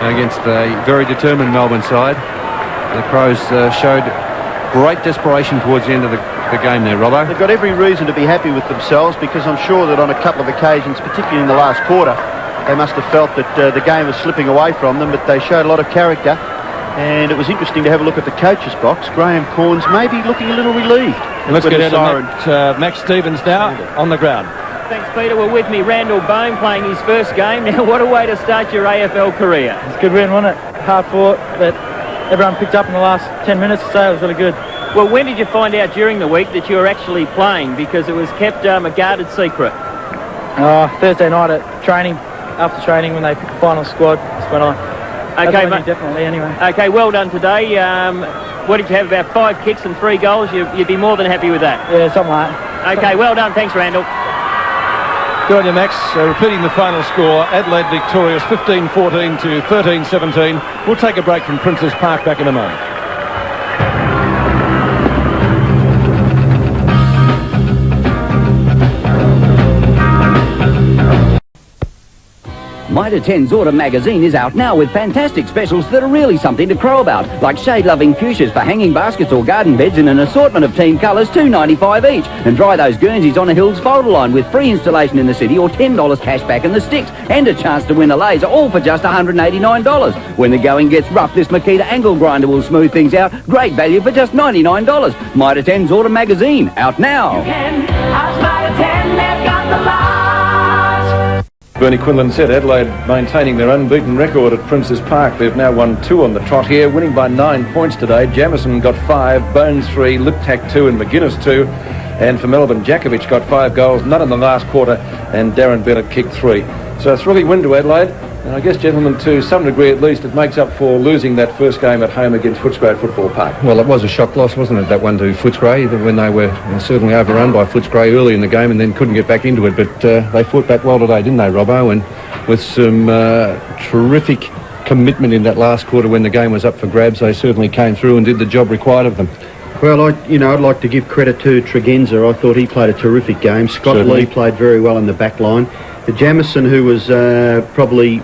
against a very determined Melbourne side. The Crows showed great desperation towards the end of the game there, Robbo. They've got every reason to be happy with themselves, because I'm sure that on a couple of occasions, particularly in the last quarter, they must have felt that the game was slipping away from them, but they showed a lot of character. And it was interesting to have a look at the coach's box. Graham Corns maybe looking a little relieved. Let's get into Max Stevens now on the ground. Thanks, Peter. Well, with me, Randall Bone playing his first game. Now, what a way to start your AFL career. It's a good win, wasn't it? Hard fought, but everyone picked up in the last 10 minutes or so. It was really good. Well, when did you find out during the week that you were actually playing? Because it was kept a guarded secret. Thursday night at training, after training when they picked the final squad, that's when Okay, mate. Definitely, anyway. Okay, well done today. What did you have, about 5 kicks and 3 goals? You'd be more than happy with that. Yeah, something like that. Okay, well done. Thanks, Randall. Good on you, Max. Repeating the final score, Adelaide victorious 15-14 to 13-17. We'll take a break from Princes Park, back in a moment. Mitre 10's Autumn magazine is out now with fantastic specials that are really something to crow about, like shade-loving fuchsias for hanging baskets or garden beds in an assortment of team colours, $2.95 each. And dry those Guernseys on a Hills folder line with free installation in the city or $10 cash back in the sticks, and a chance to win a laser, all for just $189. When the going gets rough, this Makita angle grinder will smooth things out. Great value for just $99. Mitre 10's Autumn magazine, out now. You can ask Mitre 10, they've got the lot. Bernie Quinlan said Adelaide maintaining their unbeaten record at Princes Park. They've now won 2 on the trot here, winning by 9 points today. Jamison got 5, Bones 3, Liptak 2 and McGuinness 2. And for Melbourne, Djakovic got 5 goals, none in the last quarter, and Darren Bennett kicked 3. So a thrilling win to Adelaide. And I guess, gentlemen, to some degree at least, it makes up for losing that first game at home against Footscray at Football Park. Well, it was a shock loss, wasn't it, that one to Footscray, when they were certainly overrun by Footscray early in the game and then couldn't get back into it. But they fought back well today, didn't they, Robbo? And with some terrific commitment in that last quarter when the game was up for grabs, they certainly came through and did the job required of them. Well, I'd like to give credit to Tregenza. I thought he played a terrific game. Scott Certainly. Lee played very well in the back line. The Jamison, who was probably,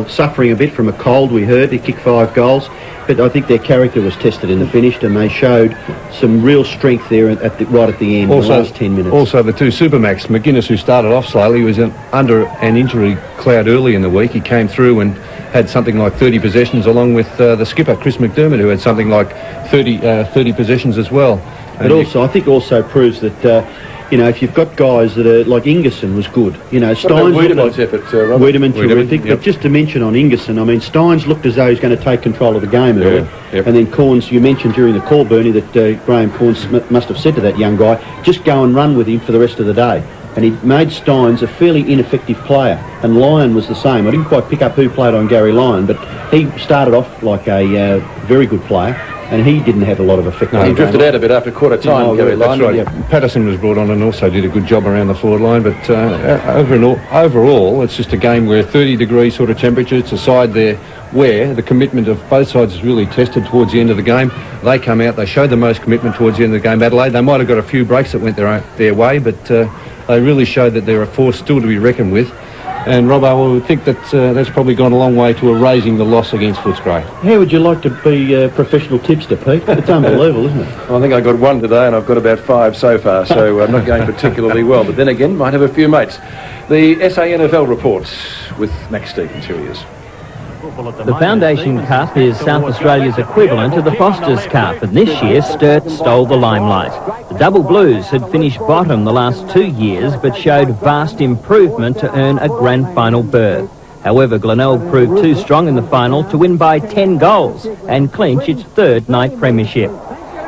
suffering a bit from a cold, we heard, he kicked 5 goals. But I think their character was tested in the finish, and they showed some real strength there right at the end, Also, the last 10 minutes. Also, the 2 Supermax, McGuinness, who started off slowly, was under an injury cloud early in the week. He came through and had something like 30 possessions, along with the skipper, Chris McDermott, who had something like 30 possessions as well. But also, I think also proves that, if you've got guys that are, like Ingerson was good. Steins... Wiedemann's effort, Wiedemann terrific. Yep. But just to mention on Ingerson, Steins looked as though he's going to take control of the game early. Yep. And then Corns, you mentioned during the call, Bernie, that Graham Corns must have said to that young guy, just go and run with him for the rest of the day. And he made Steins a fairly ineffective player. And Lyon was the same. I didn't quite pick up who played on Gary Lyon, but he started off like a very good player, and he didn't have a lot of effect. No, he drifted out a bit after quarter time, Gary Lyon. That's right. Patterson was brought on and also did a good job around the forward line, but overall, it's just a game where 30-degree sort of temperature. It's a side there where the commitment of both sides is really tested towards the end of the game. They come out, they showed the most commitment towards the end of the game. Adelaide, they might have got a few breaks that went their way, but they really showed that they're a force still to be reckoned with. And Rob, I would think that that's probably gone a long way to erasing the loss against Footscray. How would you like to be a professional tipster, Pete? It's unbelievable, isn't it? Well, I think I got 1 today, and I've got about 5 so far, so I'm not going particularly well. But then again, might have a few mates. The SANFL reports with Max Stevens. Here he is. The Foundation Cup is South Australia's equivalent of the Foster's Cup, and this year Sturt stole the limelight. The Double Blues had finished bottom the last 2 years, but showed vast improvement to earn a grand final berth. However, Glenelg proved too strong in the final to win by 10 goals and clinch its 3rd night premiership.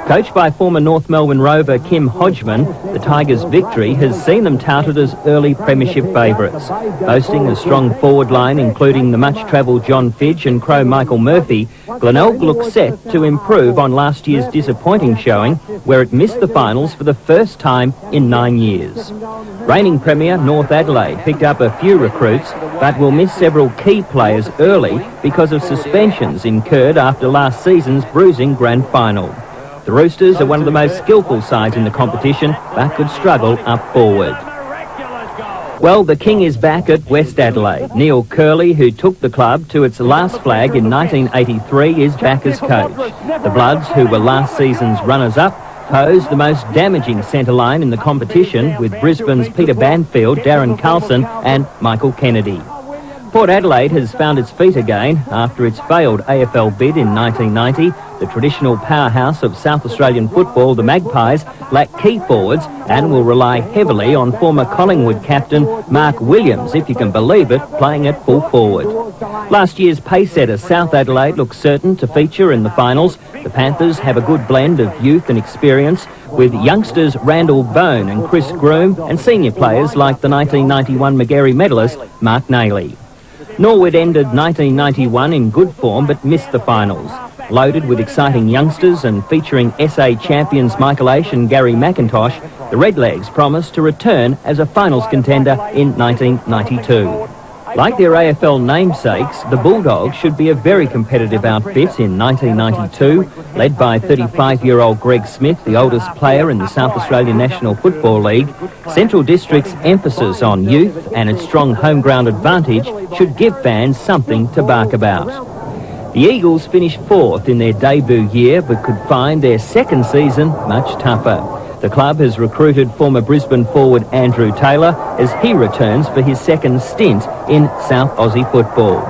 Coached by former North Melbourne Rover Kim Hodgman, the Tigers' victory has seen them touted as early premiership favourites. Boasting a strong forward line, including the much-travelled John Fidge and Crow Michael Murphy, Glenelg looks set to improve on last year's disappointing showing, where it missed the finals for the first time in 9 years. Reigning Premier North Adelaide picked up a few recruits, but will miss several key players early because of suspensions incurred after last season's bruising grand final. The Roosters are one of the most skillful sides in the competition, but could struggle up forward. Well, the King is back at West Adelaide. Neil Curley, who took the club to its last flag in 1983, is back as coach. The Bloods, who were last season's runners-up, pose the most damaging centre line in the competition, with Brisbane's Peter Banfield, Darren Carlson and Michael Kennedy. Port Adelaide has found its feet again after its failed AFL bid in 1990. The traditional powerhouse of South Australian football, the Magpies, lack key forwards and will rely heavily on former Collingwood captain Mark Williams, if you can believe it, playing at full forward. Last year's pacesetter South Adelaide looks certain to feature in the finals. The Panthers have a good blend of youth and experience, with youngsters Randall Bone and Chris Groom, and senior players like the 1991 Magarey medalist Mark Nailey. Norwood ended 1991 in good form but missed the finals. Loaded with exciting youngsters and featuring SA champions Michael Aish and Gary McIntosh, the Redlegs promise to return as a finals contender in 1992. Like their AFL namesakes, the Bulldogs should be a very competitive outfit in 1992, led by 35-year-old Greg Smith, the oldest player in the South Australian National Football League. Central District's emphasis on youth and its strong home ground advantage should give fans something to bark about. The Eagles finished fourth in their debut year but could find their second season much tougher. The club has recruited former Brisbane forward Andrew Taylor as he returns for his second stint in South Aussie football.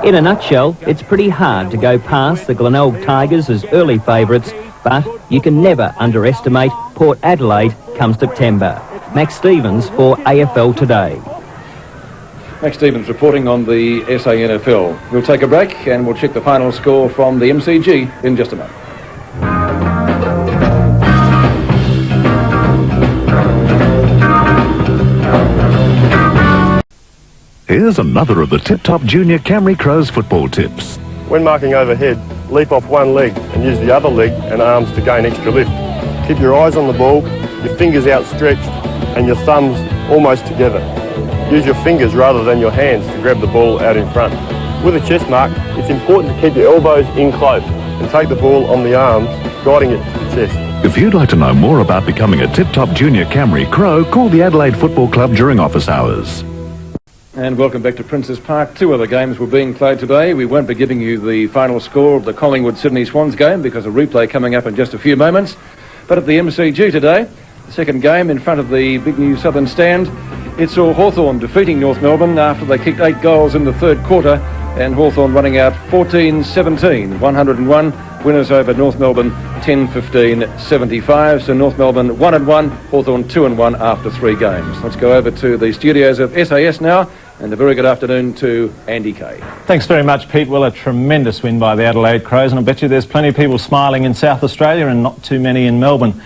In a nutshell, it's pretty hard to go past the Glenelg Tigers as early favourites, but you can never underestimate Port Adelaide come September. Max Stevens for AFL Today. Max Stevens reporting on the SANFL. We'll take a break and we'll check the final score from the MCG in just a moment. Here's another of the tip-top junior Camry Crows football tips. When marking overhead, leap off one leg and use the other leg and arms to gain extra lift. Keep your eyes on the ball, your fingers outstretched and your thumbs almost together. Use your fingers rather than your hands to grab the ball out in front. With a chest mark, it's important to keep your elbows in close and take the ball on the arms, guiding it to the chest. If you'd like to know more about becoming a tip-top junior Camry Crow, call the Adelaide Football Club during office hours. And welcome back to Princes Park. Two other games were being played today. We won't be giving you the final score of the Collingwood-Sydney Swans game because a replay coming up in just a few moments. But at the MCG today, the second game in front of the big new Southern stand, it saw Hawthorn defeating North Melbourne after they kicked 8 goals in the third quarter, and Hawthorn running out 14-17, 101 winners over North Melbourne 10-15, 75. So North Melbourne 1-1, Hawthorn 2-1 after 3 games. Let's go over to the studios of SAS now, and a very good afternoon to Andy Kay. Thanks very much, Pete. Well, a tremendous win by the Adelaide Crows, and I bet you there's plenty of people smiling in South Australia and not too many in Melbourne.